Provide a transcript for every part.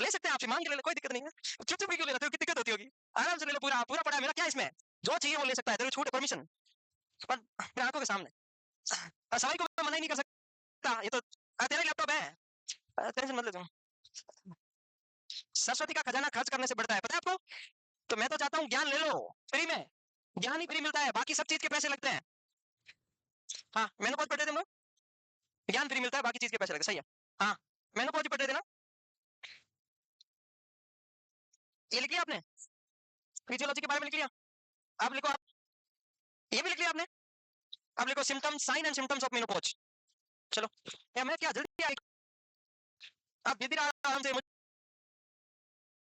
ले सकते हैं, आपसे मांग के ले लो, कोई दिक्कत नहीं है। चुप-चुप क्यों ले रहे हो? कितनी दिक्कत होती होगी? आराम से ले लो, पूरा पूरा पड़ा है मेरा, क्या है इसमें? जो चाहिए वो ले सकता है, तेरे को छूट है, परमिशन। पर मेरी आँखों के सामने। सवाई को मैं मना ही नहीं कर सकता, ये तो तेरा ही लैपटॉप है। टेंशन मत ले तुम। सरस्वती का खजाना खर्च करने से बढ़ता है, पता है आपको? तो मैं तो चाहता हूँ ज्ञान ले लो, फ्री में। ज्ञान ही फ्री मिलता है, बाकी सब चीज़ के पैसे लगते हैं। हाँ, मेनोपॉज़ पढ़ रहे थे हम लोग? ज्ञान फ्री मिलता है, बाकी चीज़ के पैसे लगते हैं, सही है। हाँ, मेनोपॉज़ ही पढ़ रहे थे ना? ये लिख लिया आपने? फिजियोलॉजी के बारे में लिख लिया? अब लिखो आप, ये भी लिख लिया आपने? अब लिखो symptoms, sign and symptoms of menopause. चलो, या मैं क्या जल्दी आई? आप धीरे-धीरे आराम से, मुझे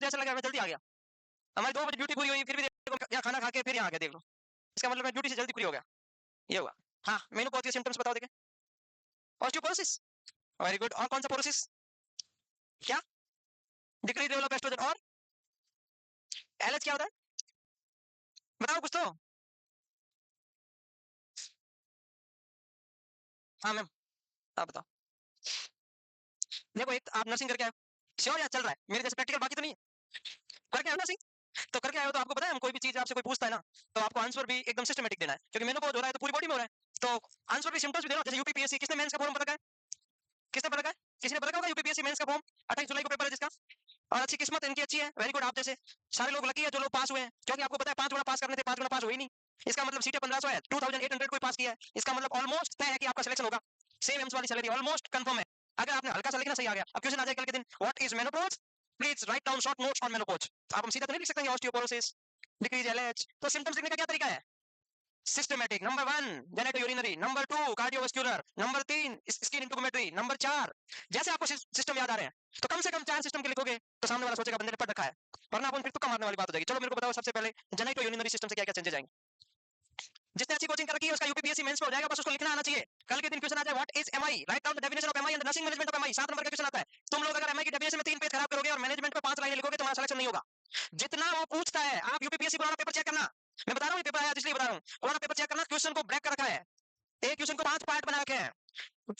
ऐसा लगा मैं जल्दी आ गया। हमारी 2 बजे ड्यूटी पूरी हुई, फिर भी देखो यहाँ खाना खा के फिर यहाँ आ गया, देख लो। इसका मतलब मैं ड्यूटी से जल्दी फ्री हो गया, ये हुआ। हाँ, मेनोपॉज़ के सिम्पटम्स बताओ देखें। Osteoporosis, very good. और कौन सा पोरोसिस? क्या? Decrease level of oestrogen. और एलएच क्या होता है? बताओ कुछ तो। हाँ मैम, आप बताओ। देखो, एक आप नर्सिंग करके आए हो, श्योर या चल रहा है? मेरे जैसे प्रैक्टिकल बाकी तो नहीं है? करके आए हो नर्सिंग? तो करके आए हो तो आपको पता है, हम कोई भी चीज आपसे कोई पूछता है ना, तो आपको आंसर भी एकदम सिस्टमैटिक देना है, क्योंकि मेनोपॉज़ हो रहा है तो पूरी बॉडी में हो रहा है, तो आंसर भी सिम्टम्स भी देना। जैसे यूपीपीएससी, किसने मेंस का फॉर्म भर रखा है? किसने भर रखा है? किसी ने भर रखा होगा यूपीपीएससी मेंस का फॉर्म? 28 जुलाई को पेपर है जिसका। और अच्छी किस्मत इनकी अच्छी है, वेरी गुड। आप जैसे सारे लोग लकी है जो लोग पास हुए हैं, क्योंकि आपको पता है 5 गुना पास करने थे, 5 गुना पास हुए ही नहीं। इसका मतलब सीटें 1500 है, 2800 कोई पास किया है, इसका मतलब ऑलमोस्ट तय है कि आपका सिलेक्शन होगा। सेम एम्स वाली सैलरी ऑलमोस्ट कंफर्म है। अगर आपने हल्का सा लिखना सही आ गया, अब क्वेश्चन आ जाए कल के दिन, what is menopause, please write down short notes on menopause. आप हम सीधा तो नहीं लिख सकते ऑस्टियोपोरोसिस, डिक्रीज एलएच। तो सिम्टम्स लिखने का क्या तरीका है? Systematic. Number 1 genitourinary, number 2 cardiovascular, number 3 skin इंटोमेट्री, नंबर 4। जैसे आपको सिस्टम याद आ रहे हैं, तो कम से कम 4 सिस्टम के लिखोगे, तो सामने वाला सोचेगा बंदे ने पढ़ रखा है, वरना अपन फिर तुक्का मारने वाली बात हो जाएगी। चलो मेरे को बताओ सबसे पहले जेनेटो यूरिनरी सिस्टम से क्या क्या चेंजेस आएंगे? जिसने अच्छी कोचिंग कर रखी है उसका यूपीपीएससी मेंस में हो जाएगा, बस उसको लिखना आना चाहिए। कल के दिन क्वेश्चन आ जाए what is MI, write down the definition of MI and nursing management of MI. 7 number का क्वेश्चन आता है। तुम लोग अगर एमआई की डेफिनेशन में 3 पेज खराब करोगे और मैनेजमेंट में 5 लाइनें लिखोगे, तुम्हारा सिलेक्शन नहीं होगा। जितना वो पूछता है, आप यूपीपीएससी पुराना पेपर चेक करना। मैं बता रहा हूँ, ये पेपर आया इसलिए बता रहा हूँ, पुराना पेपर चेक करना, क्वेश्चन को ब्रेक कर रखा है। एक क्वेश्चन को 5 पार्ट बना रखे हैं।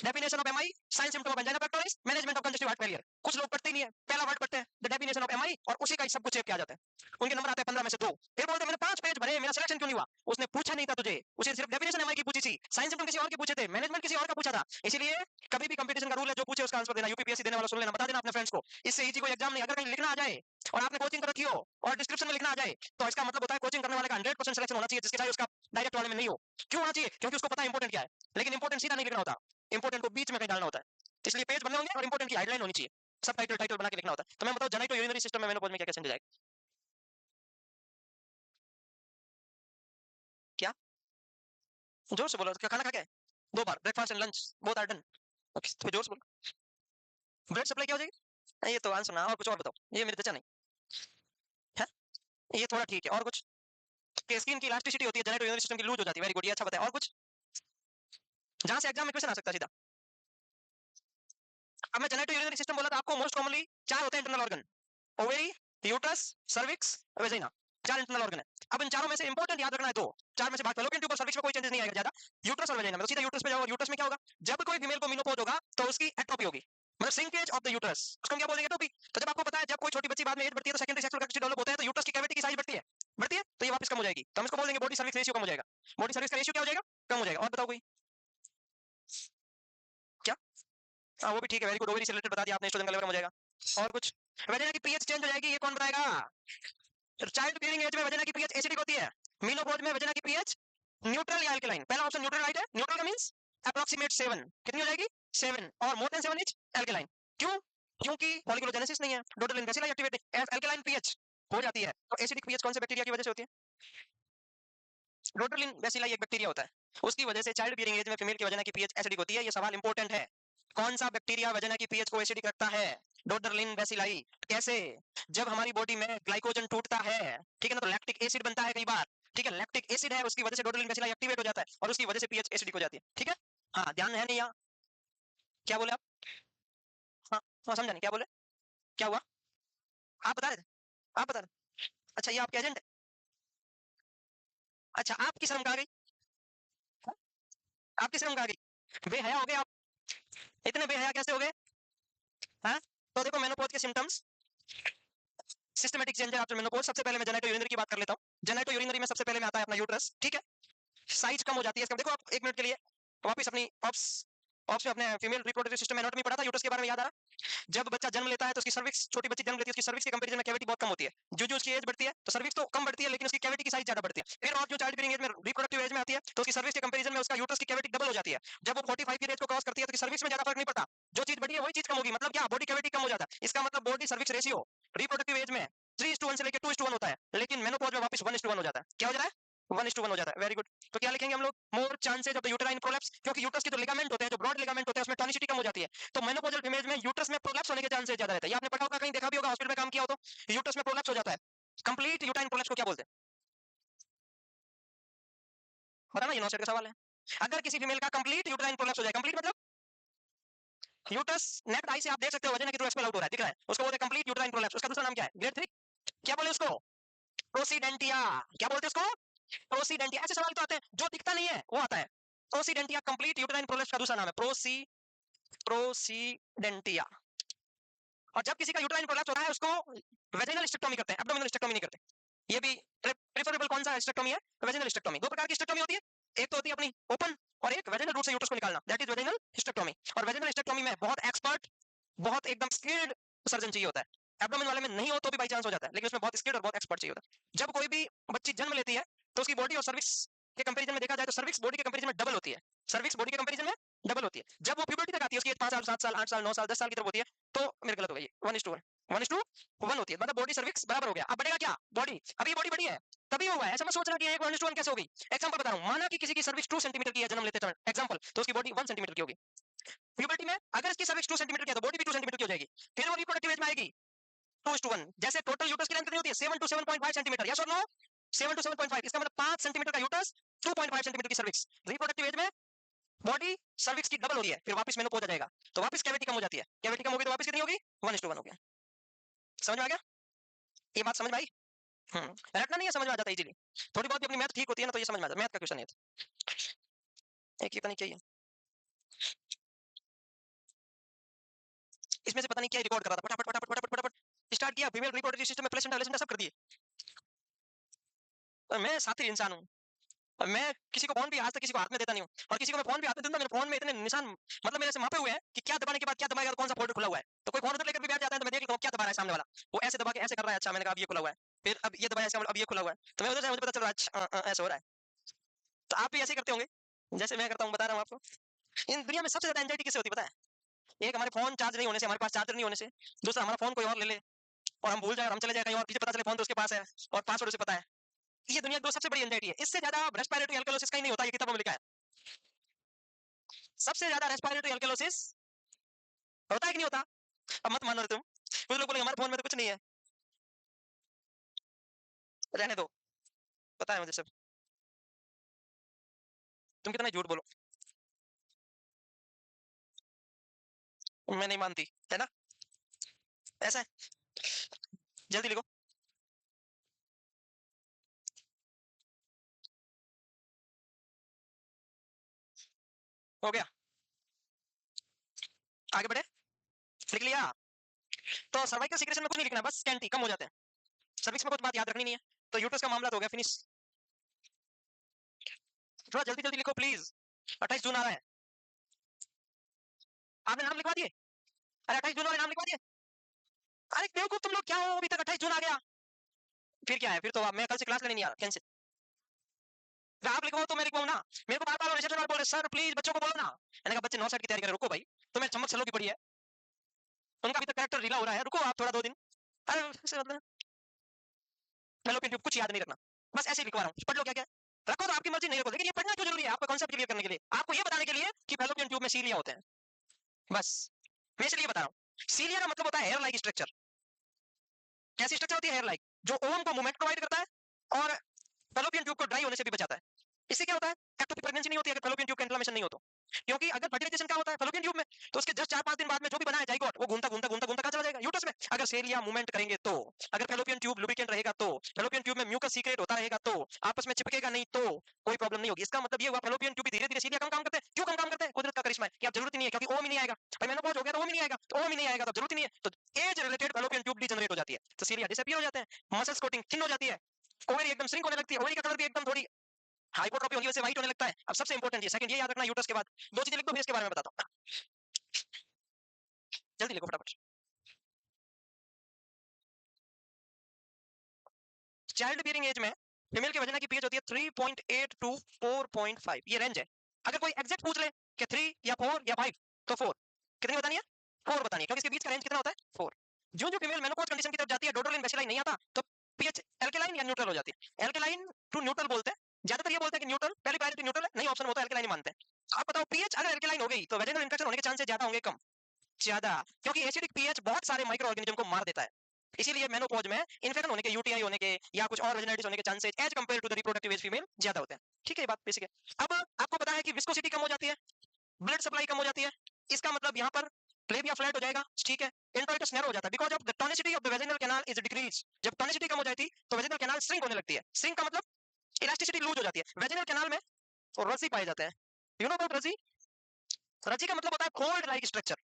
Definition of MI, sign symptom of angina pectoris, management of congestive heart failure. कुछ लोग पढ़ते ही नहीं है, पहला वर्ड पढ़ते हैं द डेफिनेशन ऑफ एमआई और उसी का ही सब कुछ चेप किया जाता है। उनके नंबर आते हैं 15 में से 2। फिर बोलते हैं मैंने 5 पेज भरे, मेरा सिलेक्शन क्यों नहीं हुआ? उसने पूछा नहीं था तुझे, उसे सिर्फ डेफिनेशन एमआई की पूछी थी, साइन सिम्पटम किसी और के पूछे थे, मैनेजमेंट किसी और का पूछा था। इसीलिए कभी भी कंपटीशन का रूल है, जो पूछे उसका आंसर देना। यूपीपीएससी देने वाला सुन लेना, बता देना अपने फ्रेंड्स को। इससे इजी कोई एग्जाम नहीं। अगर कहीं लिखना आ जाए और आपने कोचिंग कर रखी हो और डिस्क्रिप्शन में लिखना आ जाए, तो इसका मतलब होता है कोचिंग करने वाले का 100% सिलेक्शन होना चाहिए, जिसके चाहे उसका डायरेक्ट वाले में नहीं हो। क्यों होना चाहिए? क्योंकि उसको पता है इंपॉर्टेंट क्या है। लेकिन इंपॉर्टेंट सीधा नहीं लिखना होता, इंपॉर्टेंट को बीच में कहीं डालना होता है। इसलिए पेज बनने होंगे और इंपॉर्टेंट की हेडलाइन होनी चाहिए, सब टाइटल टाइटल बना के लिखना होता है। तो मैं बताऊं जेनेटो यूरिनरी सिस्टम में मेनोपॉज में क्या क्या चेंजेस आएगा? क्या? जोर से बोलो। क्या खाना खा के? 2 बार breakfast and lunch both are done. तो जोर से बोलो। ब्लड सप्लाई क्या हो जाएगी? ये तो आंसर ना, और कुछ और बताओ, ये मेरे जचा नहीं है। ये थोड़ा ठीक है, और कुछ? कि स्किन की इलास्टिसिटी होती है, जेनेटो यूरिनरी सिस्टम की लूज हो जाती है, वेरी गुड, ये अच्छा बताया। और कुछ जहां से एग्जाम में क्वेश्चन आ सकता है सीधा? अब मैं जेनेटो यूरिनरी सिस्टम बोला था आपको, मोस्ट कॉमनली 4 होते हैं internal organ, ovary, uterus, cervix, vagina. 4 internal organ है। अब इन चारों में से इंपॉर्टेंट याद रखना है 2, 4 में से भाग फैलोपियन ट्यूब और सर्विक्स में कोई चेंजेस नहीं आएगा ज्यादा। यूट्रस और वेजिना में तो सीधा यूट्रस पे जाओ। यूट्रस में क्या होगा? जब कोई फीमेल को मेनोपॉज होगा तो उसकी एट्रोपी होगी, मतलब सिंकेज ऑफ द यूट्रस, उसको हम क्या बोलेंगे? एट्रोपी। तो जब आपको पता है जब कोई छोटी बच्ची बाद में एज बढ़ती है तो सेकेंडरी सेक्सुअल कैपेसिटी डेवलप होता है, तो यूट्रस की कैविटी की साइज बढ़ती है, बढ़ती है, तो ये वापस कम हो जाएगी, तो हम इसको बोलेंगे बॉडी सर्विक्स रेशियो कम हो जाएगा। बॉडी सर्विक्स का रेशियो क्या हो जाएगा? कम हो जाएगा। और बताओ कोई? क्या? हाँ वो भी ठीक है, वेरी गुड, ओवरी से रिलेटेड बता दिया आपने, एस्ट्रोजन का लेवल कम हो जाएगा। और कुछ? वेजिना की पीएच चेंज हो जाएगी, ये कौन बताएगा? चाइल्ड बियरिंग एज में वेजिना की पीएच एसिडिक होती है, मेनोपॉज में वेजिना की पीएच न्यूट्रल या अल्कलाइन। पहला ऑप्शन न्यूट्रल राइट है। न्यूट्रल का मींस अप्रोक्सीमेट 7, कितनी हो जाएगी? 7, और मोर देन 7 इज अल्कलाइन। क्यों? क्योंकि फॉलिकुलोजेनेसिस नहीं है, डोडलिन बेसिलाई एक्टिवेटेड, अल्कलाइन पीएच हो जाती है। तो एसिडिक पीएच कौन से बैक्टीरिया की वजह से होती है? डोडलिन बेसिलाई एक बैक्टीरिया होता है, उसकी वजह से चाइल्ड बियरिंग एज में फीमेल की वजह की पीएच एसिडिक होती है। ये सवाल इंपॉर्टेंट है, कौन सा बैक्टीरिया वजह की पीएच को एसिडिक रखता है? डोडरलिन बेसिलाई। कैसे? जब हमारी बॉडी में ग्लाइकोजन टूटता है, ठीक है ना, तो लैक्टिक एसिड बनता है कई बार, ठीक है, लैक्टिक एसिड है, उसकी वजह से डोडरलिन बेसिलाई एक्टिवेट हो जाता है और उसकी वजह से पीएच एसिडिक हो जाती है, ठीक है। हाँ ध्यान है नहीं यहाँ? क्या बोले आप? हाँ हाँ समझा नहीं, क्या बोले? क्या हुआ? आप बता रहे थे, आप बता रहे। अच्छा ये आपके एजेंट है? अच्छा आपकी शर्म कहाँ गई? हाँ? आपकी शर्म कहाँ गई? बेहया हो गए आप, इतने बेहया कैसे हो गए? हाँ, तो देखो मेनोपॉज के symptoms, systematic changer after menopause, सबसे पहले मैं जेनेटो यूरिनरी की बात कर लेता हूं। जेनेटो यूरिनरी में सबसे पहले में आता है अपना यूट्रस, ठीक है। साइज कम हो जाती है इसका, देखो आप 1 मिनट के लिए वापस अपनी ऑप्स ऑप्स में अपने फीमेल रिप्रोडक्टिव सिस्टम एनाटॉमी पढ़ा था, यूट्रस के बारे में याद आ रहा। जब बच्चा जन्म लेता है तो उसकी सर्विक्स, छोटी बच्ची जन्म लेती है, उसकी सर्विक्स के कंपैरिजन में कैविटी बहुत कम होती है। जो जो उसकी एज बढ़ती है तो सर्विक्स तो कम बढ़ती है, लेकिन उसकी कैविटी की साइज ज्यादा बढ़ती है। फिर और जो चाइल्ड बियरिंग एज में रिप्रोडक्टिव एज में आती है तो उसकी सर्विक्स के कंपैरिजन में उसका यूट्रस की कैविटी डबल हो जाती है। जब वो 45 की एज को क्रॉस करती है तो सर्विक्स में ज्यादा फर्क नहीं पड़ता, जो चीज बढ़ी है वही चीज कम होगी। मतलब क्या, बॉडी कैविटी कम हो जाता है। इसका मतलब body cervix ratio reproductive age में 3:1 से लेकर 2:1 होता है, लेकिन मेनोपॉज में वापस 1:1 हो जाता है। क्या हो जाता है? 1:1 हो जाता है। Very good. तो क्या लिखेंगे हम लोग? More chances of the uterine prolapse, क्योंकि यूट्रस के जो लिगामेंट होते हैं, जो ब्रॉड लिगामेंट होते हैं, उसमें टॉनिसिटी कम हो जाती है। तो मेनोपॉजल फीमेल में यूट्रस में प्रोलैप्स होने के चांसेस ज्यादा रहते हैं। ये आपने पढ़ा होगा, कहीं देखा भी होगा, हॉस्पिटल में काम किया हो तो यूट्रस में प्रोलैप्स हो जाता है। कंप्लीट यूटाइन प्रोलैप्स को क्या बोलते हैं? बताना, ये 9 सेट का सवाल है। अगर किसी फीमेल का कंप्लीट यूटेराइन प्रोलैप्स हो जाए, कंप्लीट मतलब यूट्रस नेक्ड आई से आप देख सकते हो वजन के थ्रू एक्सपेल आउट हो रहा है, दिख रहा है, उसको बोलते हैं कंप्लीट यूटेराइन प्रोलैप्स। उसका दूसरा नाम क्या है? ग्रेड 3 क्या बोले उसको? प्रोसीडेंटिया। क्या बोलते हैं उसको? प्रोसीडेंटिया। ऐसे सवाल तो आते हैं जो दिखता नहीं है वो आता है। प्रोसीडेंटिया कंप्लीट यूटेराइन प्रोलैप्स का दूसरा नाम है प्रोसीडेंटिया। और जब किसी का यूटेराइन प्रोलैप्स होता है उसको वेजिनल स्टेक्टोमी करते हैं, एब्डोमिनल स्टेक्टोमी नहीं करते। ये भी प्रेफरेबल कौन सा स्टेक्टोमी है? वेजिनल स्टेक्टोमी। दो प्रकार की स्टेक्टोमी होती है, एक तो होती है अपनी ओपन, और एक वेजिनल रूट से यूट्रस को निकालना, दैट इज वेजिनल स्टेक्टोमी। और वेजिनल स्टेक्टोमी में बहुत एक्सपर्ट, बहुत एकदम स्किल्ड सर्जन चाहिए होता है। एब्डोमेन वाले में नहीं हो तो भी बाई चांस हो जाता है, लेकिन उसमें बहुत स्किल्ड और बहुत एक्सपर्ट चाहिए होता है। जब कोई भी बच्ची जन्म लेती है तो उसकी बॉडी और सर्विक्स के कंपैरिजन में देखा जाए तो सर्विक्स बॉडी के कंपैरिजन में डबल होती है। सर्विक्स बॉडी के कंपैरिजन में डबल होती है। जब वो प्यूबर्टी तक आती है, उसकी 5 साल 7 साल 8 साल 9 साल 10 साल की तरफ होती है, तो मेरे गलत हो गई, 1:1 1:1 होती है, मतलब बॉडी सर्विक्स बराबर हो गया। अब बढ़ेगा क्या? बॉडी, अभी बॉडी बढ़ी है तभी हुआ है, ऐसा मत सोचना कि 1:1 कैसे हो गई। एग्जांपल बता रहा हूं, माना कि किसी की सर्विक्स 2 सेंटीमीटर की है जन्म लेते समय, एग्जांपल, तो उसकी बॉडी 1 सेंटीमीटर की होगी। प्यूबर्टी में अगर इसकी सर्विक्स 2 सेंटीमीटर की है तो बॉडी भी 2 सेंटीमीटर की हो जाएगी। फिर वो रिप्रोडक्टिव एज में आएगी 2:1। जैसे टोटल यूट्रस की लेंथ कितनी होती है? 7 to 7.5 सेंटीमीटर, यस और नो? 7 to 7.5, इसका मतलब 5 सेंटीमीटर का यूट्रस, 2.5 सेंटीमीटर की सर्विक्स। रिप्रोडक्टिव एज में बॉडी सर्विक्स की डबल हो रही है, फिर वापस मेनोपॉज आ जाएगा तो वापस कैविटी कम हो जाती है। कैविटी कम होगी तो वापस कितनी होगी? 1:1 हो गया। समझ में आ गया? ये बात समझ में आई? रटना नहीं है, समझ में आ जाता है इजीली। थोड़ी बहुत भी अपनी मैथ ठीक होती है ना तो ये समझ में आ जाता है। मैथ का क्वेश्चन है एक, ये पता नहीं क्या है, इसमें से पता नहीं क्या रिकॉर्ड कर रहा था, फटाफट फटाफट फटाफट फटाफट स्टार्ट किया। फीमेल रिप्रोडक्टिव सिस्टम में प्लेसेंटा प्लेसेंटा सब कर दिए। और मैं साथी इंसान हूँ, और मैं किसी को फोन भी आज तक किसी को हाथ में देता नहीं हूँ, और किसी को मैं फोन भी हाथ में दूंगा, मेरे फोन में इतने निशान, मतलब मेरे से मापे हुए हैं कि क्या दबाने के बाद क्या दबाएगा, कौन सा फोल्डर खुला हुआ है। तो कोई फोन उधर लेकर भी बैठ जाता है तो मैं देख लेता हूँ क्या दबा रहा है सामने वाला, वो ऐसे दबा के ऐसे कर रहा है, अच्छा मैंने कहा अब ये खुला हुआ है, फिर अब ये दबाया ऐसे, अब ये खुला हुआ है, तो मैं उधर से मुझे पता चल रहा है अच्छा ऐसे हो रहा है। तो आप भी ऐसे करते होंगे जैसे मैं करता हूँ, बता रहा हूँ आपको। इन दुनिया में सबसे ज्यादा एंजाइटी किससे होती है पता है? एक हमारे फोन चार्ज नहीं होने से, हमारे पास चार्जर नहीं होने से, दूसरा हमारा फोन कोई और ले ले और हम भूल जाए और हम चले जाए कहीं और, पीछे पता चले फोन तो उसके पास है और पासवर्ड उसे पता है। ये दुनिया की दो सबसे बड़ी एंजाइटी है। इससे ज्यादा रेस्पिरेटरी एल्कलोसिस कहीं नहीं होता, ये किताबों में लिखा है। सबसे ज्यादा रेस्पिरेटरी एल्कलोसिस होता है कि नहीं होता? अब मत मानो तुम, कुछ लोग बोलेंगे हमारे फोन में तो कुछ नहीं है, रहने दो, पता है मुझे सब। तुम कितना झूठ बोलो, मैं नहीं मानती, है ना? ऐसा है, जल्दी लिखो। हो गया, आगे बढ़े, लिख लिया। तो सर्वाइकल सीक्रेशन में कुछ नहीं लिखना, बस स्कैंटी कम हो जाते हैं। सर्विक्स में कुछ बात याद रखनी नहीं है। तो यूट्रस का मामला तो हो गया फिनिश। थोड़ा जल्दी जल्दी लिखो प्लीज, 28 जून आ रहा है। आपने नाम लिखवा दिए? अरे 28 जून वाले नाम लिखवा दिए? अरे बेवकूफ तुम लोग, क्या हो, अभी तक 28 जून आ गया। फिर क्या है, फिर तो मैं कल से क्लास लेने नहीं आ रहा, कैंसिल। आप लिखो तो मैं लिखवाऊं ना। मेरे को बार बार रिसेप्शन वाले बोल रहे सर प्लीज बच्चों को बोलो ना। मैंने कहा बच्चे 9 सेट की तैयारी करें, रुको भाई, तो मैं चम्मच सलो की पड़ी है, उनका अभी तक कैरेक्टर ढीला हो रहा है, रुको आप थोड़ा 2 दिन। अरे मतलब फैलोपियन ट्यूब कुछ याद नहीं रखना, बस ऐसे लिखवा रहा हूँ, पढ़ लो क्या क्या रखो तो आपकी मर्जी, नहीं रखो, लेकिन ये पढ़ना क्यों जरूरी है? आपका कॉन्सेप्ट क्लियर करने के लिए, आपको ये बताने के लिए कि फैलोपियन ट्यूब में सीलिया होते हैं, बस मैं इसलिए बता रहा हूँ। सीलिया का मतलब होता है हेयर लाइक स्ट्रक्चर। कैसी स्ट्रक्चर होती है? हेयर लाइक, जो ओवम को मूवमेंट प्रोवाइड करता है और फैलोपियन ट्यूब को ड्राई होने से भी बचाता है। इससे क्या होता है? एक्टोपिक प्रेगनेंसी नहीं होती अगर फैलोपियन ट्यूब का इन्फ्लेमेशन नहीं हो तो। क्योंकि अगर फर्टिलाइजेशन क्या होता है फैलोपियन ट्यूब में, तो उसके जस्ट 4-5 दिन बाद में जो भी बना है जाइगोट, वो घूमता घूमता घूमता घूमता कहाँ चला जाएगा? यूट्रस में। अगर इंटरसेलिया मूवमेंट करेंगे तो, अगर फैलोपियन ट्यूब लुब्रिकेंट रहेगा तो, फैलोपियन ट्यूब में म्यूकस सीक्रेट होता रहेगा तो, आपस में चिपकेगा नहीं तो कोई प्रॉब्लम नहीं होगी। इसका मतलब ये हुआ फैलोपियन ट्यूब भी धीरे-धीरे सीलिया कम काम करते हैं। क्यों कम काम करते हैं? कुदरत का करिश्मा है कि अब जरूरत ही नहीं है, क्योंकि ओम ही नहीं आएगा। भाई मेनोपॉज हो गया तो ओम ही नहीं आएगा, तो ओम ही नहीं आएगा तो जरूरत ही नहीं है, तो age related fallopian tube degenerate हो जाती है, तो सीलिया डिसअपीयर हो जाते हैं, मसल्स कोटिंग थिन हो जाती है, ओवरी एकदम श्रिंक होने लगती है, ओवरी का कलर भी एकदम थोड़ी हाइपोट्रोफी होने की वजह से व्हाइट होने लगता है। अब सबसे इंपॉर्टेंट ये सेकंड ये याद रखना, यूट्रस के बाद दो चीजें लिख दो, फिर इसके बारे में बताता हूं। जल्दी लिखो फटाफट। चाइल्ड बियरिंग एज में फीमेल की वजन की पीएच होती है 3.8 टू 4.5, ये रेंज है। अगर कोई एग्जैक्ट पूछ ले कि 3 या 4 या 5 तो 4 कितनी बतानी है? 4 बतानी है, क्योंकि इसके बीच का रेंज कितना होता है? 4। जो जो फीमेल मेनोपॉज कंडीशन की तरफ जाती है, डोडोलिन बेसिलाइन नहीं आता, तो पीएच एल्कलाइन या न्यूट्रल हो जाती है। एल्कलाइन टू न्यूट्रल बोलते हैं, ज्यादातर ये बोलते हैं कि न्यूट्रल, पहली प्रायोरिटी न्यूट्रल है, नहीं ऑप्शन होता है एल्कलाइन ही मानते हैं। आप बताओ पीएच अगर एल्कलाइन हो गई तो वेजिनल इन्फेक्शन होने के चांसेस ज्यादा होंगे कम? ज्यादा, क्योंकि एसिडिक पीएच बहुत सारे माइक्रो ऑर्गेनिज्म को मार देता है। इसीलिए मेनोपॉज में इन्फेक्शन होने के, यूटीआई होने के या कुछ और वेजिनाइटिस होने के chances as compare to the reproductive age female ज्यादा होते हैं। ठीक है, ये बात बेसिक है। अब आपको पता है कि विस्कोसिटी कम हो जाती है, ब्लड सप्लाई कम हो जाती है, इसका मतलब यहाँ पर प्लेबिया फ्लैट हो जाएगा, ठीक है। इंट्रोइटस नैरो हो जाता है because of the tonicity of the vaginal canal is decrease. जब टोनिसिटी कम हो जाती है तो वेजिनल कैनाल श्रिंक होने लगती है, श्रिंक का मतलब इलास्टिसिटी लूज हो जाती है। वेजिनल कैनाल में रसी पाए जाते हैं, यू नो अबाउट रसी? रसी का मतलब होता है fold like structure.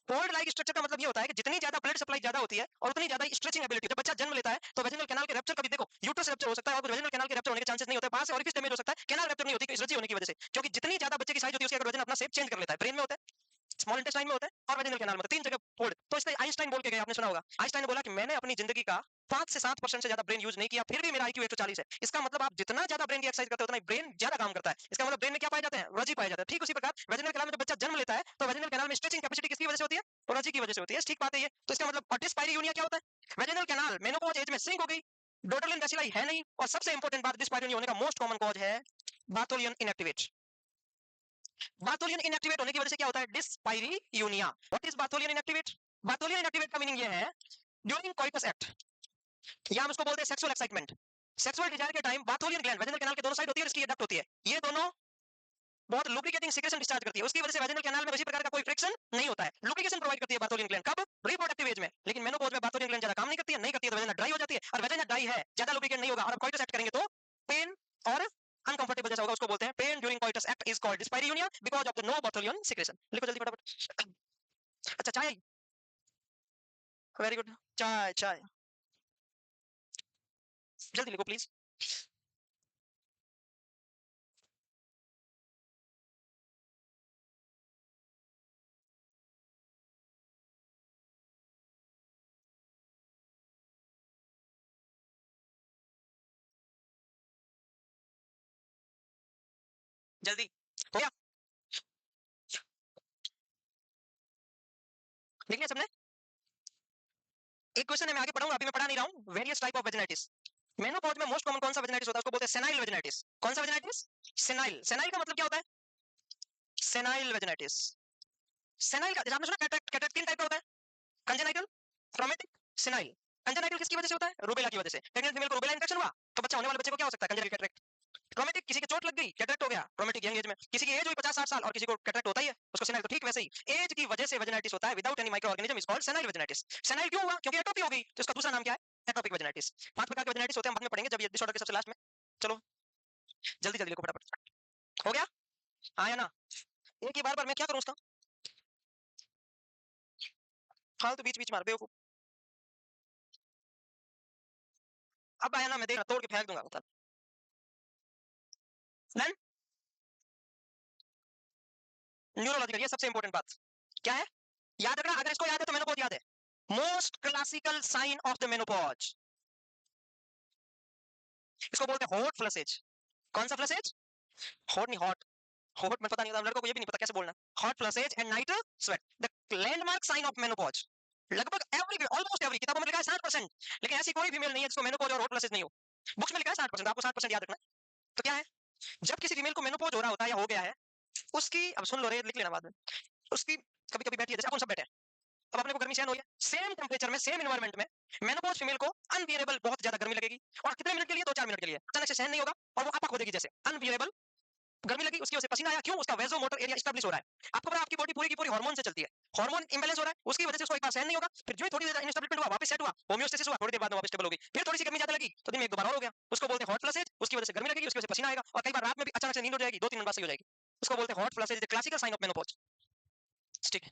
Fold like structure का मतलब ये होता है कि जितनी ज्यादा ब्लड सप्लाई ज्यादा होती है और उतनी ज्यादा स्ट्रेचिंग एबिलिटी। जब बच्चा जन्म लेता है तो वेजिनल कैनाल के रप्चर, कभी देखो यूट्रस रप्चर हो सकता है और वेजिनल कैनाल के रप्चर होने के चांसेस नहीं होते, बाहर से ओरिफिस डैमेज हो सकता है, कैनाल रप्चर नहीं होती इस रसी होने की वजह से, क्योंकि जितनी ज्यादा बच्चे की साइज होती है उसके अगर वजन अपना शेप चेंज कर लेता है, ब्रेन में होता है, स्मॉल इंटेस्टाइन में होता है और वेजिनल कैनाल में, तीन जगह फोल्ड। तो इसलिए आइंस्टाइन बोल के गए, आपने सुना होगा, आइंस्टाइन ने बोला कि मैंने अपनी जिंदगी का 5 से 7% से ज्यादा ब्रेन यूज नहीं किया, फिर भी मेरा आईक्यू 140 है। इसका मतलब आप जितना ज्यादा ब्रेन की एक्सरसाइज करते हो उतना ब्रेन ज्यादा काम करता है। इसका मतलब ब्रेन में क्या पाए जाते हैं? रजी पाए जाते हैं। ठीक उसी प्रकार वेजिनल कैनाल में जब बच्चा जन्म लेता है तो वेजिनल कैनाल में स्ट्रेचिंग कैपेसिटी किसकी वजह से होती है? तो रजी की वजह से होती है। ठीक बात है ये। तो इसका मतलब डिस्पायरियूनिया क्या होता है? वेजिनल कैनाल मेनोपॉज एज में श्रिंक हो गई, डोडोलिन बेसिलाई है नहीं, और सबसे इंपॉर्टेंट बात डिस्पायरियूनिया होने का मोस्ट कॉमन कॉज है बार्थोलियन इनएक्टिवेट। बार्थोलियन इनएक्टिवेट होने की वजह से क्या होता है? Dyspareunia. What is Bartholin inactivate? Bartholin inactivate का मीनिंग ये है ड्यूरिंग कॉइटस एक्ट, या हम इसको बोलते हैं सेक्सुअल एक्साइटमेंट, सेक्सुअल डिजायर के टाइम बार्थोलियन ग्लैंड वेजिनल कैनाल के दोनों साइड होती है और इसकी डक्ट होती है, ये दोनों बहुत लुब्रिकेटिंग सीक्रेशन डिस्चार्ज करती है, उसकी वजह से वेजिनल कैनाल में किसी प्रकार का कोई फ्रिक्शन नहीं होता है, लुब्रिकेशन प्रोवाइड करती है बार्थोलियन ग्लैंड। कब? रिप्रोडक्टिव एज में। लेकिन मेनोपॉज में बार्थोलियन ग्लैंड ज्यादा काम नहीं करती है, नहीं करती है तो वेजिना ड्राई हो जाती है, और वेजिना ड्राई है, ज्यादा लुब्रिकेट नहीं होगा, और कॉइटस एक्ट करेंगे तो पेन और अनकंफर्टेबल जैसा होगा, उसको बोलते हैं pain during coitus act is called dyspareunia because of the no Bartholin secretion. लिखो जल्दी फटाफट। अच्छा चाय, वेरी गुड, चाय चाय, जल्दी लिखो प्लीज। जल्दी हो गया? लिख लिया सबने? एक क्वेश्चन है, मैं आगे पढ़ाऊंगा, अभी मैं पढ़ा नहीं रहा हूँ। Various type of vaginitis. Menopause में मोस्ट कॉमन कौन सा वेजिनाइटिस होता है? उसको बोलते हैं सेनाइल वेजिनाइटिस। कौन सा वेजिनाइटिस? सेनाइल। सेनाइल का मतलब क्या होता है? Senile vaginitis. सेनाइल का आपने सुना कैटरेक्ट? कैटरेक्ट तीन टाइप का होता है, कंजेनाइटल, ट्रॉमेटिक, सेनाइल। कंजेनाइटल किसकी वजह से होता है? रूबेला की वजह से। प्रेग्नेंट फीमेल को रूबेला इन्फेक्शन हुआ तो बच्चा होने वाले बच्चे को क्या हो सकता है? Congenital cataract. ट्रॉमेटिक, किसी की चोट लग गई, कैटरेक्ट हो गया, ट्रॉमेटिक यंग एज में। किसी की एज हुई 50-60 साल और किसी को कैटरेक्ट होता ही है, उसको सेनाइल। तो ठीक वैसे ही एज की वजह से वेजिनाइटिस होता है without any micro organism is called senile vaginitis. Senile क्यों हुआ? क्योंकि एटोपी हो गई, तो इसका दूसरा नाम क्या है? Atopic vaginitis. 5 प्रकार के वेजिनाइटिस होते हैं, हम बाद में पढ़ेंगे जब ये डिसऑर्डर के सबसे लास्ट में। चलो जल्दी जल्दी लिखो फटाफट। हो गया? हाँ या ना? एक ही बार मैं क्या करूं उसका? फालतू बीच बीच मार बेवकूफ। अब आया ना, मैं देखना तोड़ के फेंक दूंगा मतलब। डन। न्यूरोलॉजिकल, ये सबसे इंपॉर्टेंट बात क्या है? याद रखना, अगर इसको याद है तो मेनोपॉज याद है। Most classical sign of the menopause, इसको बोलते हैं हॉट फ्लसेज। कौन सा फ्लसेज? हॉट नहीं, हॉट। हॉट में पता नहीं होता लड़कों को, ये भी नहीं पता कैसे बोलना। Hot flushes and night sweat, the landmark sign of menopause. लगभग एवरी, ऑलमोस्ट एवरी किताबों में लिखा है 60%, लेकिन ऐसी कोई फीमेल नहीं है जिसको मेनोपॉज और हॉट फ्लसेज नहीं हो। बुक्स में लिखा है 60%, आपको 60% याद रखना है। तो क्या है? जब किसी फीमेल को मेनोपॉज हो रहा होता है या हो गया है, उसकी, अब सुन लो रे, लिख लेना बाद में, उसकी कभी कभी बैठी है, जैसे अपन सब बैठे हैं, अब अपने को गर्मी सहन हो है, सेम टेम्परेचर में, सेम एनवायरमेंट में मेनोपॉज फीमेल को अनबियरेबल बहुत ज्यादा गर्मी लगेगी, और कितने मिनट के लिए? 2-4 मिनट के लिए, अचानक से सहन नहीं होगा और वो आपा खो देगी, जैसे अनबियरेबल गर्मी लगी, उसकी वजह से पसीना आया, क्यों? उसका वेसो मोटर एरिया एस्टैब्लिश हो रहा है। आपको पता है आपकी बॉडी पूरी की पूरी हार्मोन से चलती है। हार्मोन इम्बैलेंस हो रहा है, उसकी वजह से उसको एक बार सहन नहीं होगा, फिर जो ही थोड़ी देर इनस्टेबिलिटी हुआ, वापस सेट हुआ, होमियोस्टेसिस हुआ, थोड़ी देर बाद में वापस स्टेबल होगी। फिर थोड़ी-सी गर्मी ज़्यादा लगी, तो दिन में 1-2 बार और हो गया। उसको बोलते हैं हॉट फ्लशेज, उसकी वजह से गर्मी लगेगी, उसकी वजह से पसीना आएगा और कई बार रात में भी अचानक से नींद उड़ जाएगी, 2-3 घंटे बाद सही हो जाएगी। उसको बोलते हैं hot flushes, is the classical sign of menopause. ठीक है,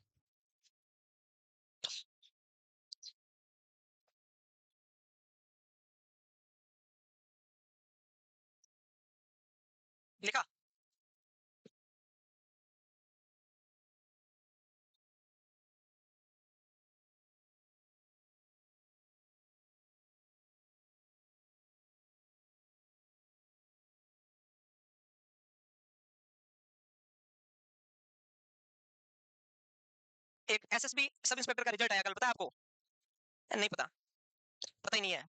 लिखा। एक एसएसबी सब इंस्पेक्टर का रिजल्ट आया कल, पता है आपको? नहीं पता, पता ही नहीं है।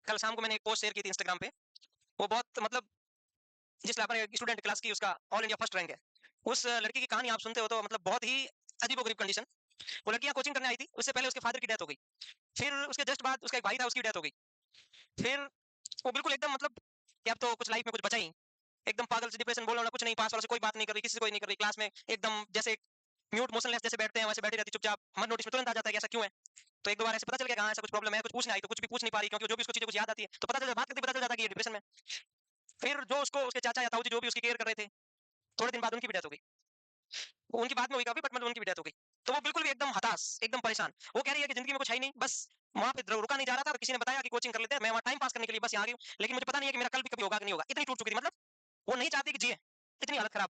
कल शाम को मैंने एक पोस्ट शेयर की थी इंस्टाग्राम पे, वो बहुत मतलब जिस लेवल पर स्टूडेंट क्लास की उसका ऑल इंडिया फर्स्ट रैंक है। उस लड़की की कहानी आप सुनते हो तो मतलब बहुत ही अजीबोगरीब कंडीशन। वो लड़कियां कोचिंग करने आई थी, उससे पहले उसके फादर की डेथ हो गई। फिर उसके जस्ट बाद उसका एक भाई था, उसकी डेथ हो गई। फिर वो बिल्कुल एकदम मतलब कि अब तो कुछ लाइफ में कुछ बचा ही, एकदम पागल से डिप्रेशन, बोल रहा कुछ नहीं, पास वालों से कोई बात नहीं कर रही, किसी से कोई नहीं कर रही, क्लास में एकदम जैसे म्यूट मोशनलेस जैसे बैठते हैं वैसे बैठी रहती चुपचाप। मन नोटिस में तुरंत आ जाता है कि ऐसा क्यों है। तो एक दो बार ऐसे पता चल गया कि हाँ ऐसा कुछ प्रॉब्लम है, कुछ पूछने आई तो कुछ भी पूछ नहीं पा रही, क्योंकि जो भी उसको चीजें कुछ याद आती है तो पता चल बात करते पता चल जाता है कि ये डिप्रेशन में। फिर जो उसको उसके चाचा या ताऊ जी जो भी उसकी केयर कर रहे थे, थोड़े दिन बाद उनकी भी डेथ हो गई। वो उनकी बात में हुई काफी, बट मतलब उनकी भी डेथ हो गई। तो वो बिल्कुल भी एकदम हताश, एकदम परेशान। वो कह रही है कि जिंदगी में कुछ है ही नहीं, बस वहां पे रुका नहीं जा रहा था, तो किसी ने बताया कि कोचिंग कर लेते हैं, मैं वहां टाइम पास करने के लिए बस यहाँ आ गई हूँ, लेकिन मुझे पता नहीं है कि मेरा कल भी कभी होगा कि नहीं होगा। इतनी टूट चुकी थी मतलब, वो नहीं चाहती कि जिए, इतनी हालत खराब।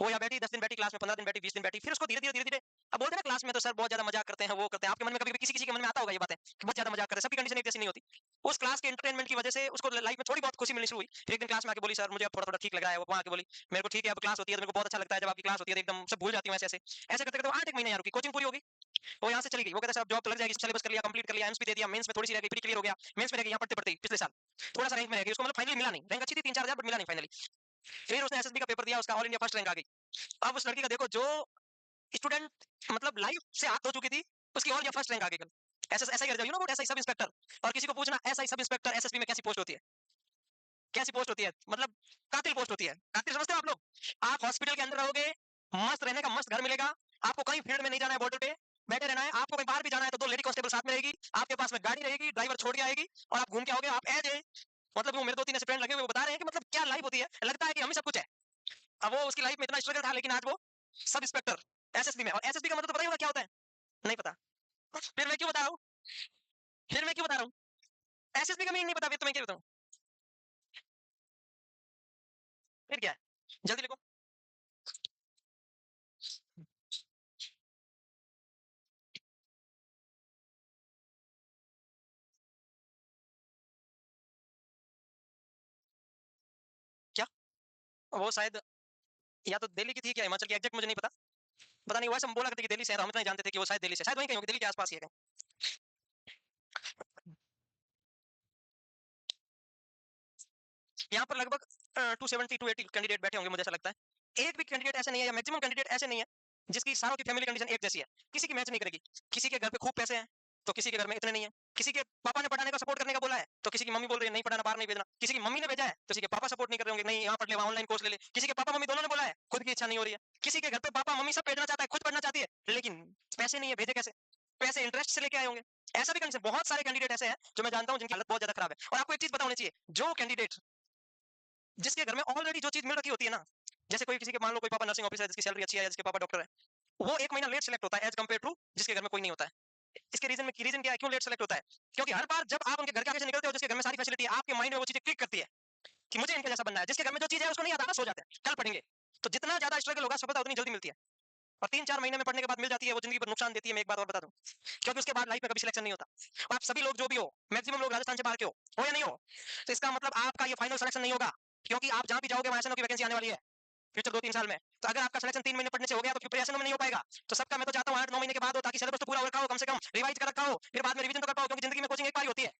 वो या बैठी 10 दिन बैठी क्लास में, 15 दिन बैठी, 20 दिन बैठी, फिर उसको धीरे धीरे धीरे धीरे अब बोलते हैं ना क्लास में तो सर बहुत ज्यादा मजाक करते हैं, वो करते हैं, आपके मन में कभी किसी किसी के मन में आता होगा ये बातें कि बहुत ज्यादा मजाक करते हैं, सबकी कंडीशन एक जैसी नहीं होती। उस क्लास के एंटरटेनमेंट की वजह से उसको लाइफ में थोड़ी बहुत खुशी मिलनी शुरू हुई। फिर एक दिन क्लास में आके बोली सर मुझे अब थोड़ा थोड़ा ठीक लग रहा है। वो वहाँ आके बोली मेरे को ठीक है, अब क्लास होती है तो मेरे को बहुत अच्छा लगता है, जब आपकी क्लास होती है तो एकदम सब भूल जाती हूँ, ऐसे ऐसे ऐसे करते करते 8 एक महीने यार रुकी, कोचिंग पूरी होगी, वो यहाँ से चली गई। वो कहता है जॉब तो लग जाएगी, सिलेबस कर लिया, कंप्लीट कर लिया, एम्स भी दे दिया, मेंस में थोड़ी सी रह गई, प्री क्लियर हो गया, मेंस में रह गई यहाँ पढ़ते पढ़ते पिछले साल थोड़ा सा रैंक में रह गई, उसको मतलब फाइनली मिला नहीं, रैंक अच्छी थी 3-4 हजार बट मिला नहीं फाइनली। फिर उसने एसएसबी का पेपर दिया, उसका ऑल इंडिया फर्स्ट रैंक आ गई। अब उस लड़की का देखो, जो स्टूडेंट मतलब लाइफ से हाथ धो चुकी थी, उसकी ऑल इंडिया फर्स्ट रैंक आ गई कल। ऐसा ऐसा ही कर जाओ, you know what, SI sub inspector. और किसी को पूछना एसआई सब इंस्पेक्टर एसएसबी में कैसी पोस्ट होती है, कैसी पोस्ट होती है, मतलब कातिल पोस्ट होती है। कातिल समझते हो आप लोग? आप हॉस्पिटल के अंदर रहोगे, मस्त रहने का मस्त घर मिलेगा, आपको कहीं फील्ड में नहीं जाना है, बॉर्डर पे बैठे रहना है, आपको कहीं बाहर भी जाना है तो 2 लेडी कांस्टेबल साथ में रहेगी, आपके पास में गाड़ी रहेगी, ड्राइवर छोड़ के आएगी और आप घूम के आओगे। आप एज ए मतलब वो मेरे 2-3 ऐसे फ्रेंड लगे हुए, वो बता रहे हैं कि मतलब क्या लाइफ होती है, लगता है कि हम ही सब कुछ है। अब वो उसकी लाइफ में इतना स्ट्रगल था, लेकिन आज वो सब इंस्पेक्टर एसएसबी में। और एसएसबी का मतलब तो पता ही होगा क्या होता है? नहीं पता। फिर मैं क्यों बता रहा हूँ, फिर मैं क्यों बता रहा हूँ? एसएसबी का मीनिंग नहीं पता, फिर तो मैं क्या बताऊँ? फिर क्या है, जल्दी लिखो। क्या? वो शायद या तो दिल्ली की थी क्या हिमाचल की, एग्जैक्ट मुझे नहीं पता। पता नहीं, वैसे हम बोला करते कि दिल्ली से है, हम इतना ही जानते थे कि वो शायद दिल्ली से, शायद वहीं कहीं होगी, दिल्ली के आसपास ही है कहीं। यहाँ पर लगभग 270-280 कैंडिडेट बैठे होंगे मुझे ऐसा लगता है। एक भी कैंडिडेट ऐसे नहीं है, या मैक्सिमम कैंडिडेट ऐसे नहीं है जिसकी सारों की फैमिली कंडीशन एक जैसी है, किसी की मैच नहीं करेगी। किसी के घर पे खूब पैसे हैं तो किसी के घर में इतने नहीं है। किसी के पापा ने पढ़ाने का सपोर्ट करने का बोला है तो किसी की मम्मी बोल रही है नहीं पढ़ाना, बाहर नहीं भेजना। किसी की मम्मी ने भेजा है तो किसी के पापा सपोर्ट नहीं कर रहे होंगे, नहीं यहाँ पढ़ ले, वहाँ ऑनलाइन कोर्स ले ले। किसी के पापा मम्मी दोनों ने बोला है, खुद की इच्छा नहीं हो रही है। किसी के घर पे पापा मम्मी सब भेजना चाहता है, खुद पढ़ना चाहती है, लेकिन पैसे नहीं है, भेजे कैसे? पैसे इंटरेस्ट से लेके आए होंगे। ऐसा भी कंडीशन, बहुत सारे कैंडिडेट ऐसे हैं जो मैं जानता हूँ जिनकी हालत बहुत ज्यादा खराब है। और आपको एक चीज पता होनी चाहिए, जो कैंडिडेट जिसके घर में ऑलरेडी जो चीज मिल रखी होती है ना, जैसे कोई किसी के मान लो कोई पापा नर्सिंग ऑफिसर है जिसकी सैलरी अच्छी है, या जिसके पापा डॉक्टर है, वो 1 महीना लेट सेलेक्ट होता है एज कम्पेयर टू जिसके घर में कोई नहीं होता है। इसके रीजन क्या है, क्यों लेट सेलेक्ट होता है? क्योंकि हर बार जब आप उनके घर के आगे से निकलते हो जिसके घर में सारी फैसिलिटी है, आपके माइंड में वो चीजें क्लिक करती है कि मुझे इनके जैसा बनना है। जिसके घर में जो चीज है उसको नहीं आता ना, सो जाते हैं, कल पढ़ेंगे। तो जितना ज्यादा स्ट्रगल होगा सफलता उतनी जल्दी मिलती है। और 3-4 महीने में पढ़ने के बाद मिल जाती है, वो जिंदगी पर नुकसान देती है। मैं एक बात और बता दूं, क्योंकि उसके बाद लाइफ में कभी सिलेक्शन नहीं होता। आप सभी लोग जो भी हो, मैक्सिमम लोग राजस्थान से बाहर के हो या नहीं हो, तो इसका मतलब आपका ये फाइनल सिलेक्शन नहीं होगा। क्योंकि आप जहां भी जाओगे वहां की वैकेंसी आने वाली है फ्यूचर 2-3 साल में। तो अगर आपका सिलेक्शन 3 महीने पढ़ने से हो गया तो प्रिपरेशन में नहीं हो पाएगा। तो सबका मैं तो चाहता हूँ 8-9 महीने के बाद हो, ताकि सिलेबस तो पूरा हो रखा हो, कम से कम रिवाइज कर रखा हो, फिर बाद में रिवीजन तो कर पाओ। क्योंकि जिंदगी में कोचिंग एक बार ही होती है,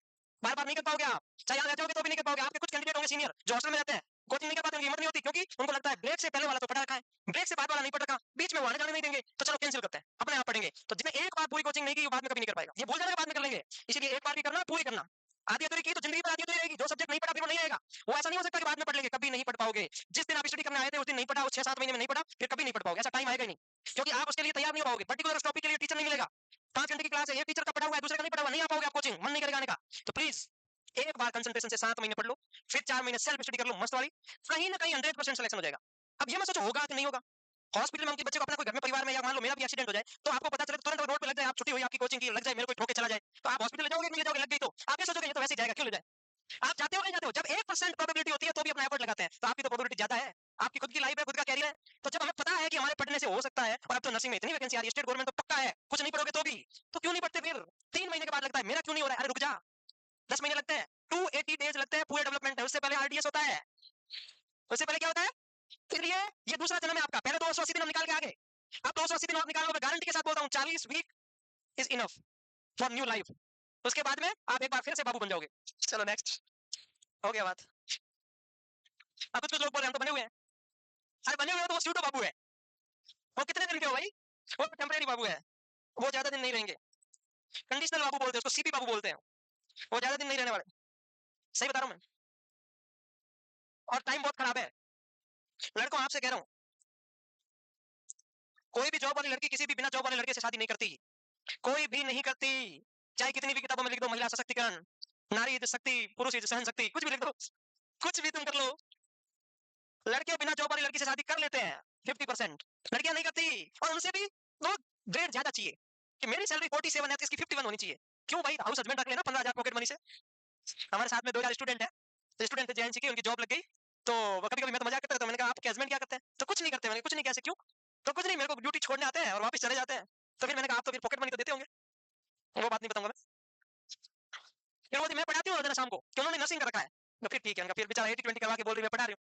बार बार नहीं कर पाओगे आप। चाहे यहाँ रह जाओगे तो भी नहीं कर पाओगे। आपके कुछ कैंडिडेट होंगे सीनियर जो हॉस्टल में रहते हैं, कोचिंग नहीं कर पाते, उनकी हिम्मत नहीं होती, क्योंकि उनको लगता है ब्रेक से पहले वाला तो पढ़ा रखा है, ब्रेक से बाद वाला नहीं पढ़ रखा, बीच में वो आने जाने नहीं देंगे, तो चलो कैंसिल करते हैं, अपने आप पढ़ेंगे। तो जिसने एक बार पूरी कोचिंग नहीं की वो बाद में कभी नहीं कर पाएगा। ये भूल जाने के बाद में कर लेंगे, इसलिए एक बार भी करना, पूरी करना। आधी अधूरी की तो जिंदगी पर आधी अधूरी रहेगी। जो सब्जेक्ट नहीं पढ़ा फिर वो नहीं आएगा। वो ऐसा नहीं हो सकता कि बाद में पढ़ लेंगे, कभी नहीं पढ़ पाओगे। जिस दिन आप स्टडी करने आए थे उस दिन नहीं पढ़ा, उस 6-7 महीने में नहीं पढ़ा, फिर कभी नहीं पढ़ पाओगे। ऐसा टाइम आएगा ही नहीं, क्योंकि आप उसके लिए तैयार नहीं हो पाओगे। पर्टिकुलर उस टॉपिक के लिए टीचर नहीं मिलेगा। 5 घंटे की क्लास है, एक टीचर का पढ़ा हुआ है, दूसरे का नहीं पढ़ा हुआ, नहीं आ पाओगे आप कोचिंग, मन नहीं करेगा आने का। तो प्लीज एक बार कंसंट्रेशन से 7 महीने पढ़ लो, फिर 4 महीने सेल्फ स्टडी कर लो मस्त वाली, कहीं ना कहीं 100% सिलेक्शन हो जाएगा। अब ये मत सोचो होगा कि नहीं होगा। हॉस्पिटल में उनके बच्चे को अपना कोई घर में परिवार में, या मान लो मेरा भी एक्सीडेंट हो जाए, तो आपको पता चले तो तुरंत रोड पे लग जाए, आप छुट्टी हुई आपकी कोचिंग की, लग जाए मेरे कोई ठोके चला जाए, तो आप हॉस्पिटल ले जाओगे कि नहीं ले जाओगे? लग गई तो आप ये सोचोगे ये तो वैसे ही जाएगा, क्यों ले जाए? आप जाते हो नहीं जाते हो? जब 1% प्रोबेबिलिटी होती है तो भी अपना एफर्ट लगाते हैं, तो आपकी तो प्रोबेबिलिटी ज्यादा है, आपकी खुद की लाइफ है, खुद का कैरियर है। तो जब हमें पता है कि हमारे पढ़ने से हो सकता है, और अब तो नर्सिंग में इतनी वैकेंसी आ रही है, स्टेट गवर्नमेंट तो पक्का है, कुछ नहीं पढ़ोगे तो भी, तो क्यों नहीं पढ़ते फिर? 3 महीने के बाद लगता है मेरा क्यों नहीं हो रहा है, अरे रुक जा, 10 महीने लगते हैं, 280 डेज लगते हैं, पूरे डेवलपमेंट है, उससे पहले आरडीएस होता है। उससे पहले क्या होता है? इसलिए ये दूसरा जन्म है आपका। पहले 280 दिन हम निकाल के आगे, अब 280 दिन और निकालो। मैं गारंटी के साथ बोलता हूँ 40 week is enough for new life. उसके बाद में आप एक बार फिर से बाबू बन जाओगे। चलो नेक्स्ट, हो गया बात। अब कुछ कुछ लोग बोल रहे हैं हम तो बने हुए हैं। अरे बने हुए हो तो वो स्यूडो बाबू है। वो कितने दिन के हो भाई? वो टेम्परेरी बाबू है, वो ज्यादा दिन नहीं रहेंगे। कंडीशनल बाबू बोलते हैं उसको, सीपी बाबू बोलते हैं, वो ज्यादा दिन नहीं रहने वाले। सही बता रहा हूँ मैं। और टाइम बहुत खराब है लड़कों, आपसे कह रहा हूँ, कोई भी जॉब वाली लड़की किसी भी बिना जॉब वाले लड़के से शादी नहीं करती, कोई भी नहीं करती। चाहे कितनी भी किताबों में लिख दो महिला सशक्तिकरण, नारी शक्ति, पुरुष सहन शक्ति, कुछ भी लिख दो, कुछ भी तुम कर लो, लड़के बिना जॉब वाली लड़की से शादी कर लेते हैं 50%, लड़कियां नहीं करती। और उनसे भी वो ग्रेड ज्यादा चाहिए कि मेरी सैलरी 47 है तो इसकी 51 होनी चाहिए। क्यों भाई, हाउस हस्बैंड रख लेना 15,000 पॉकेट मनी से। हमारे साथ में 2 स्टूडेंट है, तो स्टूडेंट थे जेएनसी के, उनकी जॉब लग गई, तो कभी कभी मैं तो मजाक करता था, मैंने कहा आपके हस्बैंड क्या करते हैं? तो कुछ नहीं करते। मैंने कुछ नहीं, कैसे क्यों? तो कुछ नहीं, मेरे को ड्यूटी छोड़ने आते हैं और वापस चले जाते हैं। तो फिर मैंने कहा आप तो फिर पॉकेट मनी तो देते होंगे। वो बात नहीं बताऊंगा मैं। फिर बोलती मैं पढ़ाती हूँ रोजाना शाम को, कि उन्होंने नर्सिंग कर रखा है। तो फिर ठीक है, उनका फिर बेचारा 80-20 करवा के बोल रही मैं पढ़ा रही हूँ।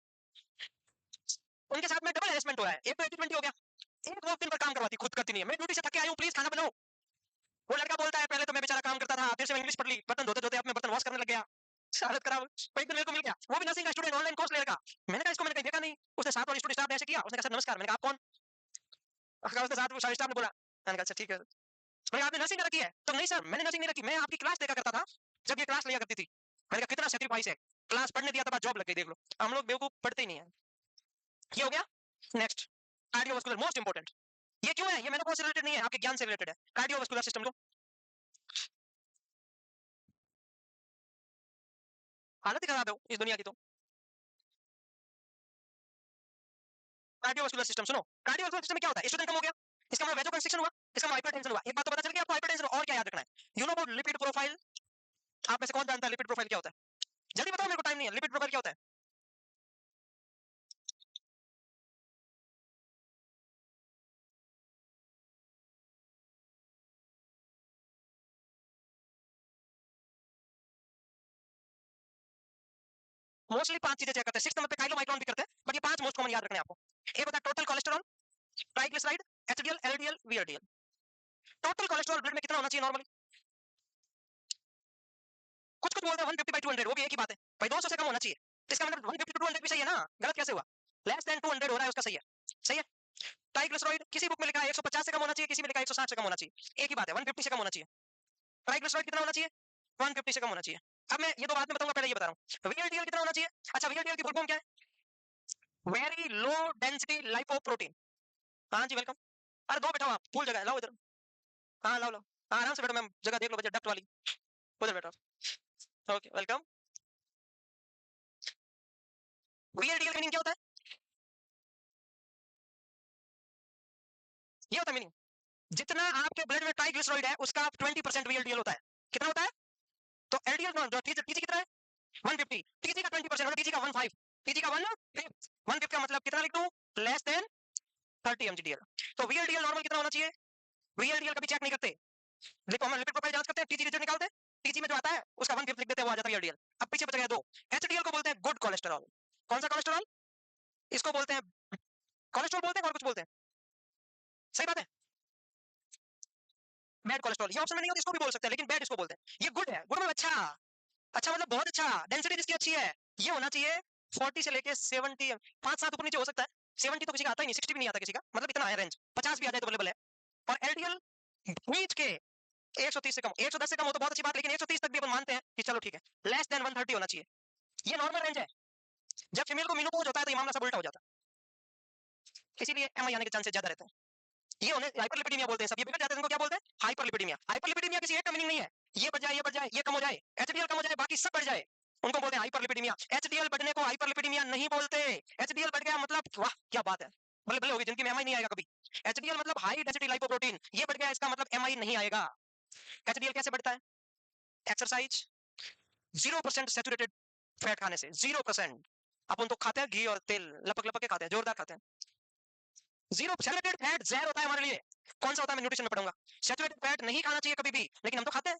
उनके साथ में डबल हेरेसमेंट हो रहा है, एक तो 80-20 हो गया, एक वो दिन पर काम करवाती, खुद करती नहीं है। मैं ड्यूटी से थक के आई हूँ, प्लीज खाना बनाओ। वो लड़का बोलता है पहले तो मैं बेचारा काम करता था, फिर से मैं इंग्लिश पढ़ ली, बर्तन धोते धोते अब मैं बर्तन वॉश करने लग गया। हालत खराब। वही तो मेरे को मिल गया, वो भी नर्सिंग का स्टूडेंट, ऑनलाइन कोर्स लेगा। मैंने कहा इसको मैंने कहीं देखा नहीं। उसने साथ वाली स्टूडेंट स्टाफ ने ऐसे किया, उसने कहा सर नमस्कार। मैंने कहा आप कौन? उसने साथ वो स्टाफ ने बोला। मैंने कहा अच्छा ठीक है। मैंने कहा आपने नर्सिंग रखी है? तो नहीं सर मैंने नर्सिंग नहीं रखी, मैं आपकी क्लास देखा करता था जब ये क्लास लिया करती थी। मैंने कहा कितना सेक्रीफाइस है, क्लास पढ़ने दिया था, जॉब लग गई, देख लो। हम लोग बेवकूफ, पढ़ते ही नहीं है। ये हो गया। Next, cardiovascular, most important. ये क्यों है? ये मेनोपॉज से रिलेटेड नहीं है, आपके ज्ञान से रिलेटेड है। कार्डियोवास्कुलर सिस्टम लो, हालत ही खराब है इस दुनिया की। तो कार्डियोवास्कुलर सिस्टम सुनो, कार्डियोवास्कुलर सिस्टम में क्या होता है? स्टूडेंट कम हो गया, इसका मतलब वेजोकंस्ट्रिक्शन हुआ, इसका मतलब हाइपरटेंशन हुआ। एक बात तो पता चल गई आपको, हाइपरटेंशन। और क्या याद रखना है? You know about lipid profile? आप में से कौन जानता है लिपिड प्रोफाइल क्या होता है? जल्दी बताओ, मेरे को टाइम नहीं है। लिपिड प्रोफाइल क्या होता है? मोस्टली 5 चीजें चेक करते हैं, 6 नंबर पे काइलोमाइक्रोन भी करते हैं, बट ये 5 मोस्ट कॉमन याद रखने हैं आपको। एक होता है total cholesterol, triglyceride, HDL, LDL, VRDL. Total cholesterol blood में कितना होना चाहिए नॉर्मली? कुछ कुछ बोलते हैं 150/200, वो भी एक ही बात है भाई, 200 से कम होना चाहिए। तो इसका मतलब 150 टू 200 भी सही है ना? गलत कैसे हुआ? लेस देन 200 हो रहा है उसका, सही है। सही है। ट्राइग्लिसराइड किसी बुक में लिखा है 150 से कम होना चाहिए, किसी में लिखा है 160 से कम होना चाहिए, एक ही बात है, 150 से कम होना चाहिए। ट्राइग्लिसराइड कितना होना चाहिए? 150 से कम होना चाहिए। अब मैं ये तो बाद में बताऊंगा, पहले ये बता रहा हूँ वीएलडीएल कितना होना चाहिए। अच्छा, वीएलडीएल की फुल फॉर्म क्या है? Very low density lipoprotein. हाँ जी वेलकम। अरे दो बैठा आप, फुल जगह है, लाओ इधर। हाँ लाओ लाओ, हाँ आराम से बैठो, मैम जगह देख लो, बजट डक्ट वाली, उधर बैठो। Okay welcome. वीएलडीएल का मीनिंग क्या होता है? ये होता है मीनिंग, जितना आपके ब्लड में ट्राइग्लिसराइड है उसका 20% वीएलडीएल होता है। कितना होता है? तो एलडीएल जो टीजी कितना है? 150। टीजी का 20% और टीजी का 15, टीजी का 1/5, 1/5 का मतलब कितना लिख दूं? Less than 30 mgdl। तो वीएलडीएल नॉर्मल कितना होना चाहिए? वीएलडीएल कभी चेक नहीं करते, लिपिड प्रोफाइल जांच करते हैं, टीजी रिजल्ट निकालते हैं, टीजी में जो आता है उसका 1/5 लिख देते हैं, वो आ जाता है वीएलडीएल। अब पीछे बच गया दो। एचडीएल को बोलते हैं गुड कोलेस्ट्रॉल। कौन सा कोलेस्ट्रॉल? इसको बोलते हैं कोलेस्ट्रॉल, बोलते हैं और कुछ बोलते हैं। सही बात है। बैड कोलेस्ट्रॉल, ये ऑप्शन में नहीं होता, इसको भी बोल सकते हैं, लेकिन बैड इसको बोलते हैं। ये गुड है, गुड मतलब अच्छा, अच्छा मतलब बहुत अच्छा, डेंसिटी जिसकी अच्छी है। ये होना चाहिए 40 से लेके 70, 5-7 ऊपर नीचे हो सकता है। 70 तो किसी का आता ही नहीं, 60 भी नहीं आता किसी का, मतलब इतना है रेंज। 50 भी आ जाए तो अवेलेबल है। और एलडीएल बीच के 130 से कम, 110 से कम हो तो बहुत अच्छी बात, लेकिन 130 तक भी अपन मानते हैं कि चलो ठीक है, लेस देन 130 होना चाहिए, ये नॉर्मल रेंज है। जब फीमेल को मेनोपॉज होता है तो ये मामला सब उल्टा हो जाता है, इसीलिए एमआई आने के चांसेस ज्यादा रहते हैं। ये उन्हें हाइपरलिपिडीमिया बोलते हैं, सब ये बिगड़ जाते हैं, इनको क्या बोलते हैं? हाइपरलिपिडीमिया। हाइपरलिपिडीमिया किसी एक का मीनिंग नहीं है, ये बढ़ जाए, ये कम हो जाए, एचडीएल कम हो जाए, बाकी सब बढ़ जाए, उनको बोलते हैं हाइपरलिपिडीमिया। एचडीएल बढ़ने को हाइपरलिपिडीमिया नहीं बोलते। एचडीएल बढ़ गया मतलब वाह क्या बात है, भले भले होगी जिनकी में एमआई नहीं आएगा कभी। एचडीएल मतलब हाई डेंसिटी लाइपोप्रोटीन, ये बढ़ गया इसका मतलब एमआई नहीं आएगा। एचडीएल कैसे बढ़ता है? एक्सरसाइज, 0% सैचुरेटेड फैट खाने से, 0%। अपन तो खाते हैं घी और तेल, लपक लपक के खाते हैं, जोरदार खाते हैं। 0 सैचुरेटेड फैट जहर होता है हमारे लिए। कौन सा होता है मैं न्यूट्रिशन में पढ़ूंगा। सैचुरेटेड फैट नहीं खाना चाहिए कभी भी, लेकिन हम तो खाते हैं।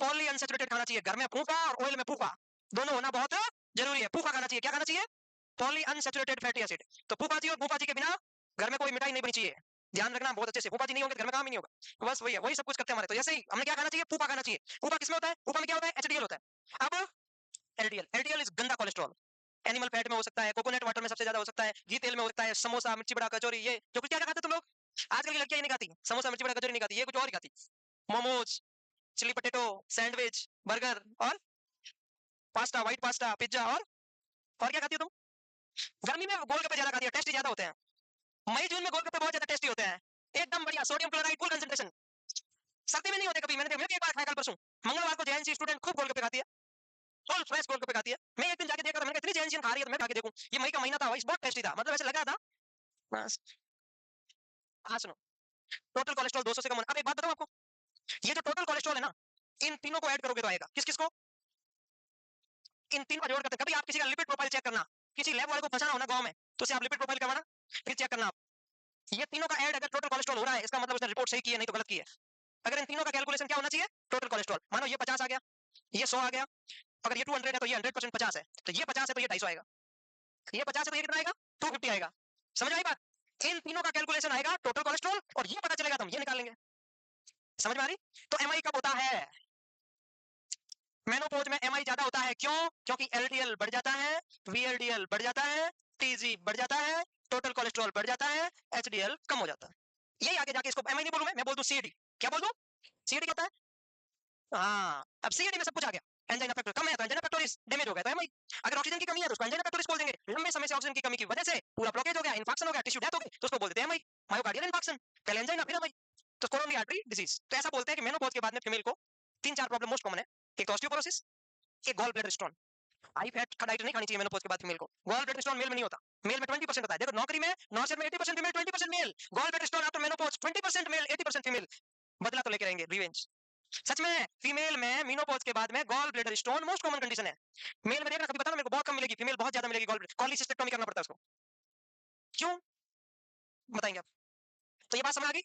पॉली अनसैचुरेटेड खाना चाहिए, घर में फूफा और ऑयल में फूफा, दोनों होना बहुत जरूरी है। फूफा खाना चाहिए, क्या खाना चाहिए? Poly unsaturated fatty acid. तो फूफा जी और फूफा जी के बिना घर में कोई मिठाई नहीं बनी चाहिए, ध्यान रखना बहुत अच्छे से। फूफा जी नहीं होंगे तो घर में काम ही नहीं होगा, बस वही है, वही सब कुछ करते हैं हमारे। तो जैसे ही हमने क्या खाना चाहिए? फूफा खाना चाहिए। फूफा किसमें होता है? फूफा में क्या होता है? एचडीएल होता है। अब एलडीएल, एलडीएल इज गंदा कोलेस्ट्रॉल। एनिमल फैट में हो सकता है, कोकोनट वाटर में सबसे ज्यादा हो सकता है, घी तेल में हो सकता है, समोसा मिर्ची बड़ा कचौरी, ये जो कुछ क्या क्या खाते तुम लोग। आजकल की लड़कियां ये नहीं खाती, समोसा मिर्ची बड़ा कचौरी नहीं खाती, ये कुछ और ही खाती। Momos, chilli potato, sandwich, burger और पास्ता, व्हाइट पास्ता, पिज्जा और क्या खाती हो तुम? गर्मी में गोलगप्पे ज्यादा खाती है, टेस्टी ज्यादा होते हैं। मई जून में गोलगप्पे बहुत ज्यादा टेस्टी होते हैं, एकदम बढ़िया, सोडियम क्लोराइड फुल कंसंट्रेशन। सर्दी में नहीं होते कभी, मैंने एक बार खाया कल परसों। मंगलवार को जैन स्टूडेंट खूब गोलगप्पे खाती है, फुल फ्रेश गोलगप्पे खाती है। मैं एक दिन जाके देखा था, मैंने कहा इतनी जैन खा रही है तो मैं खा के देखूं। ये मई का महीना था, बहुत टेस्टी था, मतलब ऐसे लगा था बस। हाँ सुनो, टोटल कोलेस्ट्रॉल 200 से कम होना। अब एक बात बताऊं आपको, ये जो टोटल कोलेस्ट्रॉल है ना, इन तीनों को ऐड करोगे तो आएगा किस किस को? इन तीन का जोड़ करते कभी आप किसी का लिपिड प्रोफाइल चेक करना, किसी लैब वाले को फंसाना हो ना गांव में, तो उसे आप लिपिड प्रोफाइल करवाना, फिर चेक करना आप, ये तीनों का ऐड अगर टोटल कोलेस्ट्रॉल हो रहा है, इसका मतलब उसने रिपोर्ट सही की है, नहीं तो गलत की है। अगर इन तीनों का कैलकुलेशन क्या होना चाहिए? Total cholesterol. मानो ये 50 आ गया, ये 100 आ गया, अगर ये 200 है तो ये 100% 50 है, तो ये 50 है तो ये 250 आएगा, ये 50 है तो ये कितना आएगा? 250 आएगा। समझ आई बात? इन तीनों का कैलकुलेशन आएगा टोटल कोलेस्ट्रॉल, और ये पता चलेगा तो हम ये निकाल लेंगे। समझ में आ रही? तो एमआई कब होता है? मेनोपॉज में एमआई ज्यादा होता है, क्यों? क्योंकि एलडीएल बढ़ जाता है, वीएलडीएल बढ़ जाता है, टीजी बढ़ जाता है, टोटल कोलेस्ट्रॉल बढ़ जाता है, एचडीएल कम हो जाता है। यही आगे जाके इसको एमआई नहीं बोलूं मैं बोल दूं सीडी। क्या बोल दूं? सीडी क्या होता है? हाँ, अब सीडी में सब कुछ आ गया। एंजाइना पेक्टोरिस कम है तो एंजाइना पेक्टोरिस डैमेज हो गया तो एमआई। अगर ऑक्सीजन की कमी है तो उसको एंजाइना पेक्टोरिस बोल देंगे। लंबे समय से ऑक्सीजन की कमी की वजह से पूरा ब्लॉकेज हो गया, इन्फेक्शन हो गया, टिश्यू डेथ हो गई, तो उसको बोल देते हैं एमआई, मायोकार्डियल इन्फेक्शन। पहले एंजाइना फिर एमआई, तो कोरोनरी आर्टरी डिजीज। तो ऐसा बोलते हैं कि मेनोपॉज के बाद में फीमेल को तीन चार प्रॉब्लम मोस्ट कॉमन है। एक तो ऑस्टियोपोरोसिस, एक gall bladder stone. High fat diet नहीं खानी चाहिए मेनोपॉज के बाद फीमेल को। गॉल ब्लैडर स्टोन मेल में नहीं होता, मेल में 20% होता है। देखो नौकरी में नौकरी में 80% female 20% male. Gall bladder stone after menopause 20% male 80% female. बदला तो लेके रहेंगे, रिवेंज। सच में फीमेल में मेनोपॉज के बाद में gall bladder stone most common condition है। मेल में देखना कभी बताना मेरे को बहुत कम मिलेगी, फीमेल बहुत ज्यादा मिलेगी। गॉल कॉलिसिस्टेक्टोमी करना पड़ता है उसको, क्यों बताएंगे आप? तो ये बात समझ आ गई।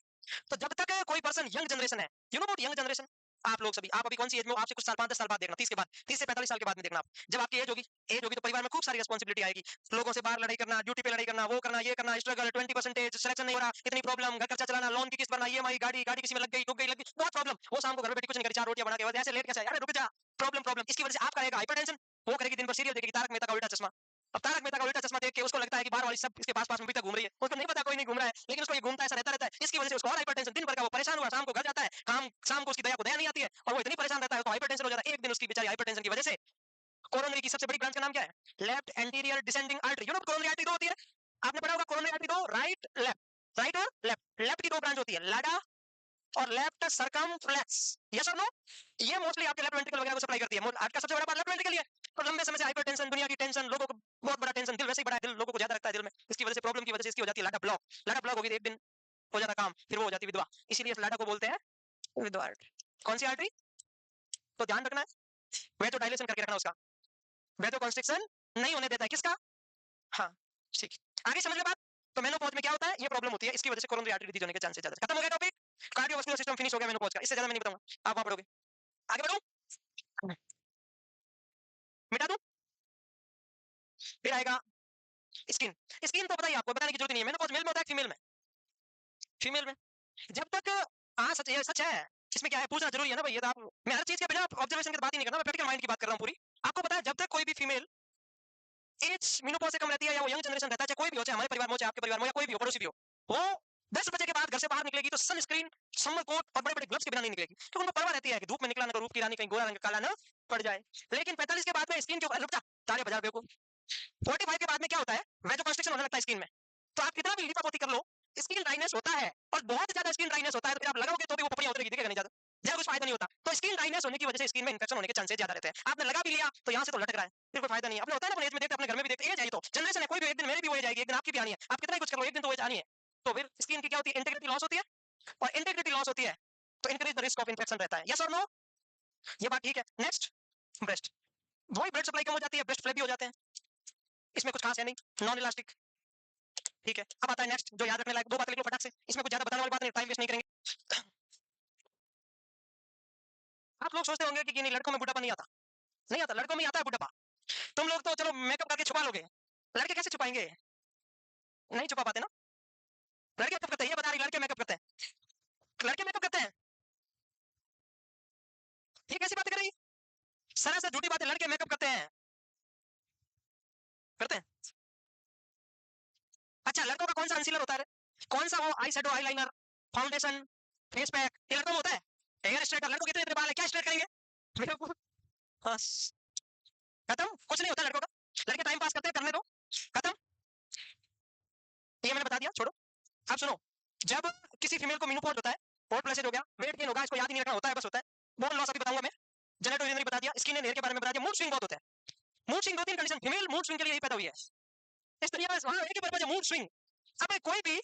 तो जब तक कोई पर्सन यंग जनरेशन है, you know about young generation, आप लोग सभी, आप अभी कौन सी एज में हो? आपसे कुछ साल 5-10 साल बाद देखना, 30 के बाद, 30 से 45 साल के बाद में देखना आप। जब आपकी एज होगी तो परिवार में खूब सारी रिस्पांसिबिलिटी आएगी। लोगों से बाहर लड़ाई करना, ड्यूटी पे लड़ाई करना, वो करना, ये करना, स्ट्रगल, 20% सिलेक्शन नहीं हो रहा, इतनी प्रॉब्लम, घर खर्चा चलाना, लोन की किस्त भरना, ईएमआई, गाड़ी गाड़ी किसी में लग गई, ठुक गई, लग गई, बहुत प्रॉब्लम। वो शाम को घर में बैठी कुछ नहीं करी, 4 रोटियां बना के ऐसे लेट कैसे, अरे रुक जा, प्रॉब्लम प्रॉब्लम। इसकी वजह से आप करेगा हाइपरटेंशन, वो करेगी दिन भर सीरियल देखेगी, तारक मेहता का उल्टा चश्मा। अब तारक मेहता का उल्टा चश्मा देख के उसको लगता है कि बाहर वाली सब इसके पास में भी तक घूम रही है, उसको नहीं पता कोई नहीं घूम रहा है, लेकिन उसको ये घूमता ऐसा रहता है। इसकी वजह से उसको और हाइपरटेंशन, दिन भर का वो परेशान हुआ, शाम को घर जाता है, काम शाम को उसकी दया को दया नहीं आती है, और वो इतनी परेशान रहता है तो हाइपरटेंशन हो जाता है। एक दिन उसकी बेचारी हाइपरटेंशन की वजह से, कोरोनरी की सबसे बड़ी ब्रांच का नाम क्या है? Left anterior descending artery. You know coronary artery दो होती है, आपने पढ़ा होगा कोरोनरी आर्टरी दो, राइट लेफ्ट, राइट और लेफ्ट। लेफ्ट की दो ब्रांच होती है, लाडा और लेफ्ट सर्कमफ्लेक्स। यस और नो? ये मोस्टली आपके लेफ्ट वेंट्रिकल वगैरह को सप्लाई करती है। हार्ट का सबसे बड़ा पार्ट लेफ्ट वेंट्रिकल है। तो लंबे समय से हाइपरटेंशन, दुनिया की टेंशन, लोगों को बहुत बड़ा टेंशन, दिल वैसे ही बड़ा है, दिल लोगों को ज्यादा रखता है दिल में, इसकी वजह से प्रॉब्लम की वजह से इसकी हो जाती है लाडा ब्लॉक। लाडा ब्लॉक होगी तो एक दिन हो जाता काम, फिर वो हो जाती विधवा, इसीलिए इस लाडा को बोलते हैं विधवा आर्टरी। कौन सी आर्टरी? तो ध्यान रखना है, वेटो डायलेशन करके रखना उसका, वेटो कंस्ट्रिक्शन नहीं होने देता है किसका? हाँ ठीक, आगे समझ लो बात। तो मेनोपॉज में क्या होता है? ये प्रॉब्लम होती है, इसकी वजह से कोरोनरी आर्टरी डिजीज होने के चांसेस ज्यादा। खत्म हो गया टॉपिक, कार्डियोवास्कुलर सिस्टम फिनिश हो गया मेनोपॉज का, इससे ज्यादा मैं नहीं बताऊंगा, आप वहां पढ़ोगे। आगे बढ़ो, मिटा दूं? फिर आएगा स्किन। स्किन तो पता ही आपको, बताने की जरूरत नहीं है, मेनोपॉज मेल में होता है फीमेल में? फीमेल में। जब तक हाँ सच, ये सच है, इसमें क्या है पूछना जरूरी है ना भाई, ये तो आप, मैं हर चीज के बिना ऑब्जर्वेशन की बात ही नहीं करना, मैं प्रैक्टिकल माइंड की बात कर रहा हूँ पूरी। आपको पता है जब तक कोई भी फीमेल एज मेनोपॉज से कम रहती है, या वो यंग जनरेशन रहता है, चाहे कोई भी हो, चाहे हमारे परिवार में हो, चाहे आपके परिवार में हो, या कोई भी हो, पड़ोसी भी हो, वो 10 बजे के बाद घर से बाहर निकलेगी तो सनस्क्रीन, समर कोट और बड़े बड़े ग्लव्स के बिना नहीं निकलेगी, क्योंकि उनको परवाह रहती है कि धूप में निकला ना तो रूप की रानी कहीं गोरा रंग काला ना पड़ जाए। लेकिन 45 के बाद में स्किन के ऊपर रुक जा, तारे बजा बेवकूफ। 45 के बाद में क्या होता है, वैजो कंस्ट्रक्शन होने लगता है स्किन में। तो आप कितना भी लिपापोती कर लो, स्किन ड्राइनेस होता है, और बहुत ज्यादा स्किन ड्राइनेस होता है, तो फिर आप लगाओगे तो भी वो पपड़ियां उतरेगी, दिखेगा नहीं ज्यादा, ज्यादा कुछ फायदा नहीं होता। तो स्किन ड्राइनेस होने की वजह से स्किन में इंफेक्शन होने के चांसेस ज्यादा रहते हैं। आपने लगा भी लिया तो यहाँ से तो लटक रहा है, फिर कोई फायदा नहीं है। अपने होता है ना, अपने एज में देखते, अपने घर में भी देखते, एज आई तो जनरेशन है, कोई भी एक दिन मेरी भी हो जाएगी, एक दिन आपकी भी आनी है, आप कितना ही कुछ कर लो, एक दिन तो एज आनी है। तो फिर स्किन की क्या होती है, इंटेग्रिटी लॉस होती है, और इंटेग्रिटी लॉस होती है तो increase the risk of infection रहता है। यस और नो, ये बात ठीक है। नेक्स्ट, ब्रेस्ट, वही ब्लड सप्लाई कम हो जाती है, ब्रेस्ट फ्लैबी हो जाते हैं, इसमें कुछ खास है नहीं, नॉन इलास्टिक। ठीक है, अब आता है नेक्स्ट जो याद रखने लायक, दो बातें लिख लो फटाक से, इसमें कुछ ज्यादा बताने वाली बात नहीं, टाइम वेस्ट नहीं करेंगे। आप लोग सोचते होंगे कि नहीं लड़कों में बुढ़ापा नहीं आता, नहीं आता, लड़कों में आता है बुढ़ापा। तुम लोग तो चलो मेकअप करके छुपा लोगे, लड़के कैसे छुपाएंगे, नहीं छुपा पाते ना। लड़के मेकअप करते हैं, ये बता रही लड़के मेकअप करते हैं, लड़के मेकअप करते हैं, ये कैसी बात कर रही, सरासर झूठी बात है, लड़के मेकअप करते हैं, करते हैं। अच्छा, लड़कों का कौन सा कंसीलर होता है, कौन सा वो eye shadow, eye liner, foundation, face pack, ये लड़कों में होता है। हेयर स्ट्रेटनर, लड़कों के इतने बाल है, क्या स्ट्रेट करेंगे, बस खत्म, कुछ नहीं होता लड़कों का, लड़के टाइम पास करते हैं, करने दो, खत्म। ये मैंने बता दिया, छोड़ो। अब सुनो, जब किसी फीमेल को मेनोपॉज होता है, हॉट फ्लैशेज हो गया, वेट गेन होगा, इसको याद ही नहीं रखना, होता है बस होता है। बोन लॉस अभी बताऊंगा मैं, जेनेटो यूरिनरी बता दिया, स्किन एंड हेयर के बारे में बता दिया, मूड स्विंग बहुत होता है। मूड स्विंग दो तीन कंडीशन, फीमेल मूड स्विंग के लिए यही पैदा हुई है इस दुनिया में, वहां एक ही पर्पज है, मूड स्विंग। अब कोई भी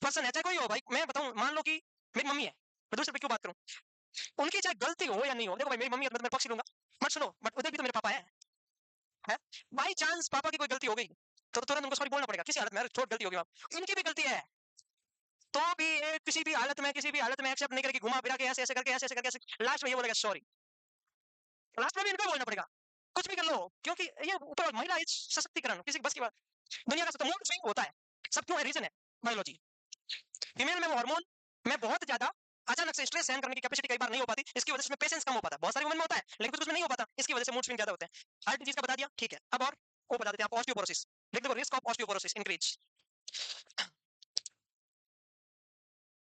पर्सन है, चाहे कोई हो भाई, मैं बताऊं, मान लो कि मेरी मम्मी है, मैं दूसरे पे क्यों बात करूं, उनकी चाहे गलती हो या नहीं हो, देखो भाई मेरी मम्मी है तो मैं पक्ष लूंगा, मत सुनो, बट उधर भी तो मेरे पापा है? बाई चांस पापा की कोई गलती हो गई तो तुरंत उनको सॉरी बोलना पड़ेगा, किसी हालत में, छोट गलती होगी, इनकी भी गलती है तो भी ये किसी भी हालत में, किसी भी हालत में एक्सेप्ट नहीं करेगी, घुमा फिरा के ऐसे ऐसे करके, ऐसे ऐसे करके, ऐसे लास्ट में ये बोलेगा सॉरी, लास्ट में भी इनको बोलना पड़ेगा, कुछ भी कर लो, क्योंकि ये ऊपर महिला सशक्तिकरण किसी बस की बात, दुनिया का मूड स्विंग होता है, सब क्यों है, रीजन है बायोलॉजी। फीमेल में वो हार्मोन में बहुत ज्यादा अचानक से स्ट्रेस सहन करने की कैपेसिटी कई बार नहीं हो पाती, इसकी वजह से पेशेंस कम हो पाता है, बहुत सारी वुमेन में होता है लेकिन कुछ उसमें नहीं हो पाता, इसकी वजह से मूड स्विंग ज्यादा होते हैं। हार्ट डिजीज का बता दिया, ठीक है, अब और वो बता देते हैं आपको, ऑस्टियोपोरोसिस, लिख दो, रिस्क ऑफ ऑस्टियोपोरोसिस इंक्रीज।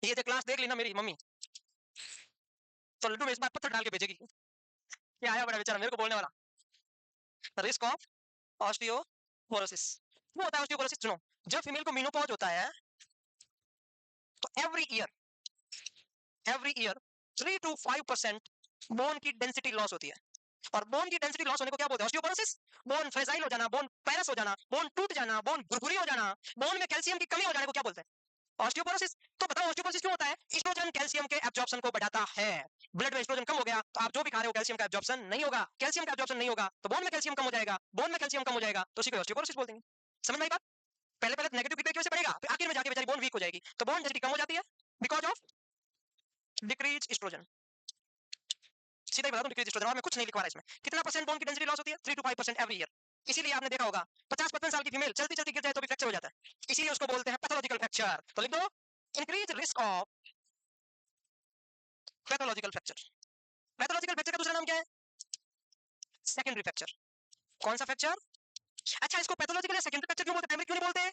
ये जो क्लास देख ली ना मेरी मम्मी, तो लड्डू में इस बार पत्थर डाल के भेजेगी, क्या आया बड़ा बेचारा मेरे को बोलने वाला, रिस्क ऑफ ऑस्टियोपोरोसिस, वो होता है ऑस्टियोपोरोसिस। सुनो, जब फीमेल को मेनोपॉज होता है तो एवरी ईयर 3 to 5% बोन की डेंसिटी लॉस होती है, और बोन की डेंसिटी लॉस होने को क्या बोलते हैं, ऑस्टियोपोरोसिस। बोन फ्रेजाइल हो जाना, बोन पैरस हो जाना, बोन टूट जाना, बोन भुरभुरी हो जाना, बोन में कैल्शियम की कमी हो जाने को क्या बोलते हैं, ऑस्टियोपोरोसिस। तो बताओ ऑस्टियोपोरोसिस क्यों होता है, एस्ट्रोजन कैल्शियम के एब्जॉर्प्शन को बढ़ाता है, ब्लड में एस्ट्रोजन कम हो गया तो आप जो भी खा रहे हो कैल्शियम का एब्जॉर्प्शन नहीं होगा, कैल्शियम का एब्जॉर्प्शन नहीं होगा तो बोन में कैल्शियम कम हो जाएगा, बोन में कैल्शियम कम हो जाएगा तो उसी को ऑस्टियोपोरोसिस बोल देंगे। समझ में आई बात, पहले पहले नेगेटिव फीडबैक कैसे बढ़ेगा, फिर आखिर में जाके बेचारी बोन वीक हो जाएगी, तो बोन डेंसिटी कम हो जाती है बिकॉज ऑफ डिक्रीज एस्ट्रोजन, सीधा ही बता दूं, डिक्रीज एस्ट्रोजन, और मैं कुछ नहीं लिखवा रहा इसमें। कितना परसेंट बोन की डेंसिटी लॉस होती है, 3 to 5% एवरी ईयर। इसीलिए आपने देखा होगा 50-55 साल की फीमेल चलती चलती गिर जाए तो भी फ्रैक्चर हो जाता है, इसीलिए उसको बोलते हैं पैथोलॉजिकल फ्रैक्चर। तो लिख दो, increase risk of pathological fracture. Pathological fracture का दूसरा नाम क्या है, सेकेंडरी फ्रैक्चर। कौन सा फ्रैक्चर, अच्छा इसको पैथोलॉजिकल या सेकेंडरी फ्रैक्चर क्यों बोलते हैं, प्राइमरी क्यों नहीं बोलते,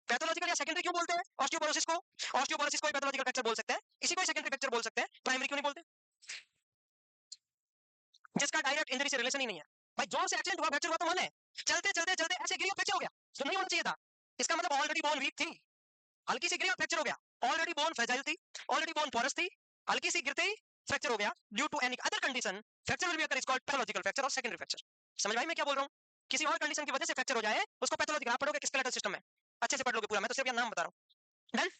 पैथोलॉजिकल या सेकेंडरी क्यों बोलते हैं ऑस्टियोपोरोसिस को, ऑस्टियोपोरोसिस को पैथोलॉजिकल फ्रैक्चर बोल सकते हैं, इसी को सेकेंडरी फ्रैक्चर बोल सकते हैं, प्राइमरी क्यों नहीं बोलते, जिसका डायरेक्ट इंजरी से रिलेशन ही नहीं है। भाई जोर से एक्सीडेंट हुआ, फ्रैक्चर हुआ तो माने, चलते चलते चलते ऐसे गिरी फ्रैक्चर हो गया, जो नहीं होना चाहिए था, इसका मतलब ऑलरेडी बोन वीक थी, हल्की सी गिरी और फ्रैक्चर हो गया, ऑलरेडी बोन फ्रेजाइल थी, ऑलरेडी बोन पोरस थी, हल्की सी गिरते ही फ्रैक्चर हो गया, due to any other condition fracture will be occur, is called pathological fracture और सेकेंडरी फ्रैक्चर। समझ भाई मैं क्या बोल रहा हूँ, किसी और कंडीशन की वजह से फ्रैक्चर हो जाए उसको पैथोलॉजिकल, आप पढ़ोगे स्केलेटल सिस्टम में, अच्छे से पढ़ लोगे पूरा, मैं तो सिर्फ नाम बता रहा हूँ। डन,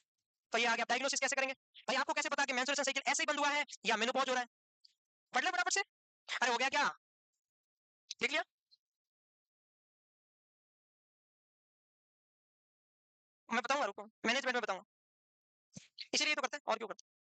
तो ये आ गया, डायग्नोसिस कैसे करेंगे, भाई आपको कैसे पता कि मेंस्ट्रुएशन साइकिल ऐसे ही बंद हुआ है या मेनोपॉज हो रहा है, पढ़ ले फटाफट से, अरे हो गया क्या, देख लिया, मैं बताऊंगा, रुको मैनेजमेंट में बताऊंगा, इसीलिए तो करते हैं, और क्यों करते हैं।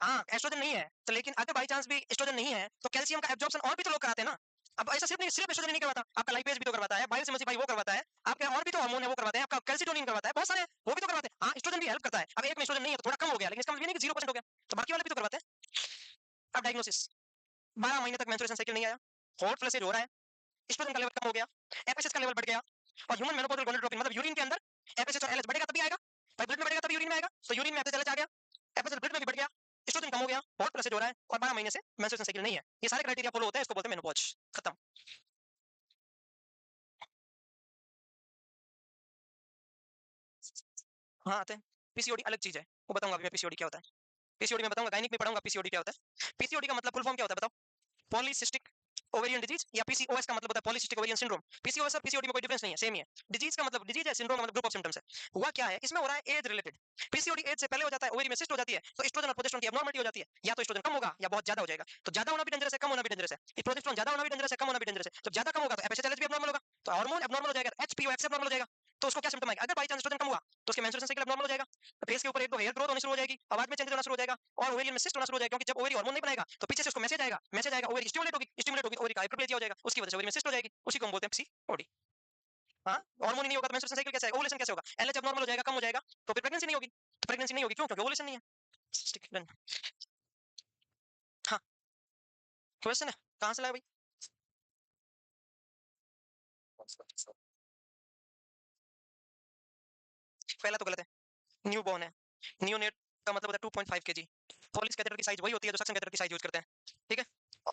हाँ एस्ट्रोजन नहीं है तो, लेकिन अगर बाई चांस भी एस्ट्रोजन नहीं है तो कैल्शियम का एब्जॉर्प्शन और भी तो लोग कराते हैं ना, अब ऐसा सिर्फ नहीं, सिर्फ एस्ट्रोजन नहीं करवाता, आपका लाइपेज भी तो करवाता है, बायोसिमेसी भाई वो करवाता है, आपके और भी तो हार्मोन है वो करवाते हैं, आपका कैल्सिटोनिन करवाता है, बहुत सारे वो भी तो करवाते हैं। हाँ एस्ट्रोजन भी हेल्प करता है, अब एक में एस्ट्रोजन नहीं है तो थोड़ा कम हो गया, लेकिन इसका मतलब ये नहीं कि 0% हो गया, तो बाकी वाले भी तो करवाते हैं। अब डायग्नोसिस, 12 महीने तक मेंस्ट्रुएशन साइकिल नहीं आया, हॉट फ्लैशेज हो रहा है, एस्ट्रोजन का लेवल कम हो गया, एफएसएच का लेवल बढ़ गया, और ह्यूमन मेनोपॉजल गोनाडोट्रोपिन मतलब यूरिन के अंदर एफएसएच और एलएच बढ़ेगा तभी आएगा, भाई ब्लड में बढ़ेगा तभी यूरिन में आएगा, तो यूरिन में एफएसएच आ गया, एफएसएच ब्लड में भी बढ़ गया, एस्ट्रोजन कम हो गया, बहुत प्रोसेस हो रहा है और 12 महीने से मेंस्ट्रुएशन साइकिल नहीं है, ये सारे क्राइटेरिया फॉलो होते हैं, इसको बोलते हैं मेनोपॉज। खत्म। हाँ आते हैं। पीसीओडी अलग चीज है, वो बताऊंगा अभी मैं पीसीओडी क्या होता है। पीसीओडी में बताऊंगा, गायनिक में पढ़ाऊंगा पीसीओडी क्या होता है। पीसीओडी का मतलब फुल फॉर्म क्या होता है बताओ? पॉलीसिस्टिक ओवेरियन डिजीज या पीसीओएस का मतलब होता है पॉलीसिस्टिक ओवेरियन सिंड्रोम। पीसीओएस और पीसीओडी में कोई डिफरेंस नहीं है, सेम ही है। डिजीज का मतलब डिजीज है, सिंड्रोम का मतलब ग्रुप ऑफ सिम्टम्स है। हुआ क्या है इसमें हो रहा है एज रिलेटेड। पीसीओडी एज से पहले हो जाता है, ओवेरी में सिस्ट हो जाती है, तो एस्ट्रोजन और प्रोजेस्टेरोन की एब्नॉर्मलिटी हो जाती है, या तो एस्ट्रोजन कम होगा या बहुत ज्यादा हो जाएगा। तो ज्यादा होना भी डेंजरस है, कम होना भी डेंजरस है। ये प्रोजेस्टेरोन ज्यादा होना भी डेंजरस है, कम होना भी डेंजरस है। जब ज्यादा कम होगा तो एफएसएच भी एब्नॉर्मल होगा, तो हार्मोन एब्नॉर्मल हो जाएगा, एचपीओएक्स एब्नॉर्मल हो जाएगा। तो उसको क्या सिम्टम आएगा? अगर बाई चांस एस्ट्रोजन कम हुआ तो उसके मेंस्ट्रुएशन साइकिल एब्नॉर्मल हो जाएगा, फेस के ऊपर एक दो हेयर ग्रोथ होनी शुरू हो जाएगी, आवाज में चेंज होना शुरू हो जाएगा और ओवेरियन में सिस्ट होना शुरू हो जाएगा, क्योंकि जब ओवेरी हार्मोन नहीं बनाएगा तो पीछे से उसको मैसेज आएगा, ओवेरी स्टिमुलेट होगी, ओवेरी का हाइपरप्लेजिया हो जाएगा, उसकी वजह से ओवेरी में सिस्ट हो जाएगी, उसी को हम बोलते हैं पीसीओडी। हाँ, हार्मोन ही नहीं होगा तो मेंस्ट्रुएशन साइकिल कैसे आएगा? ओवुलेशन कैसे होगा? एलएच एब्नॉर्मल हो जाएगा, कम हो जाएगा, तो फिर प्रेगनेंसी नहीं होगी। तो प्रेगनेंसी नहीं होगी क्यों? क्योंकि ओवुलेशन नहीं है। Done। हाँ, क्वेश्चन है, कहाँ से लाया भाई? पहला तो गलत है, न्यू बॉर्न है। नियोनेट का मतलब होता है 2.5 केजी। पॉलिश कैथेटर की साइज वही होती है जो सक्शन कैथेटर की साइज यूज करते हैं, ठीक है?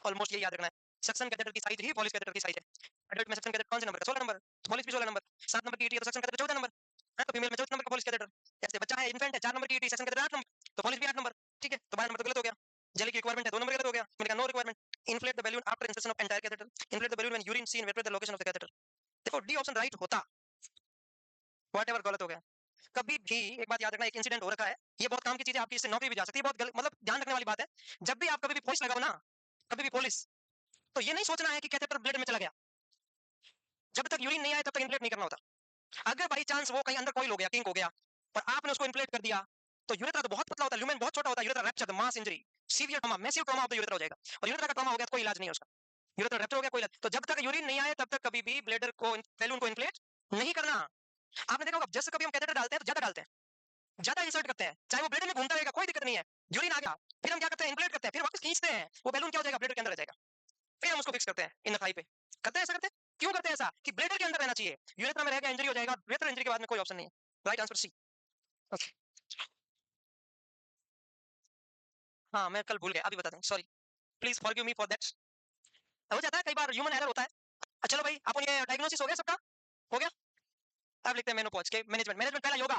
ऑलमोस्ट ये याद रखना है, सक्शन कैथेटर की साइज ही पॉलिश कैथेटर की साइज है। एडल्ट में सक्शन कैथेटर कौन से नंबर का? 16 नंबर, पॉलिश भी 16 नंबर। 7 नंबर की ईटी है तो सक्शन कैथेटर 14 नंबर है, तो फीमेल में 14 नंबर का पॉलिश कैथेटर। जैसे बच्चा है, इन्फेंट है, 4 नंबर की ईटी, सक्शन कैथेटर 8 नंबर, तो पॉलिश भी 8 नंबर, ठीक है? तो 12 नंबर तो गलत हो गया। जेली की रिक्वायरमेंट है 2 नंबर गलत हो गया, मैंने कहा no requirement. Inflate the balloon after insertion of entire catheter, inflate the balloon when urine seen wait the location of the catheter. देखो डी ऑप्शन राइट होता, व्हाटएवर गलत हो गया। कभी भी एक बात याद रखना, एक इंसिडेंट हो रखा है, ये बहुत काम की चीज है, आपकी इससे नौकरी भी जा सकती है, बहुत मतलब ध्यान रखने वाली बात है। जब भी आप कभी भी पॉलिश लगाओ ना, कभी भी पॉलिश, तो ये नहीं सोचना है कि कैथेटर ब्लेड में चला गया, जब तक यूरिन नहीं आया तब तक इन्फ्लेट नहीं करना होता। अगर बाई चांस वो कहीं अंदर कोई हो गया, किंक हो गया और आपने उसको इन्फ्लेट कर दिया, तो यूरेथ्रा तो बहुत पतला होता है, ल्यूमेन बहुत छोटा होता है, urethra rupture, mass injury, severe trauma, massive trauma of the urethra हो जाएगा, और यूरेथ्रा का ट्रॉमा हो गया तो कोई इलाज नहीं है उसका। यूरेथ्रा रप्चर हो गया, कोई इलाज। तो जब तक यूरिन नहीं आए तब तक कभी भी ब्लेडर को, बैलून को इन्फ्लेट नहीं करना। आपने देखा होगा, जैसे कभी हम कैथेटर डालते हैं तो ज्यादा डालते हैं, ज्यादा इंसर्ट करते हैं, चाहे वो ब्लेडर में घूमता रहेगा कोई दिक्कत नहीं है, यूरिन आ गया, फिर हम क्या करते हैं? इन्फ्लेट करते हैं, फिर वापस खींचते हैं, वो बैलून क्या हो जाएगा? ब्लेडर के अंदर रह जाएगा, फिर हम उसको फिक्स करते हैं इन थाई पे। करते हैं ऐसा? करते हैं क्यों? करते हैं ऐसा कि ब्लेडर के अंदर रहना चाहिए, यूरेथ्रा में रहेगा इंजरी हो जाएगा, यूरेथ्रा इंजरी के बाद में कोई ऑप्शन नहीं है। Right answer C. हाँ मैं कल भूल गया, अभी बता दें, sorry, please forgive me for that. हो जाता है कई बार, ह्यूमन एरर होता है। चलो भाई, अपन ये डायग्नोसिस हो गया सबका, हो गया। अब लिखते हैं मेनोपॉज के मैनेजमेंट। मैनेजमेंट पहला योगा।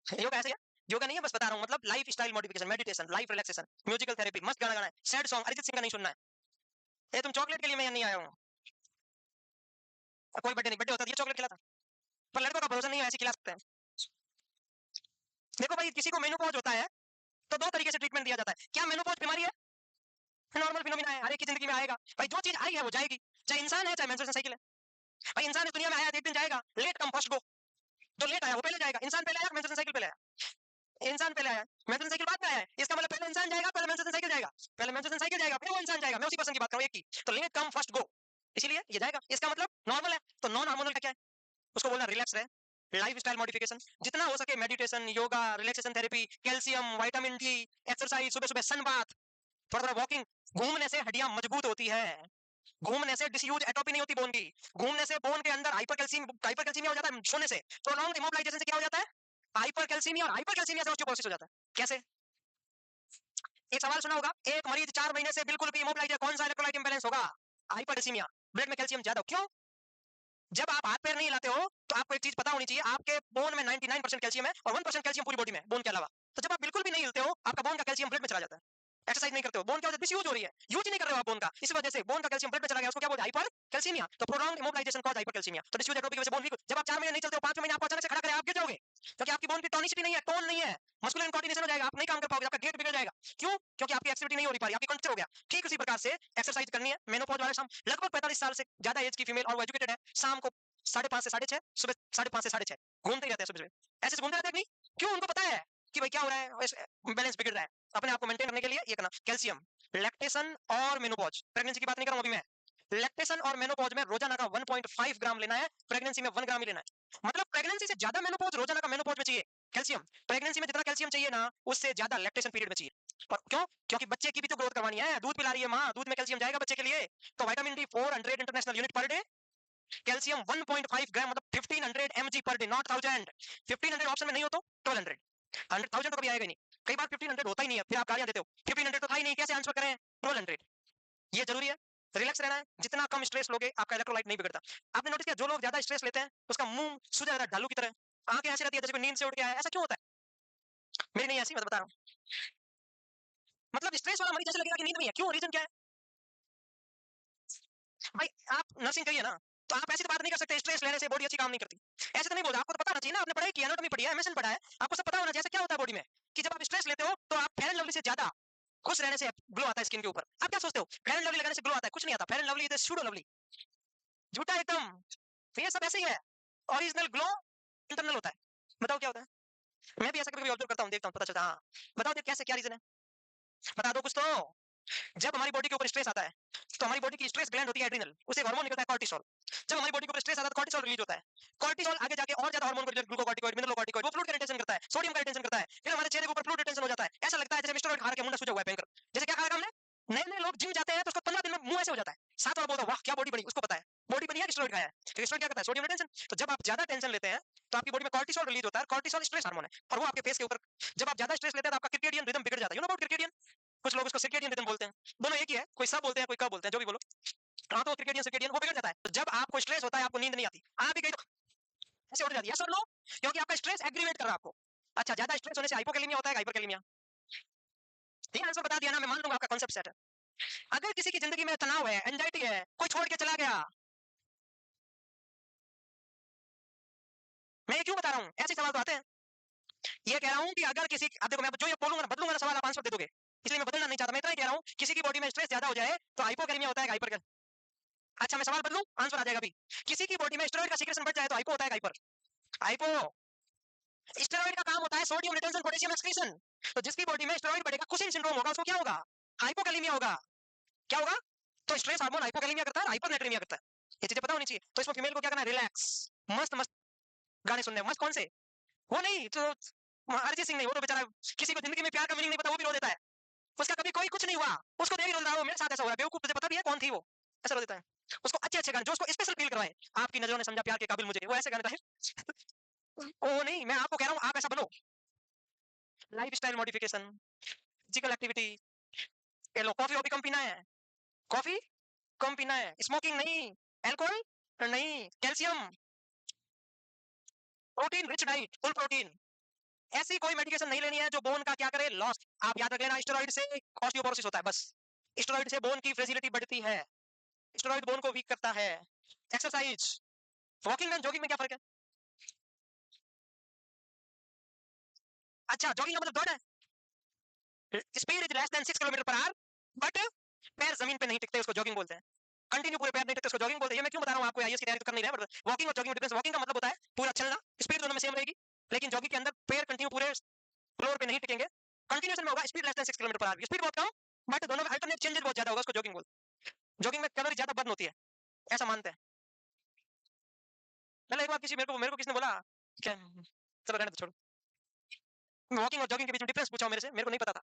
योगा ऐसे है, योगा नहीं है, बस बता रहा हूँ, मतलब life style modification, meditation, life relaxation, musical therapy, मस्त गाना गाना है, सैड सॉन्ग अरिजीत सिंह का नहीं सुनना है। ये तुम चॉकलेट के लिए मैं यहाँ नहीं आया हूँ, कोई बर्थडे नहीं, बर्थडे होता है ये चॉकलेट खिलाता, पर लड़कों का भरोसा नहीं है, ऐसे खिला सकते हैं। देखो भाई, किसी को मेनोपॉज होता है तो दो तरीके से ट्रीटमेंट दिया जाता है। क्या मेनोपॉज बीमारी है? नॉर्मल फिनोमिना है, हर एक की जिंदगी में आएगा भाई, जो चीज आई है वो जाएगी, चाहे इंसान है चाहे मेंस्ट्रुएशन साइकिल है। भाई इंसान इस दुनिया में आया एक दिन जाएगा, लेट कम फर्स्ट गो, जो लेट आया वो पहले जाएगा। इंसान पहले आया, मेंस्ट्रुएशन साइकिल पहले आया, इंसान पहले आया, मेंस्ट्रुएशन साइकिल बाद में आया है, इसका मतलब पहले इंसान जाएगा, पहले मेंस्ट्रुएशन साइकिल जाएगा, पहले मेंस्ट्रुएशन साइकिल जाएगा, फिर वो इंसान जाएगा। मैं उसी पर्सन की बात कर रहा हूं, एक की, तो लेट कम फर्स्ट गो, इसीलिए ये जाएगा। इसका मतलब नॉर्मल है, तो नॉन हार्मोनल का क्या है? उसको बोलना रिलैक्स रहे, लाइफ स्टाइल मॉडिफिकेशन, जितना हो सके meditation, yoga, relaxation therapy, calcium, vitamin D, exercise, सुबह सुबह सन बाथ, थोड़ा थोड़ा वॉकिंग। घूमने से हड्डियां मजबूत होती है, घूमने से डिसयूज एटोपी नहीं होती बोन की, घूमने से बोन के अंदर हाइपरकैल्सीमिया हो जाता है सोने से, प्रोलॉन्ग्ड इमोबिलाइजेशन से क्या हो जाता है? हाइपरकैल्सीमिया, और हाइपरकैल्सीमिया से ऑस्टियोपोरोसिस हो जाता है। कैसे? एक सवाल सुना होगा, एक मरीज 4 महीने से बिल्कुल भी इमोबिलाइज है, कौन सा इलेक्ट्रोलाइट इंबैलेंस होगा? हाइपरकैल्सीमिया, ब्लड में कैल्शियम ज्यादा। क्यों? जब आप हाथ पैर नहीं हिलाते हो तो आपको एक चीज पता होनी चाहिए, आपके बोन में 99% कैल्शियम है और 1% कैल्शियम पूरी बॉडी में, बोन के अलावा। तो जब आप बिल्कुल भी नहीं हिलते हो, आपका बोन का कैल्शियम ब्लड में चला जाता है। एक्सरसाइज नहीं करते हो, बोन क्या हो जाता है? डिसयूज हो रही है, यूज नहीं कर रहे हो आप बोन का, इस वजह से बोन का कैल्शियम ब्लड में चला गया, उसको क्या बोलते हैं? Hyper calcaemia. तो प्रोलॉन्ग्ड इमोबिलाइजेशन कॉज हाइपरकैल्सीमिया, तो डिसयूज एटोपी की वजह से बोन वीक। जब आप 4 महीने नहीं चलते हो, 5वें महीने आपको अचानक से खड़ा करें, आप गिर जाओगे, क्योंकि आपकी बोन की टोनिसिटी नहीं है, टोन नहीं है, मस्कुलर कोऑर्डिनेशन हो जाएगा, आप नहीं काम कर पाओगे, आपका गेट बिगड़ जाएगा। क्यों? क्योंकि आपकी एक्टिविटी नहीं हो रही, आपकी कंट्रोल हो गया। ठीक उसी प्रकार से एक्सरसाइज करनी है, मेनोपॉज वाले शाम लगभग 45 साल से ज्यादा एज की फीमेल और वो एजुकेटेड है, शाम को 5:30 से 6:30, सुबह 5:30 से 6:30 घूमते ही रहते हैं सुबह सुबह, ऐसे घूमते रहते हैं कि नहीं? क्यों? उनको पता है कि भाई क्या हो रहा है, बैलेंस बिगड़ रहा है। अपने आप को मेंटेन करने के लिए ये करना, कैल्शियम। लैक्टेशन और मेनोपॉज, प्रेगनेंसी की बात नहीं कर रहा हूं अभी मैं, लैक्टेशन और मेनोपॉज में रोजाना का 1.5 ग्राम लेना है, प्रेगनेंसी में 1 ग्राम ही लेना है। मतलब प्रेगनेंसी से ज्यादा मेनोपॉज रोजाना का मेनोपॉज में चाहिए कैल्शियम। प्रेगनेंसी में जितना कैल्शियम चाहिए ना, उससे ज्यादा लैक्टेशन पीरियड में चाहिए। और क्यों? क्योंकि बच्चे की भी तो ग्रोथ करवानी है, दूध पिला रही है माँ, दूध में कैल्शियम जाएगा बच्चे के लिए, तो vitamin D 400 international unit per day calcium 1.5 ग्राम मतलब 1500 mg per day, not 1000। 1500 option में नहीं हो तो 1200। 1000 तो कभी आएगा ही नहीं, कई बार 1500 होता ही नहीं है, फिर आप गालियां देते हो 1500 तो था ही नहीं, कैसे आंसर करें 1200। ये जरूरी है, रिलैक्स रहना है, जितना कम स्ट्रेस लोगे आपका इलेक्ट्रोलाइट नहीं बिगड़ता। आपने नोटिस किया जो लोग ज्यादा स्ट्रेस लेते हैं उसका मुंह सूजा रहता है ढालू की तरह, आंखें ऐसी रहती है जैसे कोई नींद से उठ के आया है, ऐसा क्यों होता है? मेरी नहीं ऐसी, मैं तो बता रहा हूँ। मतलब स्ट्रेस वाला मरीज जैसे लगेगा कि नींद में है, क्यों, रीजन क्या है? भाई आप नर्सिंग करिए ना, तो आप ऐसी तो बात नहीं कर सकते स्ट्रेस लेने से बॉडी अच्छी काम नहीं करती। ऐसे तो नहीं बोल, आपको तो पता होना चाहिए ना, आपने पढ़ाई की, एनाटॉमी पढ़ी है, एमएसएन पढ़ा है, आपको सब पता होना चाहिए क्या होता है बॉडी में, कि जब आप स्ट्रेस लेते हो तो आप फेयर एंड लवली से ज्यादा खुश रहने से ग्लो आता है स्किन के ऊपर। आप क्या सोचते हो फेयर एंड लवली लगाने से ग्लो आता है? कुछ नहीं आता, fair and lovely is pseudo lovely, झूठा एकदम। तो ये सब ऐसे ही है, ओरिजिनल ग्लो इंटरनल होता है। बताओ क्या होता है? मैं भी ऐसा कभी ऑब्जर्व करता हूँ, देखता हूँ, पता चलता है। हाँ बताओ कैसे, क्या रीजन है, बता दो कुछ तो। जब हमारी बॉडी के ऊपर स्ट्रेस आता है तो हमारी बॉडी की स्ट्रेस ग्लैंड होती है एड्रिनल, उससे एक हार्मोन निकलता है कॉर्टिसोल। जब हमारी बॉडी के ऊपर स्ट्रेस आता है तो कॉर्टिसोल रिलीज होता है, कॉर्टिसोल आगे जाके और ज्यादा हार्मोन को रिलीज, ग्लूकोकॉर्टिकॉइड, मिनरलोकॉर्टिकॉइड, वो फ्लूइड का रिटेंशन करता है, सोडियम का रिटेंशन करता है, फिर हमारे चेहरे के ऊपर फ्लूइड रिटेंशन हो जाता है, ऐसा लगता है जैसे स्टेरॉइड खा के मुंडा सूजा हुआ है भयंकर। जैसे क्या खा हमने, नए नए लोग जिम जाते हैं तो उसको 15 दिन में मुंह ऐसे हो जाता है, साथ वाला बोलता है वाह क्या बॉडी बनी, उसको पता है बॉडी बनी है स्टेरॉइड खाया है। तो स्टेरॉइड क्या करता है, सोडियम रिटेंशन। तो जब आप ज्यादा टेंशन लेते हैं तो आपकी बॉडी में कॉर्टिसोल रिलीज होता है, कॉर्टिसोल स्ट्रेस हार्मोन है, और वो आपके फेस के ऊपर, जब आप ज्यादा स्ट्रेस लेते हैं तो आपका सर्केडियन रिदम बिगड़ जाता है। You know about circadian? कुछ लोग उसको सर्केडियन रिदम बोलते हैं, दोनों एक ही है, कोई सब बोलते हैं कोई कब बोलते हैं, जो भी बोलो। हाँ तो क्रिकेटियन सर्केडियन वो बिगड़ जाता है। तो जब आपको स्ट्रेस होता है आपको नींद नहीं आती, आप भी कहीं तो ऐसे उठ जाती है, सब लोग, क्योंकि आपका स्ट्रेस एग्रीवेट कर रहा है आपको। अच्छा ज्यादा स्ट्रेस होने से हाइपोकैलेमिया होता है, हाइपरकैलेमिया? ठीक आंसर बता दिया ना, मैं मान लूंगा आपका कॉन्सेप्ट सेट है। अगर किसी की जिंदगी में तनाव है, एंजाइटी है, कोई छोड़ के चला गया, मैं ये क्यों बता रहा हूँ, ऐसे सवाल तो आते हैं। ये कह रहा हूँ कि अगर किसी, अब देखो मैं जो ये बोलूंगा ना बदलूंगा ना सवाल, आप आंसर दे दोगे, इसलिए मैं बदलना नहीं चाहता। मैं इतना ही कह रहा हूँ किसी की बॉडी में स्ट्रेस ज्यादा हो जाए तो हाइपोकैलेमिया होता है, हाइपर। अच्छा मैं सवाल बदलूं, आंसर आ जाएगा अभी। किसी की बॉडी में स्टेरॉइड का सीक्रेशन बढ़ जाए तो हाइपो होता है, हाइपर? हाइपो। स्टेरॉइड का काम होता है सोडियम रिटेंशन, पोटेशियम एक्सक्रीशन। तो जिसकी बॉडी में स्टेरॉइड बढ़ेगा, कुशिंग सिंड्रोम होगा, उसको क्या होगा, हाइपोकैलेमिया होगा। क्या होगा? तो स्ट्रेस हार्मोन हाइपोकैलेमिया करता है, हाइपरनेट्रेमिया करता है। ये चीजें पता होनी चाहिए। तो इसमें फीमेल को क्या करना है, रिलैक्स, मस्त मस्त गाने सुनने, मस्त कौन से, वो नहीं तो अरिजीत सिंह नहीं, वो तो बेचारा किसी को जिंदगी में प्यार का मीनिंग नहीं पता, वो भी रो देता है, उसका कभी कोई कुछ नहीं हुआ, उसको देख ही रोल रहा है, वो मेरे साथ ऐसा हो रहा है, बेवकूफ, तुझे पता भी है कौन थी वो, ऐसा रो देता है। उसको अच्छे अच्छे गाने जो उसको स्पेशल फील करवाए, आपकी नजरों ने समझा प्यार के काबिल मुझे, वो ऐसे गाने ओ नहीं, मैं आपको कह रहा हूँ आप ऐसा बनो। Life style modification, physical activity, ये लो कॉफी वॉफी कम पीना है, कॉफी कम पीना है, स्मोकिंग नहीं, अल्कोहल नहीं, calcium, protein rich diet, full protein. ऐसी कोई मेडिकेशन नहीं लेनी है जो बोन का क्या करे, लॉस। आप याद रख लेना, स्टेरॉइड से ऑस्टियोपोरोसिस होता है बस, स्टेरॉइड से बोन की फ्रेजिलिटी बढ़ती है, स्टेरॉइड बोन को वीक करता है। एक्सरसाइज, वॉकिंग एंड जॉगिंग में क्या फर्क है? अच्छा जॉगिंग का मतलब दौड़ है, speed is less than 6 kilometre per hour, but पैर जमीन पे नहीं टिकते, उसको जॉगिंग बोलते हैं। कंटिन्यू पूरे पैर नहीं टिकते, उसको जॉगिंग बोलते हैं। ये मैं क्यों बता रहा हूँ आपको, आईएएस की तैयारी तो कर नहीं रहा है, बट वॉकिंग और जॉगिंग में डिफरेंस, वॉकिंग का मतलब होता है पूरा चलना, स्पीड दोनों में सेम रहेगी, लेकिन जॉगिंग के अंदर पैर कंटिन्यू पूरे फ्लोर पे नहीं टिकेंगे, कंटिन्यूएशन में होगा, speed less than 6 kilometre per hour, speed बहुत कम, बट दोनों में अल्टरनेट चेंजेस बहुत ज्यादा होगा, उसको जॉगिंग बोलते हैं। जॉगिंग में कैलोरी ज्यादा बर्न होती है, ऐसा मानते हैं। पहले एक बार किसी मेरे को किसने बोला क्या, चलो रहने दो छोड़ो, वॉकिंग और जॉगिंग के बीच में डिफरेंस पूछा मेरे से, मेरे को नहीं पता था,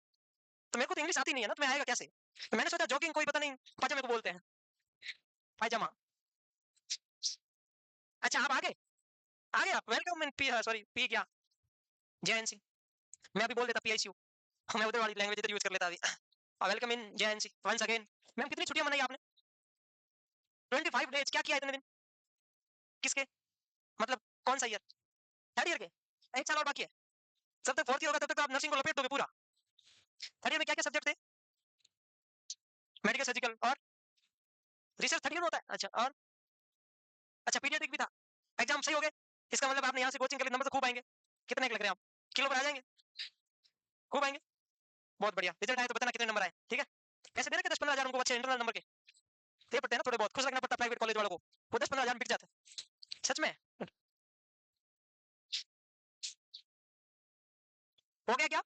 तो मेरे को तो इंग्लिश आती नहीं है ना, तो मैं आएगा कैसे, तो मैंने सोचा जॉगिंग कोई पता नहीं पाजामे को बोलते हैं, पायजामा। अच्छा आप आगे, आगे आप welcome in P, sorry P क्या, जेएनसी, मैं अभी बोल देता पीआईसीयू, मैं उधर वाली लैंग्वेज इधर यूज कर लेता अभी। Welcome in JNC once again. Ma'am कितनी छुट्टियां मनाई आपने? 25 डेज, क्या किया इतने दिन, किसके, मतलब कौन सा ईयर, थर्ड ईयर के, एक साल और बाकी है, जब तक फोर्थ ईयर होगा तब तक तो आप नर्सिंग को लपेट दोगे पूरा। थर्ड ईयर में क्या क्या सब्जेक्ट थे, मेडिकल सर्जिकल और रिसर्च थर्ड ईयर में होता है, अच्छा और, अच्छा पीडियाट्रिक भी था। एग्जाम सही हो गए, इसका मतलब आपने यहाँ से कोचिंग के लिए नंबर तो खूब आएंगे, कितने लग रहे हैं आप, किलो पर आ जाएंगे, खूब आएंगे, बहुत बढ़िया, रिजल्ट आए तो बताना कितने नंबर आए, ठीक है। ऐसे दे रखे 10-15 हजार उनको अच्छे इंटरनल नंबर के दे पड़ते हैं ना, थोड़े बहुत खुश रखना पड़ता है प्राइवेट कॉलेज वालों को, वो 10-15 हजार में बिक जाता है सच में। हो गया क्या,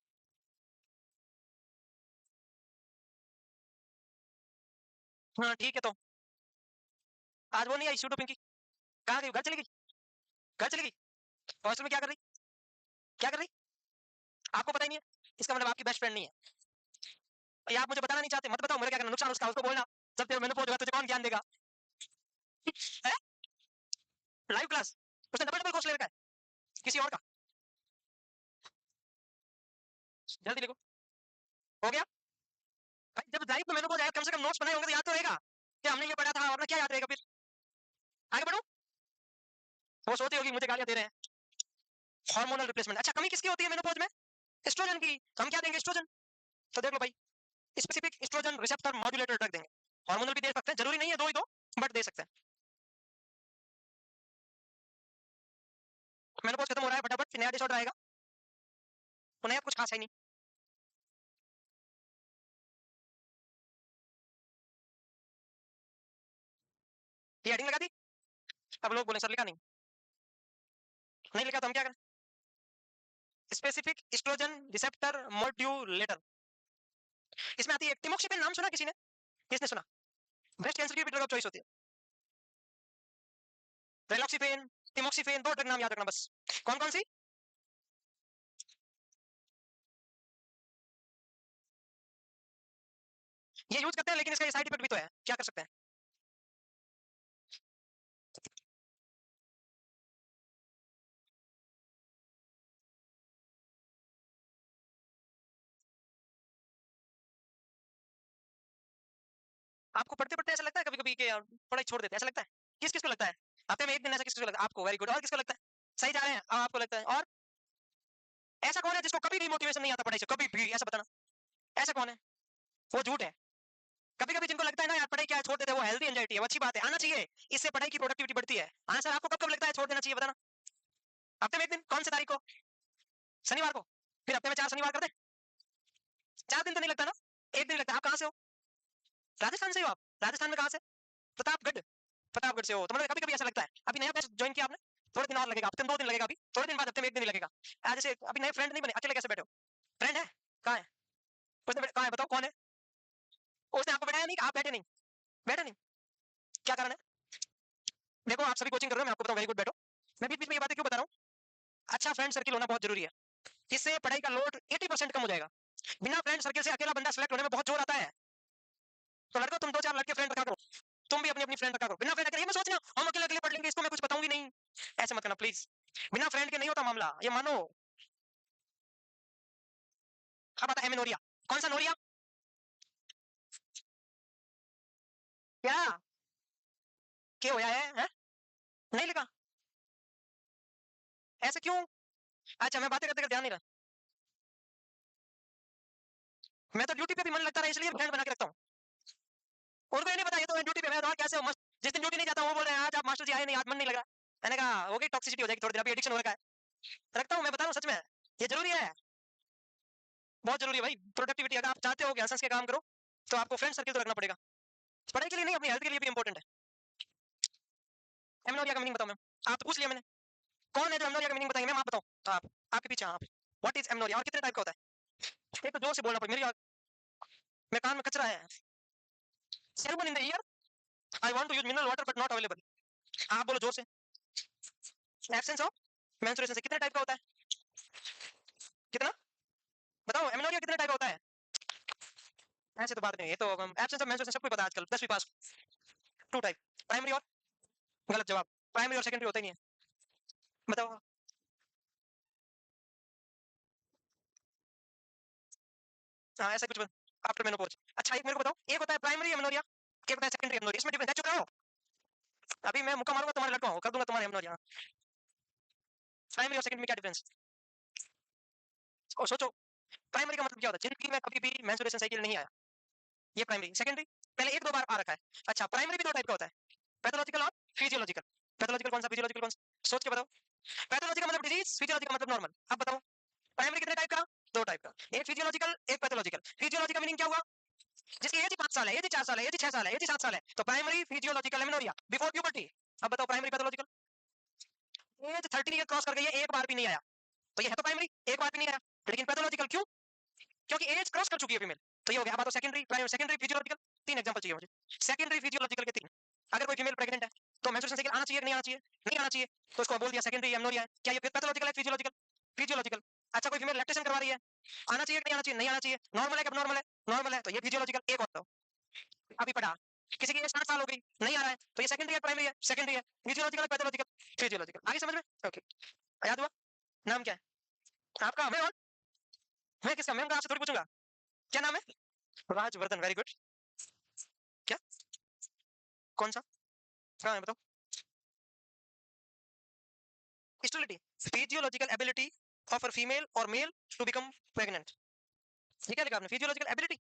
हाँ ठीक है, तो आज वो नहीं आई शूटो पिंकी, कहाँ गई, घर चली गई, घर चली गई, हॉस्टल में क्या कर रही, क्या कर रही, आपको पता ही नहीं है, इसका मतलब आपकी बेस्ट फ्रेंड नहीं है। ये आप मुझे बताना नहीं चाहते, मत बताओ मेरा क्या करना, नुकसान उसका, उसको बोलना, जब तेरे मैंने पहुंच तुझे कौन ज्ञान देगा है? लाइव क्लास, उसने डबल डबल कोर्स ले रखा है किसी और का। जल्दी लिखो, हो गया भाई। जब लाइव में मेनोपॉज आएगा, कम से कम नोट्स बनाए होंगे तो याद तो रहेगा कि हमने ये पढ़ा था, और क्या याद रहेगा फिर। आगे बढ़ो। वो सोती होगी मुझे गालियां दे रहे हैं। हार्मोनल रिप्लेसमेंट, अच्छा कमी किसकी होती है मेनोपॉज में? एस्ट्रोजन की। तो हम क्या देंगे एस्ट्रोजन, तो देख लो भाई, specific estrogen receptor modulator drug देंगे। हार्मोनल भी दे सकते हैं, जरूरी नहीं है दो ही दो, बट दे सकते हैं। मेनोपॉज खत्म हो रहा है फटाफट, फिर नया डिसऑर्डर आएगा, तो नया कुछ खास है नहीं। ये हेडिंग लगा दी। अब लोग बोले सर लिखा नहीं, नहीं लिखा तो हम क्या करें? स्पेसिफिक एस्ट्रोजन रिसेप्टर मॉड्यूलेटर, इसमें आती है टिमोक्सिफेन, नाम सुना किसी ने? किसने सुना? ब्रेस्ट कैंसर की भी ड्रग ऑफ चॉइस होती है। रेलॉक्सिफेन, टिमोक्सिफेन, दो ड्रग नाम याद रखना बस। कौन कौन सी? ये यूज करते हैं, लेकिन इसका साइड इफेक्ट भी तो है, क्या कर सकते हैं? आपको पढ़ते पढ़ते ऐसा लगता है कभी कभी कि यार पढ़ाई छोड़ देते हैं, ऐसा लगता है? किस किस को लगता है? हफ्ते में एक दिन ऐसा किस किस को लगता है? आपको वेरी गुड। और किसको लगता है सही जा रहे हैं? आपको लगता है। और ऐसा कौन है जिसको कभी भी मोटिवेशन नहीं आता पढ़ाई से, कभी भी? ऐसा बताना, ऐसा कौन है? वो झूठ है। कभी कभी जिनको लगता है ना यार पढ़ाई क्या है छोड़ देते हैं, वो हेल्दी एंजाइटी है, वो अच्छी बात है, आना चाहिए, इससे पढ़ाई की प्रोडक्टिविटी बढ़ती है। हाँ सर, आपको कब कब लगता है छोड़ देना चाहिए बताना? हफ्ते में एक दिन, कौन सी तारीख को? शनिवार को। फिर हफ्ते में 4 शनिवार कर दे। 4 दिन तो नहीं लगता ना, एक दिन लगता है। आप कहाँ से हो? राजस्थान से हो आप? राजस्थान में कहाँ से? प्रतापगढ़। प्रतापगढ़ से हो तो मतलब कभी कभी ऐसा लगता है। अभी नया बैच ज्वाइन किया आपने, थोड़े दिन और लगेगा, हफ्ते में 2 दिन लगेगा, अभी थोड़े दिन बाद हफ्ते में एक दिन ही लगेगा। जैसे अभी नए फ्रेंड नहीं बने, अकेले कैसे बैठे हो? फ्रेंड है? कहाँ है? उसने कहाँ है बताओ, कौन है? उसने आपको बैठाया नहीं कि आप बैठे नहीं? बैठे नहीं, क्या कारण है? देखो आप सभी कोचिंग कर रहे हो, मैं आपको बताऊं, वेरी गुड, बैठो। मैं बीच बीच में ये बातें क्यों बता रहा हूँ? अच्छा फ्रेंड सर्किल होना बहुत जरूरी है, इससे पढ़ाई का लोड 80% कम हो जाएगा। बिना फ्रेंड सर्किल से अकेला बंदा सेलेक्ट होने में बहुत जोर आता है। तो लड़को तुम 2-4 लड़के फ्रेंड रखा करो, तुम भी अपनी अपनी फ्रेंड रखा करो। बिना फ्रेंड के ये मत सोचना हम अकेले अकेले पढ़ लेंगे, इसको मैं कुछ बताऊंगी नहीं, ऐसे मत करना प्लीज। बिना फ्रेंड के नहीं होता मामला, ये मानो। अब आता है एमेनोरिया। कौन सा नोरिया? क्या क्या होया है? नहीं लिखा? ऐसे क्यों? अच्छा मैं बातें करते करते ध्यान नहीं रहा। मैं तो ड्यूटी पे भी मन लगता रहा इसलिए फ्रेंड बना के रखता हूँ। उनको ये नहीं पता, ये तो ड्यूटी पे है, और कैसे हो मस्त। जिस दिन ड्यूटी नहीं जाता वो बोल रहे हैं आज आप मास्टर जी आए नहीं, आज मन नहीं लग रहा। मैंने कहा हो गई टॉक्सिसिटी, हो जाएगी थोड़ी देर, अभी एडिक्शन हो रखा है। रखता हूँ, मैं बता रहा हूँ सच में, ये जरूरी है, बहुत जरूरी है भाई। प्रोडक्टिविटी अगर आप चाहते हो कि हंस के काम करो, तो आपको फ्रेंड सर्किल तो रखना पड़ेगा, पढ़ाई के लिए नहीं, अपनी हेल्थ के लिए भी इंपॉर्टेंट है। एमनोरिया का मीनिंग बताओ मैम, आप तो पूछ लिया मैंने। कौन है जो एमनोरिया का मीनिंग बताएंगे मैम? आप बताओ। आप, आपके पीछे आप, व्हाट इज एमनोरिया और कितने टाइप का होता है? एक तो जोर से बोलना पड़ेगा, मेरे कान में कचरा है। Cerumen in the ear, I want to use mineral water but not available. आप बोलो जोर से। एब्सेंस ऑफ मेंस्ट्रुएशन से कितने टाइप का होता है? कितना? बताओ एमनोरिया कितने टाइप का होता है? ऐसे तो बात नहीं है, तो एब्सेंस ऑफ मेंस्ट्रुएशन सबको पता है आजकल, 10वीं पास। 2 टाइप, प्राइमरी और, गलत जवाब, प्राइमरी और सेकेंडरी होता ही नहीं है। बताओ। हाँ ऐसा कुछ आफ्टर मेनोपॉज। अच्छा एक मेरे को बताओ, एक होता है प्राइमरी एमनोरिया, एक होता है सेकेंडरी एमनोरिया, इसमें डिफरेंस है? चुप रहो, अभी मैं मुक्का मारूंगा तुम्हारे लड़का कर दूंगा तुम्हारे एमनोरिया। प्राइमरी और सेकेंडरी में क्या डिफरेंस? और सोचो, प्राइमरी का मतलब क्या होता है? जिंदगी में कभी भी मेंस्ट्रुएशन साइकिल नहीं आया, ये प्राइमरी। सेकेंडरी पहले 1-2 बार आ रखा है। अच्छा प्राइमरी भी 2 टाइप का होता है, पैथोलॉजिकल और फिजियोलॉजिकल। पैथोलॉजिकल कौन सा, फिजियोलॉजिकल कौन सा? सोच के बताओ। पैथोलॉजिकल मतलब डिजीज, फिजियोलॉजिकल मतलब नॉर्मल। अब बताओ प्राइमरी कितने टाइप का? 2 टाइप का, एक फिजियोलॉजिकल एक पैथोलॉजिकल। फिजियोलॉजिकल मीनिंग क्या हुआ? जिसकी एज ही 5 साल है, एज ही 4 साल है, एज ही 6 साल है, एज ही 7 साल है, तो primary physiological amenorrhoea before puberty. अब बताओ primary pathological, age 30 year cross कर गई है, एक बार भी नहीं आया, तो ये है तो प्राइमरी, एक बार भी नहीं आया। लेकिन पैथोलॉजिकल क्यों? क्योंकि एज क्रॉस कर चुकी है फीमेल। तो ये हो गया। अब बताओ secondary, primary, secondary physiological. 3 example चाहिए मुझे, सेकेंडरी फिजियोलॉजिकल के 3। अगर कोई फीमेल प्रेग्नेंट है तो मेंस्ट्रुएशन साइकिल आना चाहिए कि नहीं आना चाहिए? नहीं आना चाहिए, तो उसको बोल दिया सेकेंडरी एमनोरिया है। क्या ये पैथोलॉजिकल है फिजियोलॉजिकल? फिजियोलॉजिकल। अच्छा कोई फीमेल लैक्टेशन करवा रही है, आना चाहिए कि नहीं आना चाहिए? नहीं आना चाहिए। नॉर्मल है कि नॉर्मल है? नॉर्मल है, तो ये फिजियोलॉजिकल। एक और अभी पढ़ा, किसी की एज 60 साल हो गई, नहीं आ रहा है, तो ये सेकेंडरी है प्राइमरी है? सेकेंडरी है। Physiological pathological? फिजियोलॉजिकल। आगे समझ में? ओके, याद हुआ? नाम क्या है आपका? मैं किसका? मैं आपसे थोड़ी पूछूंगा। क्या नाम है? Rajvardhan, very good. क्या? कौन सा? कहाँ है बताओ? Sterility, physiological ability of a female और मेल टू बिकम प्रेग्नेंट। ये क्या लिखा आपने? फिजियोलॉजिकल एबिलिटी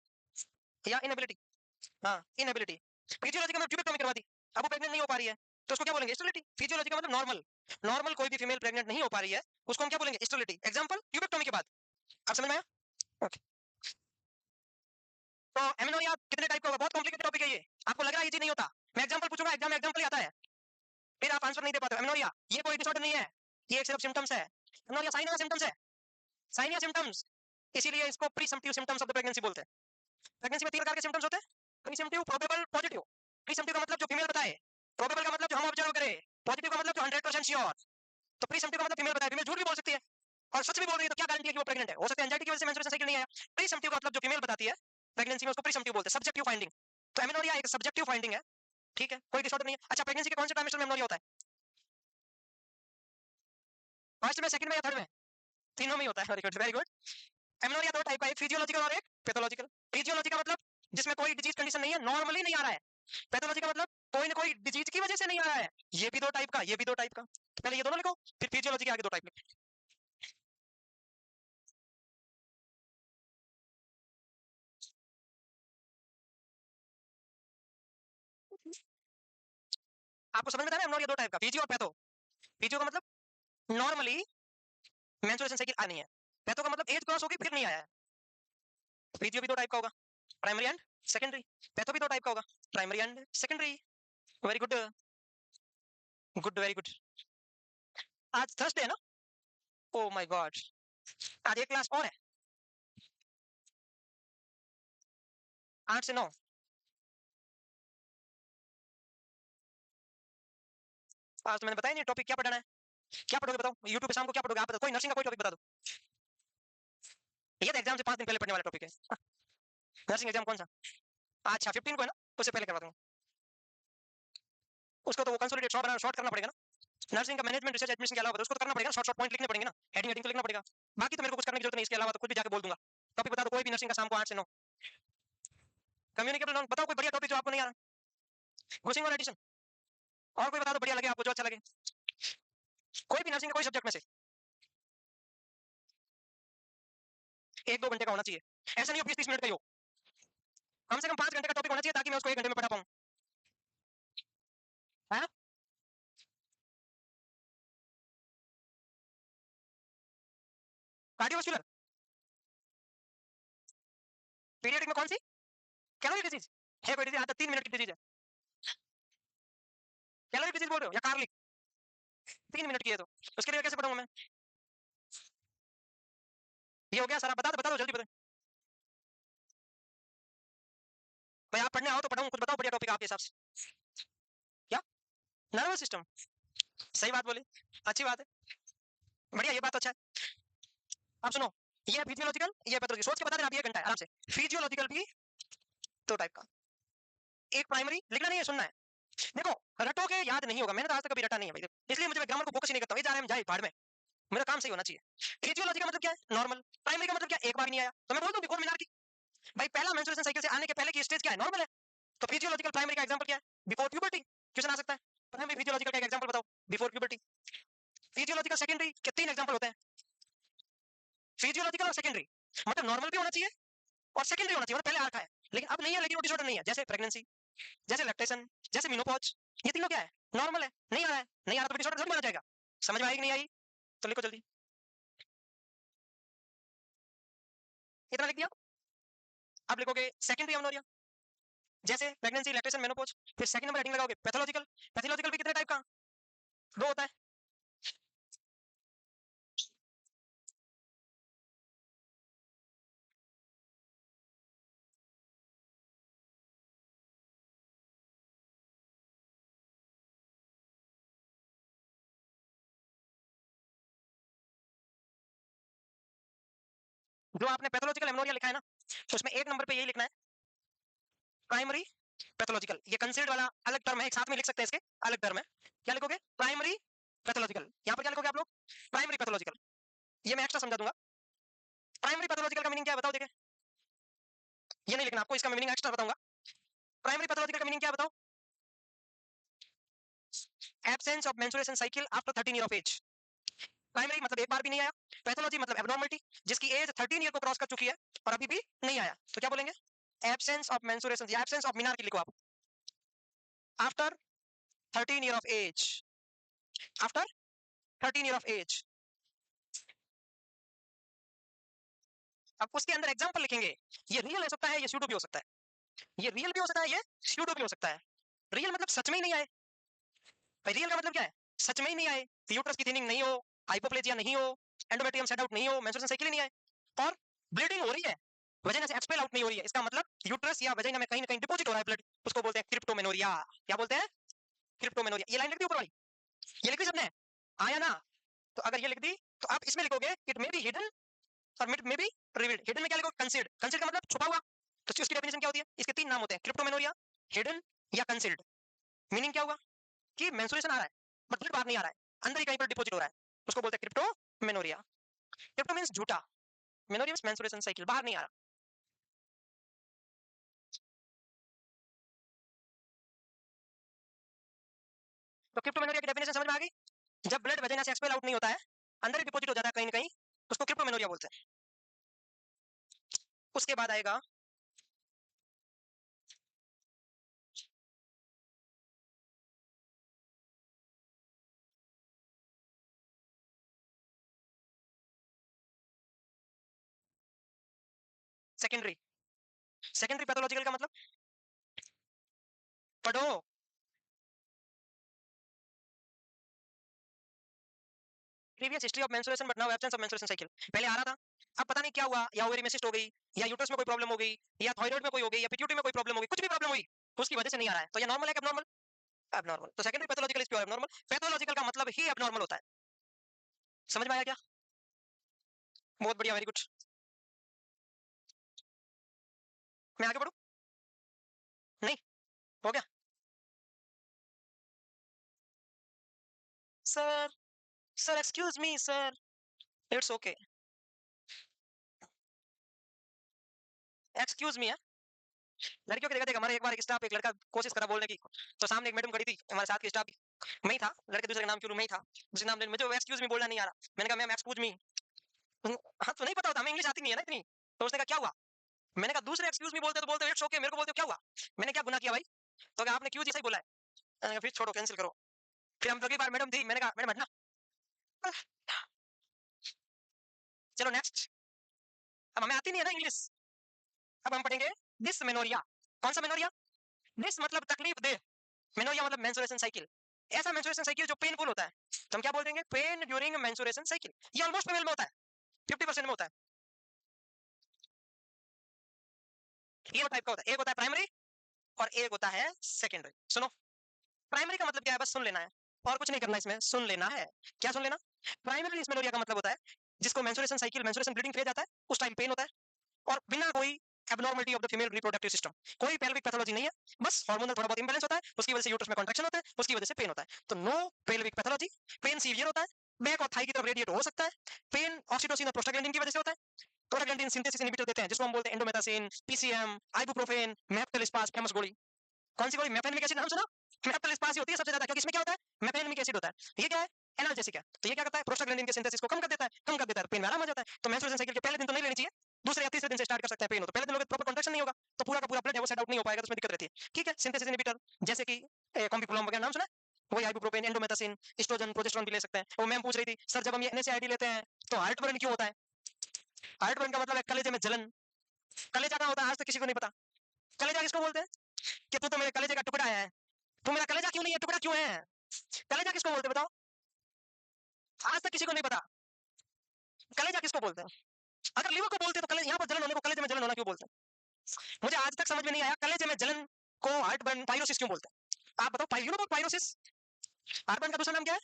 या इनएबिलिटी? हाँ, इनएबिलिटी। फिजियोलॉजी का मतलब ट्यूबेक्टोमी करवा दी, अब वो प्रेग्नेंट नहीं हो पा रही है, तो उसको क्या बोलेंगे? स्टेरिलिटी। फिजियोलॉजी का मतलब नॉर्मल, नॉर्मल कोई भी फीमेल प्रेग्नेंट नहीं हो पा रही है, उसको हम क्या बोलेंगे? स्टेरिलिटी। एग्जांपल, ट्यूबेक्टोमी के बाद। आप समझ में आया? ओके। तो एमेनोरिया कितने टाइप का होगा? बहुत कॉम्प्लिकेटेड टॉपिक है ये, आपको लग रहा है ये चीज नहीं होता। मैं एग्जांपल पूछूंगा, एग्जाम में एग्जांपल ही आता है, फिर आप आंसर नहीं दे पाते हो। एमेनोरिया ये कोई डिसऑर्डर नहीं है, ये सिर्फ सिम्टम्स है। एमेनोरिया साइन या सिम्टम्स है? साइन या सिम्टम्स, इसीलिए इसको प्रीसम्प्टिव सिम्टम्स ऑफ द प्रेगनेंसी बोलते हैं। प्रेगनेंसी में 3 प्रकार के सिम्टम्स होते हैं, प्रीसम्प्टिव, प्रोबेबल, पॉजिटिव। प्रीसम्प्टिव का मतलब जो फीमेल बताए, प्रोबेबल का मतलब जो हम ऑब्जर्व करें, पॉजिटिव का मतलब जो 100% श्योर। तो प्रीसम्प्टिव का मतलब फीमेल बताए, फीमेल झूठ भी बोल सकती है और सच भी बोल रही है, तो क्या गारंटी है कि वो प्रेग्नेंट है? हो सकता है एंजाइटी की वजह से मेंस्ट्रुएशन साइकिल नहीं आया। प्रीसम्प्टिव का मतलब जो फीमेल बताती है प्रेगनेंसी में, उसको प्रीसम्प्टिव बोलते हैं, सब्जेक्टिव फाइंडिंग। तो एमेनोरिया एक सब्जेक्टिव फाइंडिंग है, ठीक है, कोई डिसऑर्डर नहीं है। अच्छा, प्रेगनेंसी के कौन से ट्राइमेस्टर में एमेनोरिया होता है? फर्स्ट में, सेकंड में या थर्ड में? तीनों में ही होता है, very good, very good. Amenorrhoea दो टाइप का है, एक फिजियोलॉजिकल और एक पैथोलॉजिकल। फिजियोलॉजी का मतलब जिसमें कोई डिजीज कंडीशन नहीं है, नॉर्मली नहीं आ रहा है। पैथोलॉजी का मतलब कोई ना कोई डिजीज की वजह से नहीं आ रहा है। ये भी दो टाइप का, ये भी दो टाइप का। तो पहले ये दोनों लिखो, फिर फिजियोलॉजी के आगे दो टाइप लिखो। आपको समझ में आ रहा है? एमेनोरिया दो टाइप का, फिजियो और पैथो। फिजियो का मतलब नॉर्मली मेंस्ट्रुएशन साइकिल आ नहीं है, पैथो का मतलब एज क्रॉस होगी फिर नहीं आया है। फिजियो भी दो टाइप का होगा, प्राइमरी एंड सेकेंडरी। पैथो भी दो टाइप का होगा, primary and secondary. Very good, good, very good. आज थर्सडे है ना? ओ माय गॉड, आज एक क्लास और है, 8 से 9। आज तो मैंने बताया नहीं टॉपिक क्या पढ़ाना है। क्या पढ़ोगे बताओ? यूट्यूब पे शाम को क्या पढ़ोगे? आप बताओ, कोई नर्सिंग का कोई टॉपिक बता दो। ये तो एग्जाम से 5 दिन पहले पढ़ने वाला टॉपिक है। नर्सिंग एग्जाम कौन सा? अच्छा, 15 को है ना, उससे पहले करवा दूंगा। उसको तो वो कंसोलिडेट शॉर्ट बना, शॉर्ट करना पड़ेगा ना। नर्सिंग का मैनेजमेंट रिसर्च एडमिशन के अलावा तो उसको तो करना पड़ेगा, शॉर्ट शॉर्ट पॉइंट लिखने पड़ेंगे ना, हेडिंग हेडिंग तो लिखना पड़ेगा। बाकी तो मेरे को कुछ करने की जरूरत नहीं, इसके अलावा तो कुछ भी जाके बोल दूंगा। टॉपिक बता दो कोई भी नर्सिंग का, शाम को 8 से 9। कम्युनिकेबल नॉन बताओ, कोई बढ़िया टॉपिक जो आपको नहीं आ रहा। ग्रुसिंग और एडिशन, और कोई बता दो बढ़िया लगे आपको, जो अच्छा लगे, कोई भी नर्सिंग का कोई सब्जेक्ट में से। 1-2 घंटे का होना चाहिए, ऐसा नहीं हो 20-30 मिनट का ही हो। कम से कम 5 घंटे का टॉपिक होना चाहिए, ताकि मैं उसको 1 घंटे में पढ़ा पाऊँ। है कार्डियोवास्कुलर, पीरियडिक में कौन सी? कैलोरी डिजीज है? कोई डिजीज आता 3 मिनट की डिजीज है? कैलोरी डिजीज बोल रहे हो या कार्लिक? 3 मिनट की है तो उसके लिए कैसे पढ़ाऊंगा मैं? ये हो गया सारा, बता दो जल्दी बताओ भाई। आप पढ़ने आओ तो पढ़ाऊं, कुछ बताओ बढ़िया टॉपिक आपके हिसाब से। क्या? नर्वस सिस्टम, सही बात बोली, अच्छी बात है, बढ़िया, ये बात तो अच्छा है। अब सुनो, ये फिजियोलॉजिकल, ये पैथोलॉजी, सोच के बता देना आप, 1 घंटा है आराम से। फिजियोलॉजिकल भी दो टाइप का, एक प्राइमरी, लिखना नहीं है, सुनना है। देखो, रटोगे याद नहीं होगा, मैंने तो आज तक कभी रटा नहीं है भाई, इसलिए मुझे ग्रामर को फोकस ही नहीं करता हूं, ये जा रहे हैं जाए भाड़ में, मेरा काम सही होना चाहिए। फिजियोलॉजी का मतलब क्या है? नॉर्मल। प्राइमरी का मतलब क्या है? एक बार नहीं आया, तो मैं बोल दूं बिफोर मीनार की। भाई पहला मेंस्ट्रुएशन साइकिल से आने के पहले की स्टेज क्या है? नॉर्मल है। तो फिजियोलॉजिकल प्राइमरी का एग्जांपल क्या है? Before puberty. क्वेश्चन आ सकता है, प्राइमरी फिजियोलॉजिकल का एक एग्जांपल बताओ, बिफोर प्यूबर्टी। फिजियोलॉजिकल सेकेंडरी के 3 एग्जांपल होते हैं, फिजियोलॉजिकल और सेकेंडरी, मतलब नॉर्मल भी होना चाहिए और सेकेंडरी होना चाहिए, मतलब पहले आ रखा है, लेकिन अब नहीं है, लेकिन वो डिसऑर्डर नहीं है, जैसे प्रेगनेंसी, जैसे लैक्टेशन, जैसे मेनोपॉज। ये तीनों क्या है? नॉर्मल है, नहीं आ रहा है, नहीं आ रहा तो डिसऑर्डर जरूर माना जाएगा। समझ में आई कि नहीं आई? तो लिखो जल्दी, इतना लिख दिया। अब लिखोगे सेकेंडरी अमनोरिया, जैसे प्रेगनेंसी, लैक्टेशन, मेनोपॉज। फिर सेकंड नंबर हेडिंग लगाओगे पैथोलॉजिकल। पैथोलॉजिकल भी कितने टाइप का? दो होता है। जो आपने पैथोलॉजिकल एमनोरिया लिखा है ना, तो उसमें 1 नंबर पे यही लिखना है, प्राइमरी पैथोलॉजिकल। ये कंसीडर्ड वाला अलग टर्म है, एक साथ में लिख सकते हैं इसके, अलग टर्म है। क्या लिखोगे? Primary pathological. यहाँ पर क्या लिखोगे आप लोग? Primary pathological. ये मैं एक्स्ट्रा समझा दूंगा। प्राइमरी पैथोलॉजिकल का मीनिंग क्या है बताओ देखें। ये नहीं लिखना आपको, इसका मीनिंग एक्स्ट्रा बताऊंगा। प्राइमरी पैथोलॉजिकल का मीनिंग क्या है बताओ? Absence of menstruation cycle after 13 year of age. Primary मतलब एक बार भी नहीं आया, पैथोलॉजी मतलब एब्नॉर्मलिटी जिसकी एज 13 ईयर को क्रॉस कर चुकी है और अभी भी नहीं आया, तो क्या बोलेंगे? एब्सेंस ऑफ मेंस्ट्रुएशन या एब्सेंस ऑफ मिनार्की लिखो आप। After 13 year of age, after 13 year of age. अब उसके अंदर एग्जांपल लिखेंगे। ये रियल हो सकता है, ये स्यूडो भी हो सकता है। ये रियल भी हो सकता है, ये स्यूडो भी हो सकता है। रियल मतलब सच में ही नहीं आए। भाई रियल का मतलब क्या है? सच में ही नहीं आए। यूट्रस की थिनिंग नहीं हो, हाइपोप्लेजिया नहीं हो, एंडोमेट्रियम सेट आउट नहीं हो, मेंस्ट्रुएशन साइकिल नहीं आए और ब्लीडिंग हो रही है, वजाइना से एक्सपेल आउट नहीं हो रही है, इसका मतलब यूट्रस या वजाइना में कहीं ना कहीं डिपॉजिट हो रहा है ब्लड, उसको बोलते हैं क्रिप्टोमेनोरिया। क्या बोलते हैं? क्रिप्टोमेनोरिया। ये लाइन लिख दी ऊपर वाली, ये लिख दी सबने? आया ना? तो अगर ये लिख दी तो आप इसमें लिखोगे इट मे बी हिडन और it may be revealed. Hidden में क्या लिखोगे? कंसील्ड। कंसील्ड का मतलब छुपा हुआ। तो उसकी डेफिनेशन क्या होती है? इसके तीन नाम होते हैं, क्रिप्टोमेनोरिया, हिडन या कंसील्ड। मीनिंग क्या हुआ? कि मेंस्ट्रुएशन आ रहा है बट ब्लड बाहर नहीं आ रहा है, अंदर ही कहीं पर डिपॉजिट हो रहा है, उसको बोलते हैं क्रिप्टोमेनोरिया। क्रिप्टो मींस झूठा, मेनोरिया मींस मेंस्ट्रुएशन साइकिल बाहर नहीं आ रहा। तो क्रिप्टोमेनोरिया की डेफिनेशन समझ में आ गई? जब ब्लड वजाइना से एक्सपेल आउट नहीं होता है, अंदर ही डिपॉजिट हो जाता है कहीं ना कहीं, उसको क्रिप्टोमेनोरिया बोलते हैं। उसके बाद आएगा सेकेंडरी। सेकेंडरी पैथोलॉजिकल का मतलब पढ़ो। Previous history of menstruation but now absence of menstruation cycle. पहले आ रहा था, अब पता नहीं क्या हुआ, या ओवरी में सिस्ट हो गई, या यूट्रस में कोई प्रॉब्लम हो गई, या थायराइड में कोई हो गई, या पिट्यूटरी में कोई प्रॉब्लम हो गई, कुछ भी प्रॉब्लम हुई तो उसकी वजह से नहीं आ रहा है, तो ये नॉर्मल है कि एबनॉर्मल? एबनॉर्मल। तो secondary pathological is pure abnormal. Pathological का मतलब ही एबनॉर्मल होता है। समझ में आया क्या? बहुत बढ़िया, वेरी गुड। मैं आगे बढ़ूं? नहीं? हो गया? Sir, sir excuse me sir. It's okay, excuse me है। लड़कियों की देखा देखा, हमारे एक बार एक स्टाफ, एक लड़का कोशिश करा बोलने की, तो सामने एक मैडम खड़ी थी हमारे साथ की स्टाफ, मैं ही था, लड़के दूसरे का नाम क्यों, मैं ही था, दूसरे नाम मुझे एक्सक्यूज मी बोलना नहीं आ रहा। मैंने कहा मैम एक्सक्यूज मी। हाँ तो नहीं पता होता, हमें इंग्लिश आती नहीं है ना इतनी। तो उसने कहा क्या हुआ? मैंने कहा दूसरे एक्सक्यूज मी बोलते तो बोलते इट्स ओके, मेरे को बोलते हो क्या हुआ? मैंने क्या गुनाह किया भाई? तो कहा आपने क्यों जी सही बोला है। मैंने कहा फिर छोड़ो, कैंसिल करो। फिर हम अगली बार मैडम थी, मैंने कहा मैडम हटना। चलो नेक्स्ट। अब हमें आती नहीं है ना इंग्लिश। अब हम पढ़ेंगे डिसमेनोरिया। कौन सा मेनोरिया? डिस मतलब तकलीफ दे, मेनोरिया मतलब मेंस्ट्रुएशन साइकिल। ऐसा मेंस्ट्रुएशन साइकिल जो पेनफुल होता है, तो हम क्या बोल देंगे? Pen during menstruation cycle. ये ऑलमोस्ट फीमेल में होता है, 50% में होता है। तीन टाइप का होता है, एक होता है प्राइमरी और एक होता है सेकेंडरी। सुनो, प्राइमरी का मतलब क्या है? बस सुन लेना है और कुछ नहीं करना, इसमें सुन लेना है। क्या सुन लेना? प्राइमरी डिस्मेनोरिया का मतलब होता है जिसको menstruation cycle, menstruation bleeding phase आता है, उस टाइम पेन होता है और बिना कोई abnormality of the female reproductive system, कोई पेल्विक पैथोलॉजी नहीं है, बस हार्मोनल थोड़ा बहुत इंबैलेंस होता है, उसकी वजह से यूट्रस में कॉन्ट्रैक्शन होता है, उसकी वजह से पेन होता है। तो no pelvic pathology. Pain severe होता है, बैक और थाई की तरफ रेडिएट हो सकता है। पेन ऑक्सीटोसिन और प्रोस्टाग्लैंडिन की वजह से होता है। प्रोस्टाग्लैंडिन सिंथेसिस इनहिबिटर देते हैं जिसको हम बोलते हैं एंडोमेथासिन, पीसीएम, आइबुप्रोफेन, मेप्टेलिस्पास, फेमस गोली। कौन सी गोली? मेफेनमिक एसिड, नाम सुना? मेप्टेलिस्पास ही होती है सबसे ज्यादा, क्योंकि इसमें क्या होता है? मेफेनमिक एसिड होता है। ये क्या है? एनाल्जेसिक है। तो ये क्या करता है? प्रोस्टाग्लैंडिन के सिंथेसिस को कम कर देता है, कम कर देता है, पेन में आराम आ जाता है। तो मेंस्ट्रुएशन साइकिल के पहले दिन तो नहीं लेनी चाहिए, दूसरे या तीसरे दिन से स्टार्ट कर सकते हैं। पेन हो तो पहले दिन लोगे प्रॉपर कॉन्ट्रैक्शन नहीं होगा, तो पूरा का पूरा ब्लड है वो सेट आउट नहीं हो पाएगा, तो उसमें दिक्कत रहती है। ठीक है, सिंथेसिस इनहिबिटर जैसे कि कॉम्बिप्रोम वगैरह, नाम सुना है? वही आइबुप्रोफेन, एंडोमेथासिन, एस्ट्रोजन, प्रोजेस्टेरोन भी ले सकते हैं। वो मैम पूछ रही थी सर जब हम ये एनएसएआईडी लेते हैं तो हार्ट बर्न क्यों होता है? हार्ट बर्न का मतलब है कलेजे में जलन। कलेजा कहाँ होता है आज तक किसी को नहीं पता। कलेजा किसको बोलते हैं? कि तू तो मेरे कलेजे का टुकड़ा है, तू मेरा कलेजा क्यों नहीं है, टुकड़ा क्यों है? कलेजा किसको बोलते हैं बताओ? आज तक किसी को नहीं पता कलेजा किसको बोलते हैं। अगर लिवर को बोलते हैं तो कलेजा, यहाँ पर जलन होने को कलेजे में जलन होना क्यों बोलते हैं? मुझे आज तक समझ में नहीं आया कलेजे में जलन को हार्ट बर्न, पायरोसिस क्यों बोलते हैं। आप बताओ, you know pyrosis? Heart burn का दूसरा नाम क्या है?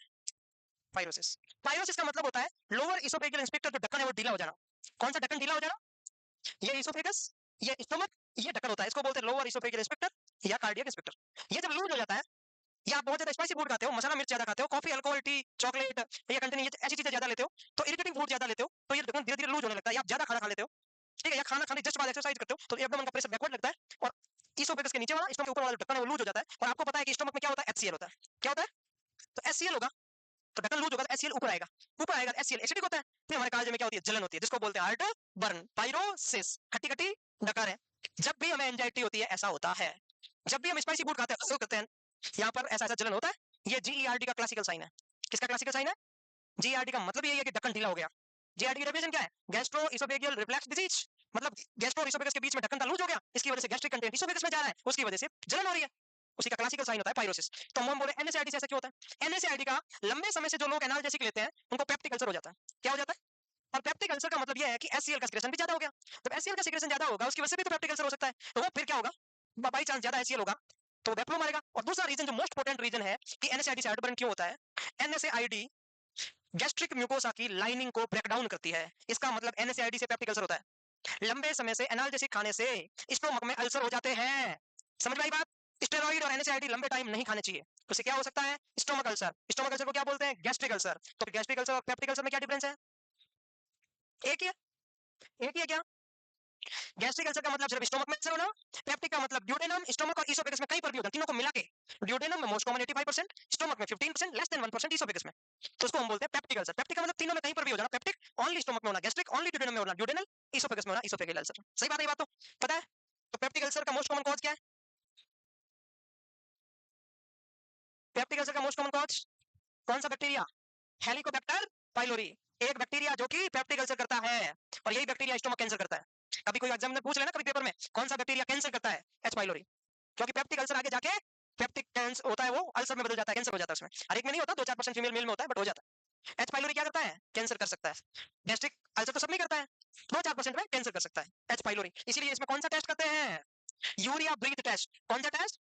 पायरोसिस। पायरोसिस का मतलब होता है लोअर इसोफेजियल इंस्पेक्टर, जो ढक्कन है वो ढीला हो जाना। कौन सा ढक्कन ढीला हो जाना? ये इसोफेगस, ये स्टमक, ये ढक्कन होता है, इसको बोलते हैं लोअर इसोफेजियल इंस्पेक्टर या कार्डियक इंस्पेक्टर। ये जब लूज हो जाता है या आप बहुत ज्यादा स्पाइसी फूड खाते हो, मसाला मिर्च ज्यादा खाते हो, कॉफी, अल्कोहल, टी, चॉकलेट या कंटेनिंग ऐसी चीजें ज्यादा लेते हो, तो इरिटेटिंग फूड ज्यादा लेते हो, तो ये धीरे धीरे लूज होने लगता है। आप ज्यादा खाना खा लेते हो, ठीक है, या खाना खाने जस्ट बाद एक्सरसाइज करते हो, तो एब्डोमेन का प्रेशर बैकवर्ड लगता है और इसोफेगस के नीचे वाला, स्टमक के ऊपर वाला ढक्कन है वो लूज हो जाता है। और आपको पता है कि स्टमक में क्या होता है, एचसीएल होता है। क्या होता है? तो एचसीएल होगा, तो ढक्कन लूज होगा तो एचसीएल ऊपर आएगा, ऊपर आएगा एचसीएल एसिडिक होता है, फिर हमारे कालजे में क्या होती है, जलन होती है, जिसको बोलते हैं हार्ट बर्न, पायरोसिस, खट्टी खट्टी डकार है। जब भी हमें एंजाइटी होती है ऐसा होता है, जब भी हम स्पाइसी फूड खाते हैं करते हैं, यहाँ पर ऐसा ऐसा जलन होता है। ये जीईआरडी का क्लासिकल साइन है। किसका क्लासिकल साइन है? जीईआरडी का मतलब यही है कि ढक्कन ढीला हो गया। जीईआरडी की डेफिनेशन क्या है? गैस्ट्रो इसोफेगियल रिफ्लक्स डिजीज, मतलब गैस्ट्रो इसोफेगस के बीच में ढक्कन लूज हो गया, इसकी वजह से गैस्ट्रिक कंटेंट इसोफेगस में जा रहा है, उसकी वजह से जलन हो रही है, उसी का क्लासिकल साइन होता है पाइरोसिस। तो हम बोले एनएसआईडी से ऐसा क्यों होता है? एनएसआईडी का लंबे समय से जो लोग एनाल्जेसिक लेते हैं उनको पेप्टिक अल्सर हो जाता है। क्या हो जाता है? और पेप्टिक अल्सर का मतलब यह है कि एचसीएल का सिक्रेशन भी ज्यादा हो गया। जब एचसीएल का सिक्रेशन ज्यादा होगा उसकी वजह से भी तो पेप्टिक अल्सर हो सकता है। तो वो फिर क्या होगा, बाई चांस ज्यादा एचसीएल होगा तो वेप्लो मारेगा। और दूसरा रीजन जो मोस्ट इंपोर्टेंट रीजन है कि एनएसआईडी से हार्ट क्यों होता है, एनएसआईडी गैस्ट्रिक म्यूकोसा की लाइनिंग को ब्रेक डाउन करती है। इसका मतलब एनएसआईडी से पेप्टिक अल्सर होता है। लंबे समय से एनाल्जेसिक खाने से स्टोमक में अल्सर हो जाते हैं। समझ में आई बात? स्टेरॉइड और एनएसआईडी लंबे टाइम नहीं खाने चाहिए, उससे क्या हो सकता है, स्टोमक अल्सर। स्टोमक अल्सर को क्या बोलते हैं, गैस्ट्रिक अल्सर। तो गैस्ट्रिक अल्सर और पेप्टिक अल्सर में क्या डिफरेंस है? एक ही है, एक ही है क्या? गैस्ट्रिक अल्सर का मतलब सिर्फ स्टोमक में अल्सर होना, पेप्टिक का मतलब ड्यूडेनम, स्टोमक और इसोफेगस में कहीं पर भी होता है, तीनों को मिला के। ड्यूडेनम में मोस्ट कॉमन 85%, स्टोमक में 15%, लेस देन 1% इसोफेगस में, तो उसको हम बोलते हैं पेप्टिक अल्सर। पेप्टिक का मतलब तीनों में कहीं पर भी हो जाना, पेप्टिक ओनली स्टोमक में होना, गैस्ट्रिक ओनली ड्यूडेनम में होना, ड्यूडेनल इसोफेगस में होना, इसोफेगल अल्सर। सही बात है, ये बात तो पता है। तो पेप्टिक अल्सर का मोस्ट कॉमन कॉज क्या है? पेप्टिक अल्सर का मोस्ट कॉमन कॉज कौन सा बैक्टीरिया? हेलिकोबैक्टर पाइलोरी, एक बैक्टीरिया जो कि पेप्टिक अल्सर करता है, और यही बैक्टीरिया स्टोमक कैंसर करता है। कभी कोई एग्जाम में पूछ लेना कभी पेपर में, कौन सा बैक्टीरिया कैंसर करता है, एच पाइलोरी। क्योंकि पेप्टिक अल्सर आगे जाके पेप्टिक कैंसर होता है, वो अल्सर में बदल जाता है, कैंसर हो जाता है उसमें। हर एक में नहीं होता, 2-4% फीमेल मेल में होता है, बट हो जाता है। एच पाइलोरी क्या करता है, कैंसर कर सकता है। गैस्ट्रिक अल्सर तो सब नहीं करता है, 2-4% में कैंसर कर सकता है एच पाइलोरी। इसीलिए इसमें कौन सा टेस्ट करते हैं, यूरिया ब्रीथ टेस्ट। कौन सा टेस्ट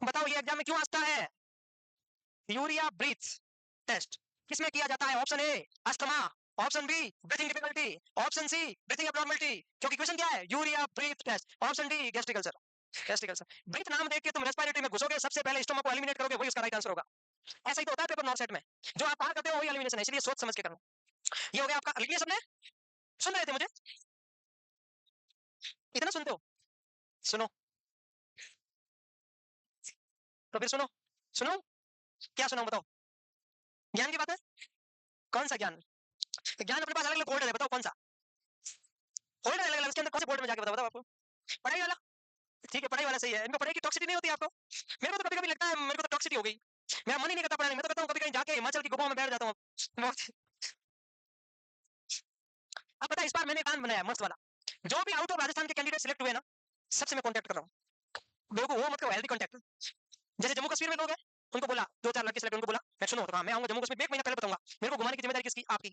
बताओ, ये एग्जाम में क्यों आता है? यूरिया ब्रीथ टेस्ट किसमें किया जाता है? Option A asthma, option B breathing difficulty, option C breathing abnormality. क्योंकि क्वेश्चन क्या है, urea breath test, option D gastric ulcer. Gastric ulcer breath नाम देख के तुम रेस्पिरेटरी में घुसोगे, सबसे पहले स्टोमक को एलिमिनेट करोगे, वही उसका राइट आंसर होगा। ऐसा ही तो होता है पेपर नॉन सेट में, जो आप पार करते हो वही एलिमिनेशन है, इसलिए सोच समझ के करना। ये हो गया आपका। अगली सबने सुन रहे थे मुझे, इतना सुनते हो, सुनो तो फिर सुनो। सुनो क्या सुनाऊं बताओ, ज्ञान की बात है। कौन सा ज्ञान? ज्ञान अपने पास अलग अलग फोल्डर है, बताओ कौन सा फोल्डर अलग अलग, उसके अंदर कौन से फोल्डर में जाके बताओ आपको। पढ़ाई वाला, ठीक है पढ़ाई वाला सही है। इनको पढ़ाई की टॉक्सिटी नहीं होती आपको? मेरे को तो कभी कभी लगता है, मेरे को तो टॉक्सिटी हो गई, मेरा मन ही नहीं करता पढ़ाने। मैं तो कहता हूँ कभी कहीं जाके हिमाचल की गुफाओं में बैठ जाता हूँ। अब पता है इस बार मैंने प्लान बनाया मस्त वाला, जो भी आउट ऑफ राजस्थान के कैंडिडेट सिलेक्ट हुए ना, सबसे मैं कॉन्टेक्ट कर रहा हूँ। लोगों वो मतलब हेल्दी कॉन्टेक्ट। जैसे जम्मू कश्मीर में लोग हैं, उनको बोला 2-4 लड़के सिलेक्ट, उनको बोला मैं सुनो तो हाँ मैं आऊंगा जम्मू कश्मीर, 1 महीना पहले बताऊंगा। मेरे को घुमाने की जिम्मेदारी किसकी? आपकी।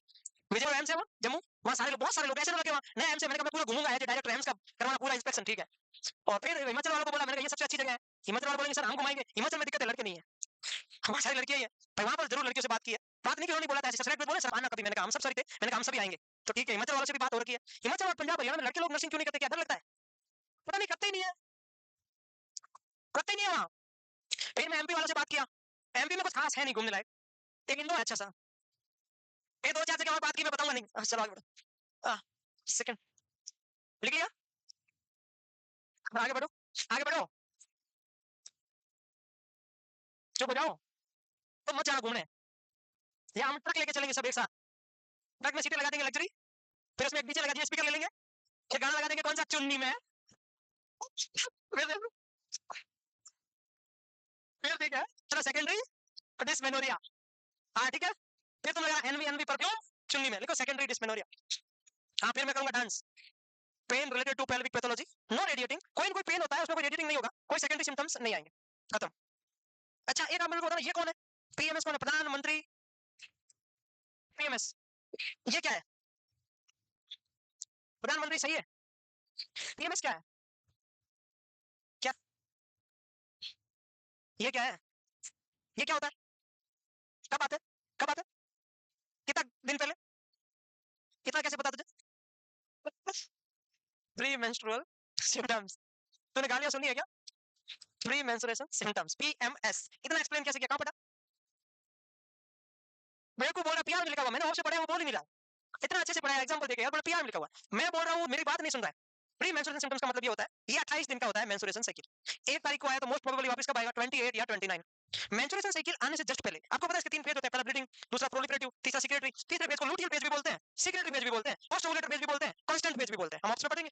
विजय एम्स है वहाँ जम्मू, वहाँ सारे लोग, बहुत सारे लोग ऐसे लगे वहाँ नया एम्स है। मैंने कहा मैं पूरा घूमूंगा, एज डायरेक्टर एम्स का करवाना पूरा इंस्पेक्शन, ठीक है। और फिर हिमाचल वालों को बोला, मैंने कहा ये सबसे अच्छी जगह है। हिमाचल वाले बोलेंगे सर हम घुमाएंगे, हिमाचल में दिक्कत है लड़के नहीं है, हमारी सारी लड़कियां ही है भाई। वहाँ पर जरूर लड़कियों से बात की है, बात नहीं की, उन्होंने बोला था सेलेक्ट बोले सर आना कभी। मैंने कहा हम सब सॉरी थे, मैंने कहा हम सभी आएंगे। तो ठीक है, हिमाचल वालों से भी बात हो रखी है। हिमाचल और पंजाब हरियाणा में लड़के लोग नर्सिंग क्यों नहीं करते, क्या डर लगता है? पता नहीं, करते ही नहीं है, करते ही नहीं है वहाँ। फिर मैं एमपी वालों से बात किया, एमपी में कुछ खास है नहीं घूमने लायक, एक इंदौर है अच्छा सा। फिर 2-4 जगह और बात की, मैं बताऊंगा नहीं। चलो आगे बढ़ो, सेकंड लिख लिया, आगे बढ़ो, आगे बढ़ो, चुप हो जाओ, तो मत जाना घूमने। या हम ट्रक लेके चलेंगे सब एक साथ, ट्रक में सीटें लगा देंगे लग्जरी, फिर उसमें एक डीजे लगा दिए, स्पीकर ले लेंगे, फिर गाना लगा देंगे कौन सा, चुन्नी में। फिर ठीक है, चलो सेकेंडरी डिस्मेनोरिया, हाँ ठीक है। फिर तुम लगा एनवी एनवी परफ्यूम चुन्नी में, लिखो सेकेंडरी डिस्मेनोरिया। हाँ फिर मैं करूंगा dance, pain related to pelvic pathology, no radiating, कोई ना कोई पेन होता है उसमें कोई रेडिएटिंग नहीं होगा, कोई सेकेंडरी सिम्टम्स नहीं आएंगे, खत्म। अच्छा एक आप मेरे को बताना, ये कौन है? पीएमएस कौन है? प्रधानमंत्री पीएमएस, ये क्या है? प्रधानमंत्री सही है, पीएमएस क्या है? क्या ये क्या है? ये क्या होता है? कब आता है? कब आता है? कितना दिन पहले? कितना कैसे पता तुझे? प्री मेंस्ट्रुअल सिम्टम्स, तूने गालियां सुनी है क्या? Pre menstruation symptoms, PMS. इतना एक्सप्लेन कैसे किया, कहां पढ़ा? मेरे को बोल रहा पीआर में लिखा हुआ, मैंने ऑप्शन पढ़ा है, वो बोल ही नहीं रहा। इतना अच्छे से पढ़ाया, एग्जांपल देके यार, बोला पीआर में लिखा हुआ। मैं बोल रहा हूँ, मेरी बात नहीं सुन रहा है। प्री मेंस्ट्रुएशन सिम्टम्स का मतलब ये होता है, ये 28 दिन का होता है मेंस्ट्रुएशन साइकिल। 1 तारीख को आया तो मोस्ट प्रोबेबली वापस कब आएगा? 28 या 29। मेंस्ट्रुएशन साइकिल आने से जस्ट पहले, आपको पता है इसके 3 फेज होते हैं, पहला ब्लीडिंग, दूसरा प्रोलिफरेटिव, तीसरा सिक्रेटरी। तीसरे फेज को लूटियल फेज भी बोलते हैं, सिक्रेटरी फेज भी बोलते हैं, पोस्ट ओवुलेटर फेज भी बोलते हैं, कांस्टेंट फेज भी बोलते हैं। हम ऑप्शन पढ़ेंगे।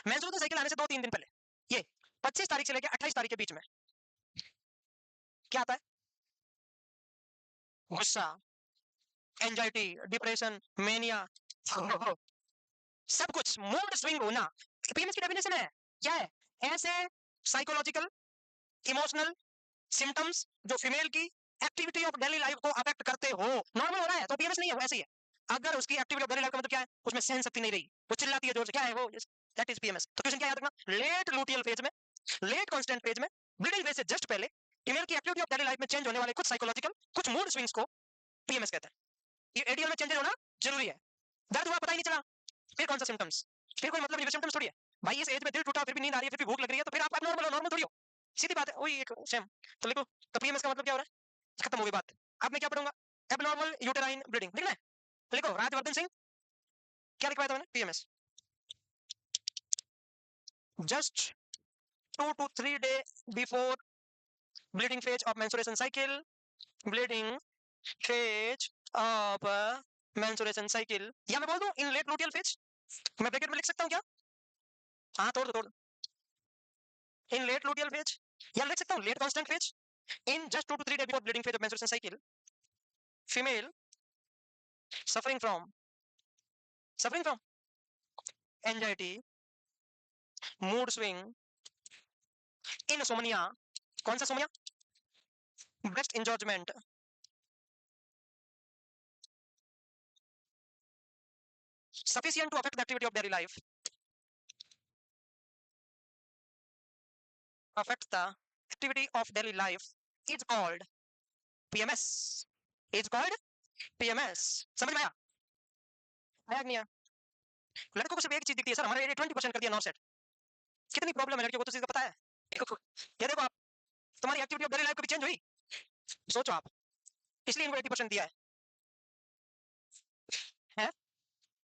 मेंस्ट्रुएशन साइकिल आने से 2-3 दिन पहले, ये 25 तारीख से लेकर 28 तारीख के बीच में क्या आता है? गुस्सा, एंजाइटी, डिप्रेशन, मेनिया, सब कुछ, मूड स्विंग होना। पीएमएस की डेफिनेशन है, क्या है? ऐसे साइकोलॉजिकल, इमोशनल सिम्टम्स जो फीमेल की एक्टिविटी ऑफ डेली लाइफ को अफेक्ट करते हो। नॉर्मल हो रहा है तो पीएमएस नहीं है, वो ऐसे ही है। अगर उसकी एक्टिविटी ऑफ डेली लाइफ का मतलब क्या है? उसमें सहन शक्ति नहीं रही, वो चिल्लाती है जोर से, क्या है वो? That is PMS. तो क्वेश्चन क्या याद रखना, लेट लूटियल फेज में, लेट कांस्टेंट फेज में, ब्लीडिंग फेज से जस्ट पहले फीमेल की एक्टिविटी ऑफ डेली लाइफ में चेंज होने वाले कुछ साइकोलॉजिकल, कुछ मूड स्विंग्स को पीएमएस कहते हैं। ये एडीएल में चेंज होना जरूरी है। दर्द हुआ पता ही नहीं चला, फिर कौन सा सिम्टम्स? फिर कोई मतलब नहीं, सिम्टम्स थोड़ी है भाई। इस एज में दिल टूटा, फिर भी नींद आ रही है, फिर भी भूख लग रही है, तो फिर आप नॉर्मल हो? नॉर्मल थोड़ी हो, सीधी बात है, वही एक सेम। तो लिखो, तो पीएमएस का मतलब क्या हो रहा है? खत्म हो गई बात। अब मैं क्या पढ़ूंगा? एबनॉर्मल यूटेराइन ब्लीडिंग लिखना है, लिखो राजवर्धन सिंह, क्या लिखवाया था मैंने? PMS. Just 2 to 3 day before bleeding phase of menstruation cycle, bleeding phase of menstruation cycle, या मैं बोल दूं इन लेट लूटियल फेज, मैं ब्रैकेट में लिख सकता हूं क्या? हाँ, तोड़ दो तोड़ दो। इन लेट लूटियल फेज, या लिख सकता हूं late constant phase. in just 2 to 3 days before bleeding phase of menstruation cycle, female suffering from anxiety, mood swing, insomnia, कौन सा सोमिया? breast engorgement, sufficient to affect the activity of daily life, affect the activity of daily life is called PMS, is called PMS। समझ में आया? आया कि नहीं आया? लड़कों को सिर्फ एक चीज दिखती है, सर हमारे 20% कर दिया नॉट सेट। कितनी प्रॉब्लम है लड़कियों को तो चीज का पता है। ये देखो आप, तुम्हारी एक्टिविटी ऑफ डेली लाइफ कभी चेंज हुई? सोचो आप, इसलिए इनको 80% दिया है?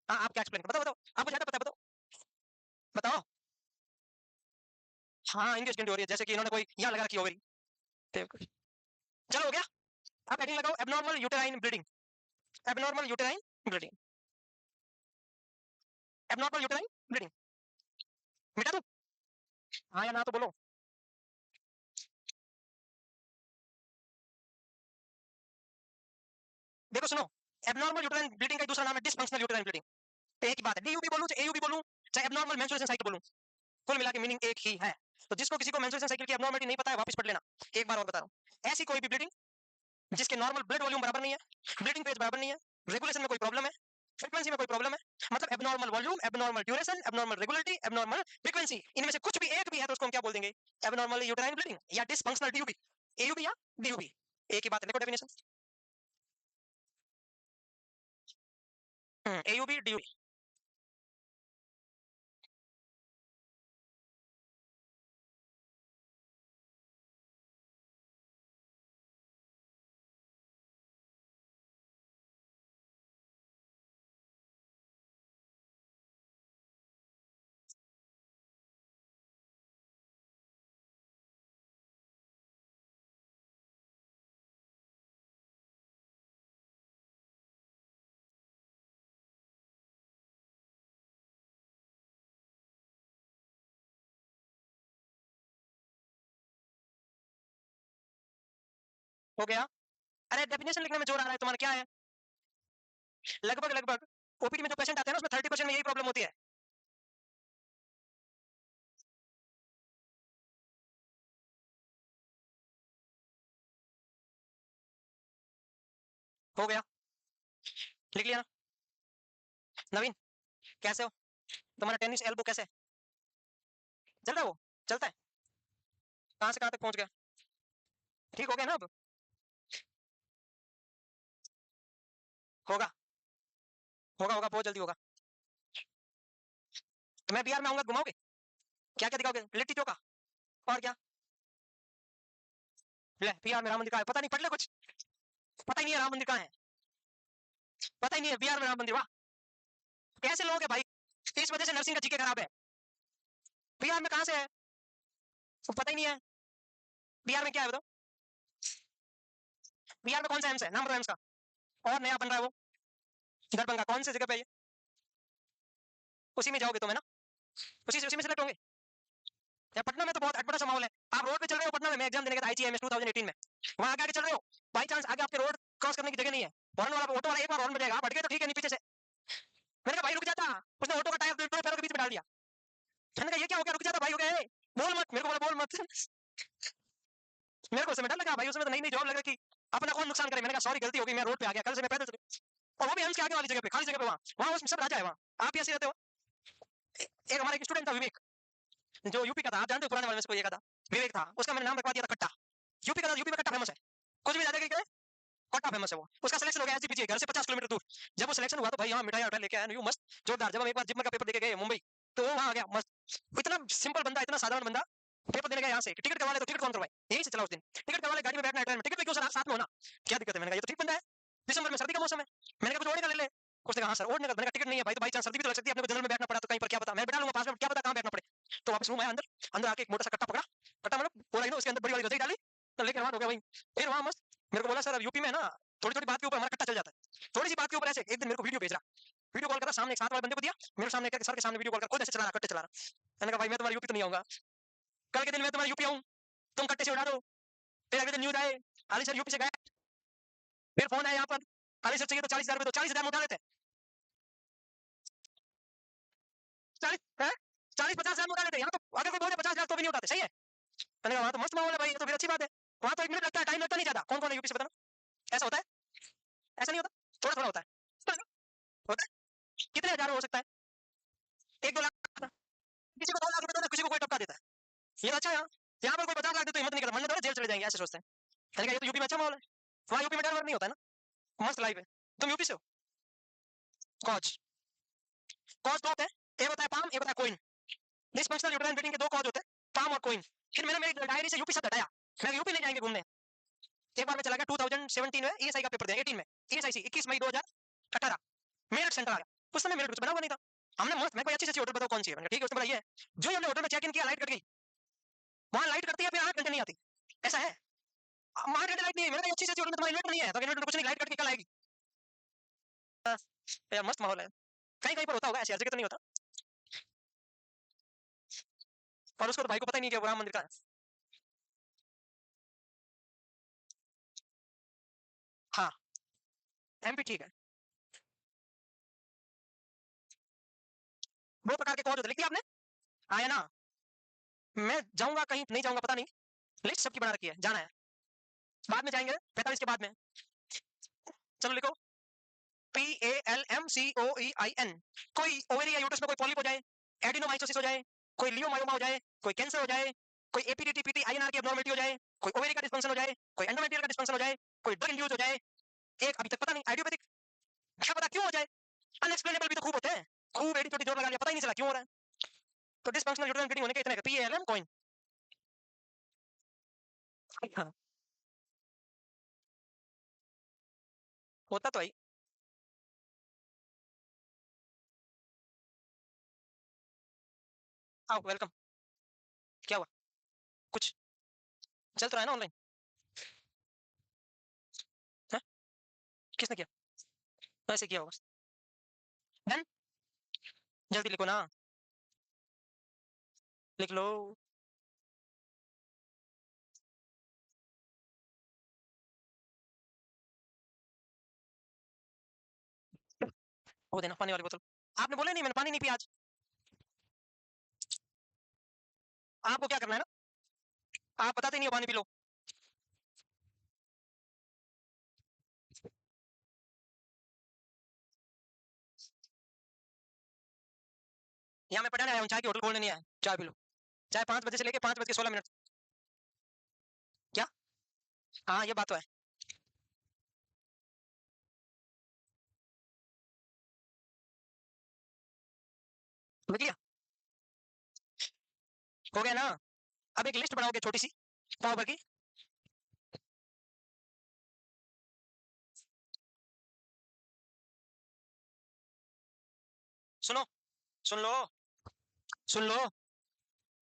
हाँ, आप क्या एक्सप्लेन, बताओ बताओ, आपको ज्यादा पता है, बताओ बताओ। हाँ, इंगेजमेंट हो रही है, जैसे कि इन्होंने कोई यहाँ लगा रखी हो गई। चलो हो गया। आप हेडिंग लगाओ, abnormal uterine bleeding, abnormal uterine bleeding, abnormal uterine bleeding. मिटा दूं? हाँ या ना तो बोलो। देखो सुनो, एबनॉर्मल यूटेराइन ब्लीडिंग का दूसरा नाम है डिसफंक्शनल यूटेराइन ब्लीडिंग। तो एक ही बात है, डीयूबी बोलूं चाहे एयूबी बोलूं चाहे एबनॉर्मल मेंस्ट्रुएशन साइकिल बोलूं, कुल मिला के मीनिंग एक ही है। तो जिसको किसी को मेंस्ट्रुएशन साइकिल की एबनॉर्मलिटी नहीं पता है, वापस पढ़ लेना। एक बार और बता रहा हूं, ऐसी कोई भी ब्लीडिंग जिसके नॉर्मल ब्लड वॉल्यूम बराबर नहीं है, ब्लीडिंग पेज बराबर नहीं है, रेगुलेशन में कोई प्रॉब्लम है, फ्रीक्वेंसी में कोई प्रॉब्लम है, मतलब abnormal volume, abnormal duration, abnormal regularity, abnormal frequency, इनमें से कुछ भी एक भी है तो उसको हम क्या बोल देंगे? एबनॉर्मल यूटेराइन ब्लीडिंग या डिसफंक्शनल डीयूबी, एयूबी या डीयूबी, एक ही बात है। देखो डेफिनेशन, एयूबी डीयूबी। हो गया? अरे डेफिनेशन लिखने में जोर आ रहा है तुम्हारा, क्या है? लगभग लगभग ओपीडी में जो पेशेंट आते हैं ना, उसमें 30% में यही प्रॉब्लम होती है। हो गया? लिख लिया ना? नवीन, कैसे हो? तुम्हारा टेनिस एल्बो कैसे है? चल रहा है वो? चलता है? कहाँ से कहाँ तक पहुंच गया? ठीक हो गया ना अब? होगा, होगा होगा, बहुत जल्दी होगा। तो मैं बिहार में आऊंगा, घुमाओगे? क्या क्या दिखाओगे? लिट्टी चोखा और क्या? ले बिहार में राम मंदिर कहाँ है? पता नहीं, पढ़ ले कुछ। पता ही नहीं है राम मंदिर कहाँ है, पता ही नहीं है बिहार में राम मंदिर। वाह, कैसे लोग है भाई, इस वजह से नर्सिंग का जीके खराब है। बिहार में कहाँ से है, तो पता ही नहीं है बिहार में क्या है बताओ। बिहार में कौन सा एम्स है, नाम बताओ एम्स का। और नया बन रहा है वो दरभंगा, कौन सी जगह पे है ये? उसी में जाओगे तो है ना, उसी में सेलेक्ट होंगे। या पटना में तो बहुत बड़ा सा माहौल है। आप रोड पे चल रहे हो पटना में, मैं एग्जाम देने गया था आईजीएमएस 2018 में, वहां आगे आगे चल रहे हो, बाई चांस आगे आपके रोड क्रॉस करने की जगह नहीं है, हॉर्न वाला ऑटो वाला एक बार हॉर्न बजाएगा, आप हट गए तो ठीक है, नहीं पीछे से। मैंने कहा भाई रुक जाता, उसने ऑटो का टायर दोनों पैरों के बीच में डाल दिया। मैंने कहा ये क्या हो गया, रुक जाता भाई, हो गया बोल मत, मेरे को बोला बोल मत। मेरे को उसमें डर लगा भाई, उसमें तो नई नई जॉब लग रही थी, अपना कौन नुकसान करे। मैंने कहा सॉरी गलती हो गई, मैं रोड पे आ गया, कल से मैं पैदल चल, और वो भी हंस के आगे वाली जगह पे, खाली जगह पे, वहां वहां उसमें सब राजा है वहां, आप ही ऐसे रहते हो। एक हमारा एक स्टूडेंट था विवेक, जो यूपी का था, आप जानते हो पुराने वाले में से कोई एक था, विवेक था, उसका मैंने नाम रखवा दिया था कट्टा। यूपी का था, यूपी में कट्टा फेमस है, कुछ भी ज्यादा कहीं कट्टा फेमस है वो। उसका सिलेक्शन हो गया एसजीपीजी, घर से 50 किलोमीटर दूर। जब वो सिलेक्शन हुआ तो भाई यहाँ मिठाई उठाई लेके आया न्यू मस्त जोरदार। जब हम एक बार जिम्मर का पेपर देके गए मुंबई, तो वो वहां आ गया मस्त, इतना सिंपल बंदा, इतना साधारण बंदा, पेपर देने गया यहाँ से, टिकट करवा ले तो टिकट कौन करवाए, यही से चला उस दिन, टिकट करवा ले, गाड़ी में बैठना है, ट्रेन में टिकट पे क्यों सर, आप साथ में होना, क्या दिक्कत है। मैंने कहा ये तो ठीक बंदा है, दिसंबर में सर्दी का मौसम है, मैंने कहा कुछ ओढ़ने का ले ले। उसने कहा हाँ सर ओढ़ने का, मैंने कहा टिकट नहीं है भाई, तो भाई चांस सर्दी भी तो लग सकती है, अपने को जनरल में बैठना पड़ा तो कहीं पर क्या पता, मैं बैठा लूंगा पास में, क्या पता कहाँ बैठना पड़े। तो वापस रूम आया अंदर, अंदर आके एक मोटा सा कट्टा पकड़ा, कट्टा मतलब पूरा उसके अंदर बड़ी वाली गदई डाली, तो लेकर वहां हो गया भाई। फिर वहां मस्त मेरे को बोला सर अब यूपी में ना थोड़ी थोड़ी बात के ऊपर हमारा कट्टा चल जाता है, थोड़ी सी बात के ऊपर ऐसे। एक दिन मेरे को वीडियो भेज रहा, वीडियो कॉल करा, सामने एक साथ वाले बंदे को दिया, मेरे सामने करके सर के सामने वीडियो कॉल कर, खुद ऐसे चला रहा, कट्टे चला रहा। मैंने कहा भाई मैं तुम्हारे यूपी तो नहीं आऊंगा, कल के दिन मैं तुम्हारे यूपी आऊं, तुम कट्टे से उड़ा दो, फिर अगले दिन न्यूज आए अली सर यूपी से गए, फिर फोन आया यहाँ पर अली सर चाहिए तो 40,000 रुपए, तो 40,000 उठा लेते हैं, 40 40-50,000 उठा लेते हैं, यहाँ तो अगर कोई बोले 50,000 तो भी नहीं उठाते, सही है। मैंने कहा वहाँ तो मस्त माहौल है भाई, ये तो फिर अच्छी बात है, वहाँ तो 1 मिनट लगता है, टाइम लगता नहीं ज्यादा। कौन कौन है यूपी से बताना, ऐसा होता है, ऐसा नहीं होता, थोड़ा थोड़ा होता है, होता है, कितने हजार हो सकता है, 1-2 लाख, किसी को 2 लाख रुपए दो, किसी को कोई टपका देता है, ये तो अच्छा है। यहाँ पर कोई 50 लाख दे तो हिम्मत नहीं करता, मरने दो जेल चले जाएंगे, ऐसे सोचते हैं। मैंने कहा ये तो यूपी में अच्छा माहौल है, वहाँ यूपी में डर वर नहीं होता है ना, मस्त लाइफ है। तुम यूपी से हो, कॉज, कॉज दो होते हैं, एक होता है पाम, एक होता है कोइन, डिसफंक्शनल यूट्राइन ब्रीडिंग के दो कॉज होते हैं, पाम और कोइन। फिर मैंने मेरी डायरी से यूपी शब्द हटाया, मैं यूपी नहीं जाएंगे घूमने। एक बार मैं चला गया 2017 में ईएसआई का पेपर दिया, 18 में ईएसआई 21 मई 2018 मेरठ सेंटर आ गया, उस समय मेरठ कुछ बना हुआ नहीं था। हमने मस्त, मैं कोई अच्छी सी होटल बताओ कौन सी है, मैंने ठीक है उसने बोला ये है, जो ही हमने होटल में चेक इन किया लाइट कट गई, वहां लाइट कटती है फिर 8 घंटे नहीं आती, ऐसा है, 8 घंटे लाइट नहीं है। मैंने कहा अच्छी सी होटल में तुम्हारी इन्वर्टर नहीं है, तो इन्वर्टर कुछ नहीं, लाइट कट के कल आएगी। यार मस्त माहौल है, कहीं कहीं पर होता होगा ऐसी, हर जगह तो नहीं होता। और उसको तो भाई को पता ही नहीं कि वो राम मंदिर का है। हाँ एमपी ठीक है, दो प्रकार के कौन होते लिख दिया आपने, आया ना। मैं जाऊंगा कहीं नहीं जाऊंगा पता नहीं, लिस्ट सबकी बना रखी है, जाना है, बाद में जाएंगे 45 के बाद में। चलो लिखो PALMCOEIN, कोई ओवेरी या यूट्रस में कोई पॉलिप हो जाए, एडिनोमाइकोसिस हो जाए, कोई लियोमायोमा हो जाए, कोई कैंसर हो जाए, कोई एपीडीटी आईएनआर की एब्नॉर्मलिटी हो जाए, कोई ओवेरी का डिस्फंक्शन हो जाए, कोई एंडोमेट्रियल का डिस्फंक्शन हो जाए, कोई ड्रग इंड्यूस हो जाए, एक अभी तक पता नहीं आइडियोपैथिक, क्या पता क्यों हो जाए, अनएक्सप्लेनेबल भी तो खूब होते हैं, खूब एडी चोटी जोर लगा लिया, पता ही नहीं चला क्यों हो रहा है। तो डिस्फंक्शनल यूट्राइन ब्लीडिंग होने के इतने PALM कॉइन। हाँ होता तो है। आओ वेलकम, क्या हुआ, कुछ चल तो रहा है ना ऑनलाइन, किसने किया, ऐसे किया होगा, डन, जल्दी लिखो ना, लिख लो। वो देना पानी वाली बोतल, आपने बोला नहीं मैंने पानी नहीं पिया आज, आपको क्या करना है ना, आप बताते नहीं हो पानी पी लो। यहाँ मैं पढ़ाने आया हूँ, चाय की होटल खोलने नहीं आया, चाय पी लो, चाय 5 बजे से लेके 5 बज के 16 मिनट। क्या, हाँ ये बात तो है, बुझ हो गया ना। अब एक लिस्ट बनाओगे छोटी सी पाव भर की, सुनो, सुन लो, सुन लो।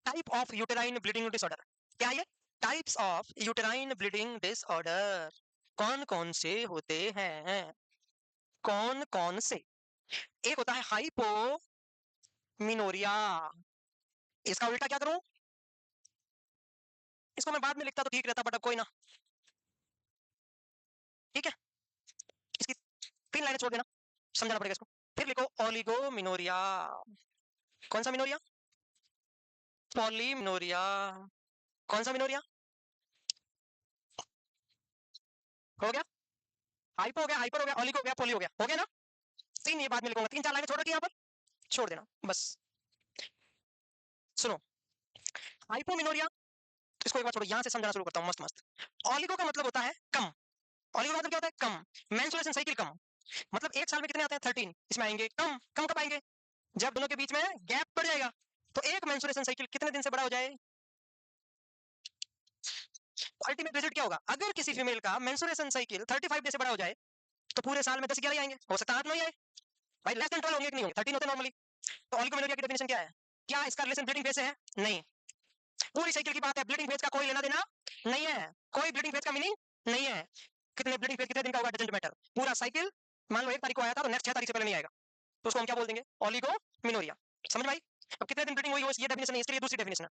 Type of uterine bleeding disorder क्या है ये? Types of uterine bleeding disorder कौन कौन से होते हैं? कौन कौन से? एक होता है हाइपोमिनोरिया। इसका उल्टा क्या करूं? इसको मैं बाद में लिखता तो ठीक रहता, बट अब कोई ना, ठीक है। इसकी 3 लाइनें छोड़ देना, समझाना पड़ेगा इसको। फिर लिखो ओलिगोमिनोरिया। कौन सा मिनोरिया? पॉलीमिनोरिया। कौन सा मिनोरिया? हो गया, हाइपो हो गया, हाइपर हो गया, ओलिगो हो गया, पोली हो गया ना? 3 ये बाद में लिखूंगा, 3-4 लाइनें छोड़ रखी यहाँ पर, छोड़ देना बस। सुनो, हाइपोमिनोरिया, इसको एक बार छोड़ो, यहाँ से समझाना शुरू करता हूँ मस्त मस्त। ओलिगो का मतलब होता है कम। ओलिगो का मतलब क्या होता है? कम। मेंस्ट्रुएशन साइकिल कम, मतलब एक साल में कितने आते हैं? 13। इसमें आएंगे कम। कम कब आएंगे? जब दोनों के बीच में गैप पड़ जाएगा। तो एक मेंस्ट्रुएशन साइकिल कितने दिन से बड़ा हो जाए? अल्टीमेट रिजल्ट क्या होगा? अगर किसी फीमेल का मेंस्ट्रुएशन साइकिल 35 डे से बड़ा हो जाए, तो पूरे साल में 10-11 ही आएंगे, हो सकता है 8-9 ही आए। भाई लेस देन 12 होंगे कि नहीं होंगे? 13 होते नॉर्मली। तो ओलिगोमेनोरिया की डेफिनेशन क्या है? क्या इसका रिलेशन ब्लीडिंग फेज से है? नहीं। पूरी साइकिल की बात है, ब्लीडिंग फेज का कोई लेना देना नहीं है। कोई ब्लीडिंग फेज का मीनिंग नहीं है। कितने ब्लीडिंग फेज कितने दिन का होगा डजंट मैटर। पूरा साइकिल मान लो 1 तारीख को आया था, तो नेक्स्ट 6 तारीख से पहले नहीं आएगा, तो उसको हम क्या बोल देंगे? ओलिगोमिनोरिया। समझ में आई? अब कितने दिन ब्लीडिंग हुई हो ये डेफिनेशन नहीं, इसके लिए दूसरी डेफिनेशन है।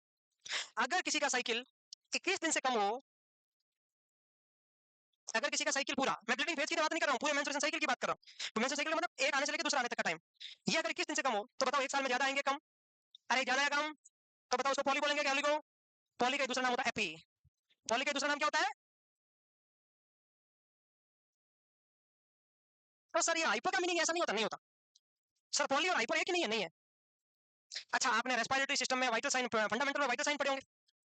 अगर किसी का साइकिल 21 दिन से कम हो, अगर किसी का साइकिल पूरा, मैं ब्लीडिंग फेज की बात नहीं कर रहा हूँ, पूरे मेंस्ट्रुएशन साइकिल की बात कर रहा हूँ। तो मेंस्ट्रुएशन साइकिल मतलब एक आने से लेकर दूसरा आने तक का टाइम, ये अगर 21 दिन से कम हो, तो बताओ एक साल में ज्यादा आएंगे कम? अरे ज्यादा या कम? तो बताओ उसको पॉली बोलेंगे क्या ओलिगो? पॉली का दूसरा नाम होता है एपी। पॉली का दूसरा नाम क्या होता है? तो सर ये हाइपर का मीनिंग ऐसा नहीं होता, नहीं होता सर। पॉली और हाइपर एक ही नहीं है, नहीं है। अच्छा, आपने रेस्पिरेटरी सिस्टम में वाइटल साइन, फंडामेंटल में वाइटल साइन पढ़े होंगे,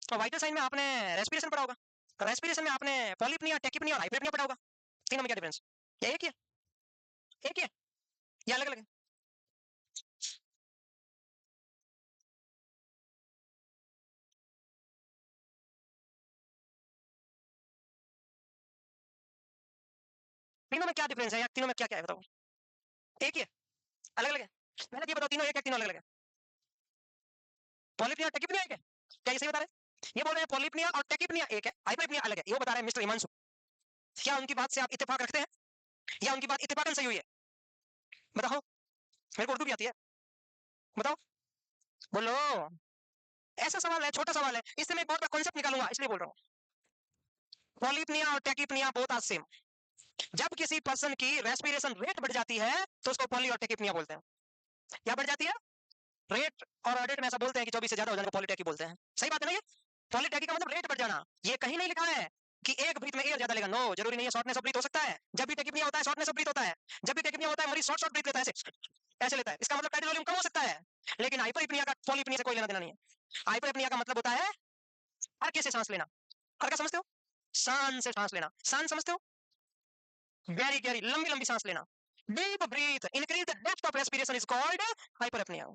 तो वाइटल साइन में आपने रेस्पिरेशन पढ़ा होगा, रेस्पिरेशन में आपने पॉलीपनिया, टेकिपनिया और हाइपरपनिया पढ़ा होगा। तीनों में क्या डिफरेंस? ये एक ही है? एक ही है या अलग अलग है? तीनों में क्या डिफरेंस है या तीनों में क्या क्या है बताओ? एक ही है? अलग अलग है? पहले ये बताओ, तीनों एक है तीनों अलग अलग है? पॉलीपनिया और टेकिपनिया एक है? क्या ये सही बता रहे हैं? ये बोल रहे हैं पॉलीपनिया और टेकिपनिया एक है, हाइपरपनिया अलग है, ये बता रहे हैं मिस्टर हिमांशु। क्या उनकी बात से आप इत्तेफाक रखते हैं या उनकी बात इत्तेफाकन सही हुई है? बताओ, मेरे को उर्दू भी आती है, बताओ, बोलो। ऐसा सवाल है, छोटा सवाल है, इससे मैं एक बहुत बड़ा कॉन्सेप्ट निकालूंगा, इसलिए बोल रहा हूँ। पॉलीपनिया और टेकिपनिया बोथ आर सेम। जब किसी पर्सन की रेस्पिरेशन रेट बढ़ जाती है, तो उसको पॉली और टेकिपनिया बोलते हैं। क्या बढ़ जाती है? रेट। और रेट में ऐसा बोलते हैं कि 24 से ज्यादा हो जाने को पॉलीटेकी बोलते हैं। सही बात है ना ये? पॉलीटेकी का मतलब रेट बढ़ जाना। ये कहीं नहीं लिखा है कि एक ब्रीथ में एयर ज्यादा लेगा, नो, जरूरी नहीं है, शॉर्टनेस ऑफ ब्रीथ हो सकता है। जब भी टेकिपनिया होता है शॉर्टनेस ऑफ ब्रीथ होता है। जब भी टेकिपनिया होता है मरीज शॉर्ट शॉर्ट ब्रीथ लेता है, ऐसे ऐसे लेता है, इसका मतलब टाइटल वॉल्यूम कम हो सकता है। लेकिन हाइपरइपनिया का पॉलीपनिया से कोई लेना देना नहीं है। हाइपरइपनिया का मतलब होता है हल्के से सांस लेना। हल्का समझते हो? शान से सांस लेना, शान समझते हो? गहरी गहरी लंबी लंबी सांस लेना। Deep breath increase the depth of respiration is called hyperpnoea.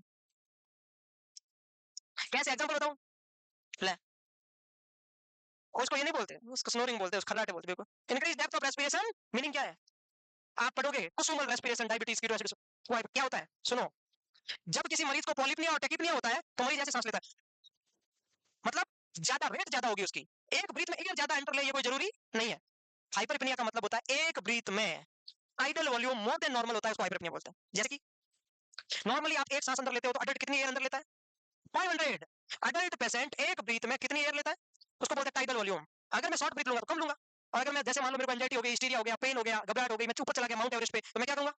कैसे एग्जांपल बताऊं? ले, उसको ये नहीं बोलते, उसको स्नोरिंग बोलते हैं, उसको खर्राटे बोलते हैं। बिल्कुल increase depth of respiration meaning क्या है? आप पढ़ोगे कुसुमल रेस्पिरेशन, डायबिटीज की रेस्पिरेशन, क्या होता है सुनो। जब किसी मरीज को पॉलीपनिया और टेकिपनिया होता है, तो मरीज ऐसे सांस लेता है, मतलब ज्यादा रेट ज्यादा होगी उसकी, एक ब्रीथ में एयर ज्यादा एंटर ले, ये कोई जरूरी नहीं है। हाइपरपनिया का मतलब होता है एक ब्रीथ में idle volume more than normal होता है, उसको हाइपरपनिया बोलते हैं। जैसे कि नॉर्मली आप एक सांस अंदर लेते हो, तो अडल्ट कितनी एयर अंदर लेता है? 500। अडल्ट पेशेंट एक ब्रीथ में कितनी एयर लेता है? उसको बोलते हैं टाइडल वॉल्यूम। अगर मैं शॉर्ट ब्रीथ लूंगा तो कम लूंगा, और अगर मैं जैसे मान लो मेरे को एंजाइटी हो गई, हिस्टीरिया हो गया, पेन हो गया, घबराहट हो गई, मैं ऊपर चला गया माउंट एवरेस्ट पे, तो मैं क्या करूंगा?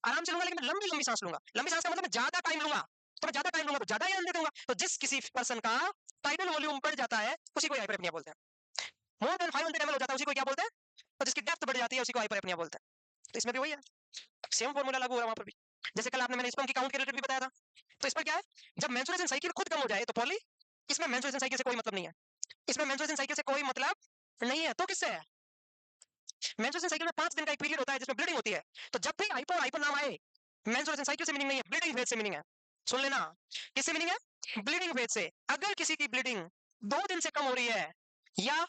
आराम से लूंगा, लेकिन मैं लंबी लंबी सांस लूंगा। लंबी सांस का मतलब मैं ज्यादा टाइम लूंगा, तो मैं ज्यादा टाइम लूंगा तो ज्यादा एयर अंदर दूंगा। तो जिस किसी पर्सन का टाइडल वॉल्यूम बढ़ जाता है, उसी को हाइपरएपनिया बोलते हैं। मोर देन 500 ml हो जाता है, उसी को क्या बोलते हैं? तो जिसकी डेप्थ बढ़ जाती है, उसी को हाइपरएपनिया बोलते हैं। तो इसमें भी वही है, सेम फॉर्मूला लागू हो रहा है वहां पर भी। जैसे कल आपने मैंने स्पर्म की काउंट के रिलेटेड भी बताया था, तो इस पर क्या है? जब मेंस्ट्रुएशन साइकिल खुद कम हो जाए तो पॉली। इसमें मेंस्ट्रुएशन साइकिल से कोई मतलब नहीं है, इसमें मेंस्ट्रुएशन साइकिल से कोई मतलब नहीं है, तो किससे है? मेंस्ट्रुएशन साइकिल में 5 दिन का एक पीरियड होता है जिसमें ब्लीडिंग होती है। तो जब भी हाइपर हाइपर नाम आए, मेंस्ट्रुएशन साइकिल से मीनिंग नहीं है, ब्लीडिंग फेज से मीनिंग है। सुन लेना, किससे मीनिंग है? ब्लीडिंग फेज से। अगर किसी की ब्लीडिंग 2 दिन से कम हो रही है, या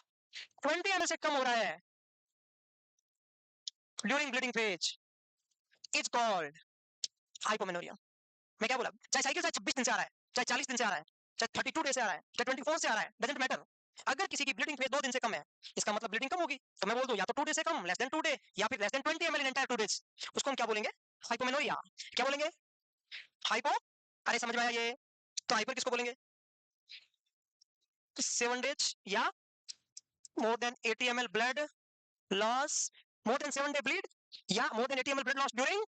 20 ml से कम हो रहा है during bleeding phase, is called hypomenorrhoea. मैं क्या बोला, चाहे साइकिल चाहे 26 दिन से आ रहा है, चाहे 40 दिन से आ रहा है, चाहे 32 डे से आ रहा है, चाहे 24 से आ रहा है, डजंट मैटर। अगर किसी की ब्लीडिंग फेज 2 दिन से कम है, इसका मतलब ब्लीडिंग कम होगी। तो मैं बोल दूं या तो 2 डे से कम, लेस देन 2 डे, या फिर less than 20 ml in entire 2 days, उसको हम क्या बोलेंगे, हाइपोमेनोरिया। क्या बोलेंगे, हाइपो। अरे समझ में आया ये, तो हाइपर किसको बोलेंगे, 7 डेज या more than 80 ml blood loss, more than 7 day bleed, या more than 80 ml blood loss during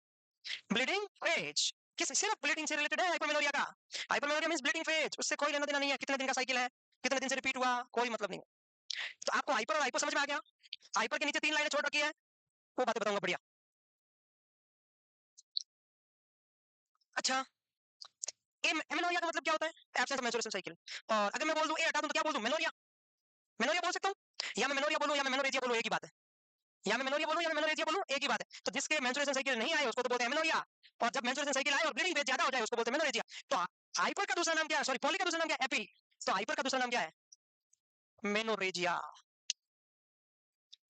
bleeding phase. किस, सिर्फ ब्लीडिंग से रिलेटेड है हाइपोमेनोरिया का। हाइपोमेनोरिया मींस ब्लीडिंग फेज, उससे कोई लेना देना नहीं है, कितने दिन का साइकिल है, कितने दिन से रिपीट हुआ, कोई मतलब नहीं है। तो आपको हाइपर और हाइपो समझ में आ गया। हाइपर के नीचे 3 लाइनें छोड़ रखी है, वो बातें बताऊंगा बढ़िया। अच्छा, एमेनोरिया का मतलब क्या होता है, एब्सेंस ऑफ मेंस्ट्रुएशन साइकिल। और अगर मैं बोल दूं ए हटा दूं तो क्या बोल दूं, मेनोरिया। मेनोरिया बोल सकता हूं, या मैं मेनोरिया बोलूं या मैं मेनोरेजिया बोलूं, एक ही बात है। या मैं मेनोरिया बोलूं या मैं मेनोरेजिया बोलूं, एक ही बात है। तो जिसके मेंस्ट्रुएशन साइकिल नहीं आए उसको तो बोलते हैं मेनोरिया, और जब मेंस्ट्रुएशन साइकिल आए और ब्लीडिंग फेज ज्यादा हो जाए उसको बोलते हैं मेनोरेजिया। तो हाइपर का दूसरा नाम क्या है, सॉरी पॉली का दूसरा नाम क्या है, एपी। तो हाइपर का दूसरा नाम क्या है, मेनोरेजिया।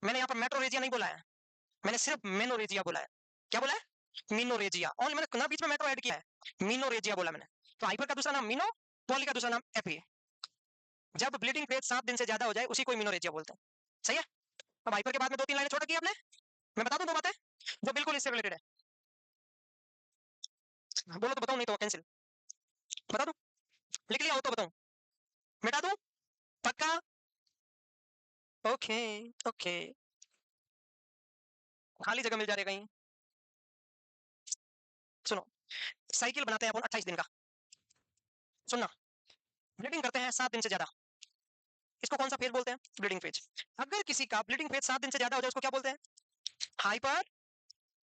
मैंने यहाँ पर मेट्रोरेजिया नहीं बोला है, मैंने सिर्फ मेनोरेजिया बोला है। क्या बोला है, मीनोरेजिया, और मैंने ना बीच में मेट्रो ऐड किया है, मीनोरेजिया बोला मैंने। तो हाइपर का दूसरा नाम मीनो, पॉली का दूसरा नाम एपी। जब ब्लीडिंग फेज 7 दिन से ज्यादा हो जाए उसी को मीनोरेजिया बोलते हैं। सही है। अब हाइपर के बाद में 2-3 लाइनें छोड़ रखी है आपने, मैं बता दूं 2 बातें जो बिल्कुल इससे रिलेटेड है। बोलो तो बताऊं, नहीं तो कैंसिल। बता दूं, लिख लिया हो तो बताऊं, मिटा दूं, पक्का। ओके, ओके, खाली जगह मिल जा रही है कहीं। सुनो, साइकिल बनाते हैं अपन 28 दिन का, सुनना, ब्लीडिंग करते हैं 7 दिन से ज्यादा, इसको कौन सा फेज बोलते हैं, ब्लीडिंग फेज। अगर किसी का ब्लीडिंग फेज 7 दिन से ज्यादा हो जाए उसको क्या बोलते हैं, हाइपर,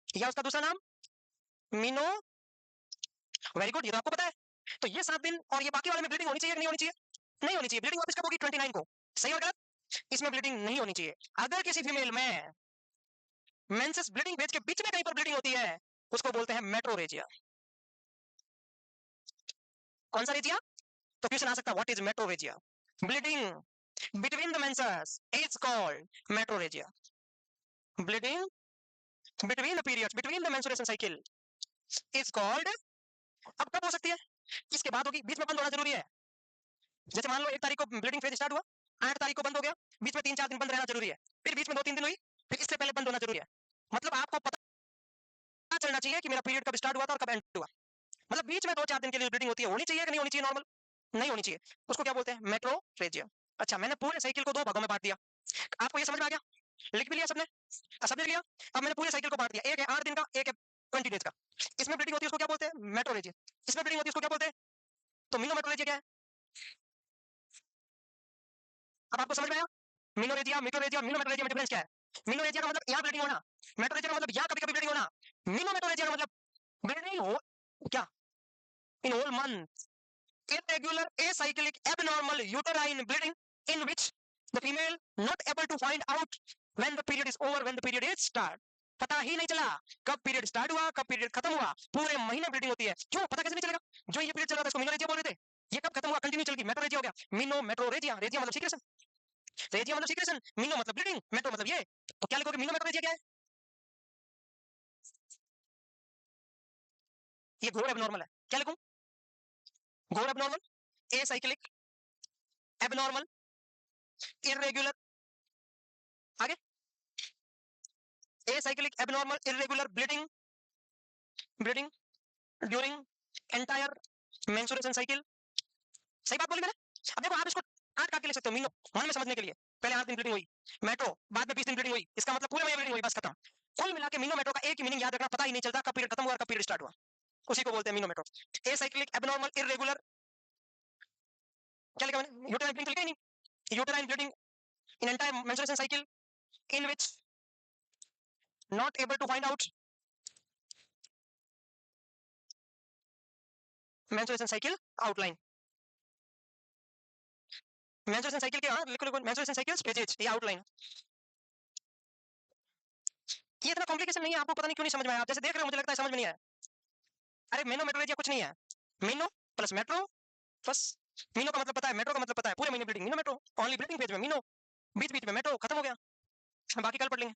या उसका दूसरा नाम मीनो। वेरी गुड, ये तो आपको पता है। तो ये 7 दिन और ये बाकी वाले में ब्लीडिंग होनी चाहिए कि नहीं होनी चाहिए, नहीं होनी चाहिए। ब्लीडिंग वापस कब होगी, 29 को। सही और गलत, इसमें ब्लीडिंग नहीं होनी चाहिए। अगर किसी फीमेल में मेंसेस ब्लीडिंग फेज के बीच में कहीं पर ब्लीडिंग होती है उसको बोलते हैं मेट्रोरेजिया। कौन सा रेजिया, तो क्वेश्चन आ सकता है what is metrorrhagia, bleeding between the menses is called metrorrhagia, bleeding between the periods between the menstruation cycle is called. अब कब हो सकती है, इसके बाद होगी, बीच में बंद होना जरूरी है। जैसे मान लो 1 तारीख को ब्लीडिंग फेज स्टार्ट हुआ, 8 तारीख को बंद हो गया, बीच में 3-4 दिन बंद रहना जरूरी है, फिर बीच में 2-3 दिन हुई, फिर इससे पहले बंद होना जरूरी है। मतलब आपको पता चलना चाहिए कि मेरा पीरियड कब स्टार्ट हुआ था और कब एंड हुआ। मतलब बीच में 2-4 दिन के लिए ब्लीडिंग होती है, होनी चाहिए कि नहीं होनी चाहिए, नॉर्मल नहीं होनी चाहिए, उसको क्या बोलते हैं, मेट्रोरेजिया। अच्छा, मैंने पूरे साइकिल को 2 भागों में बांट दिया, आपको ये समझ में आ गया, लिख भी लिया सबने, सब लिख लिया। अब मैंने पूरे साइकिल को बांट दिया, एक है 8 दिन का, एक है 20 डेज का। इसमें ब्लीडिंग होती है उसको क्या बोलते हैं, मेट्रोरेजिया। इसमें ब्लीडिंग होती है उसको क्या बोलते हैं, तो मीनोमेट्रोरेजिया क्या है। अब आपको समझ में आया, मीनोरेजिया, मेट्रोरेजिया और मीनोमेट्रोरेजिया में डिफरेंस क्या है। मीनोरेजिया का मतलब यहाँ ब्लीडिंग होना, मेट्रोरेजिया का मतलब यहाँ कभी कभी ब्लीडिंग होना, मीनोमेट्रोरेजिया का मतलब ब्लीडिंग हो क्या, in whole month, irregular acyclic abnormal uterine bleeding in which the female not able to find out when the period is over, when the period is start। पता ही नहीं चला कब पीरियड स्टार्ट हुआ कब पीरियड खत्म हुआ, पूरे महीने ब्लीडिंग होती है, क्यों पता कैसे नहीं चलेगा, जो ये पीरियड चल रहा था उसको मीनोरेजिया बोल रहे थे, ये कब खत्म हुआ कंटिन्यू चल गई, मेट्रोरेजिया हो गया। मीनो मेट्रोरेजिया, रेजिया मतलब सीक्रेशन, रेजिया मतलब सीक्रेशन, मीनो मतलब ब्लीडिंग, मेट्रो मतलब ये। तो क्या लिखोगे, मीनो मेट्रोरेजिया क्या है, ये घोर एबनॉर्मल है, क्या लिखूं, घोर एबनॉर्मल, एसाइक्लिक एबनॉर्मल, इरेगुलर, आगे, acyclic abnormal irregular bleeding, bleeding during entire menstruation cycle। सही बात बोली मैंने। अब देखो आप इसको काट काट के लिख सकते हो, मीनो मन में समझने के लिए, पहले 8 दिन ब्लीडिंग हुई, मेट्रो बाद में 20 दिन ब्लीडिंग हुई, इसका मतलब पूरे महीने ब्लीडिंग हुई, बस खत्म। कुल मिला के मीनो मेट्रो का एक ही मीनिंग याद रखना, पता ही नहीं चलता कब पीरियड खत्म हुआ और कब पीरियड स्टार्ट हुआ, उसी को बोलते हैं meno metro. Acyclic abnormal irregular, क्या लिखा मैंने, यूटेराइन ब्लीडिंग लिखा ही नहीं, uterine bleeding in entire menstruation cycle in which not able to find out menstruation cycle outline. Menstruation cycle के, हाँ लिखो लिखो, मेंस्ट्रुएशन साइकिल स्टेजेस, ये आउटलाइन। ये इतना कॉम्प्लिकेशन नहीं है, आपको पता नहीं क्यों नहीं समझ में आया, आप जैसे देख रहे हो मुझे लगता है समझ में नहीं आया। अरे मेनो मेट्रोलॉजी कुछ नहीं है, मीनो प्लस मेट्रो, बस। मीनो का मतलब पता है, मेट्रो का मतलब पता है, पूरे महीने ब्लीडिंग मीनो मेट्रो, ओनली ब्लीडिंग फेज में मीनो, बीच बीच में मेट्रो, खत्म हो गया, बाकी कल पढ़ लेंगे।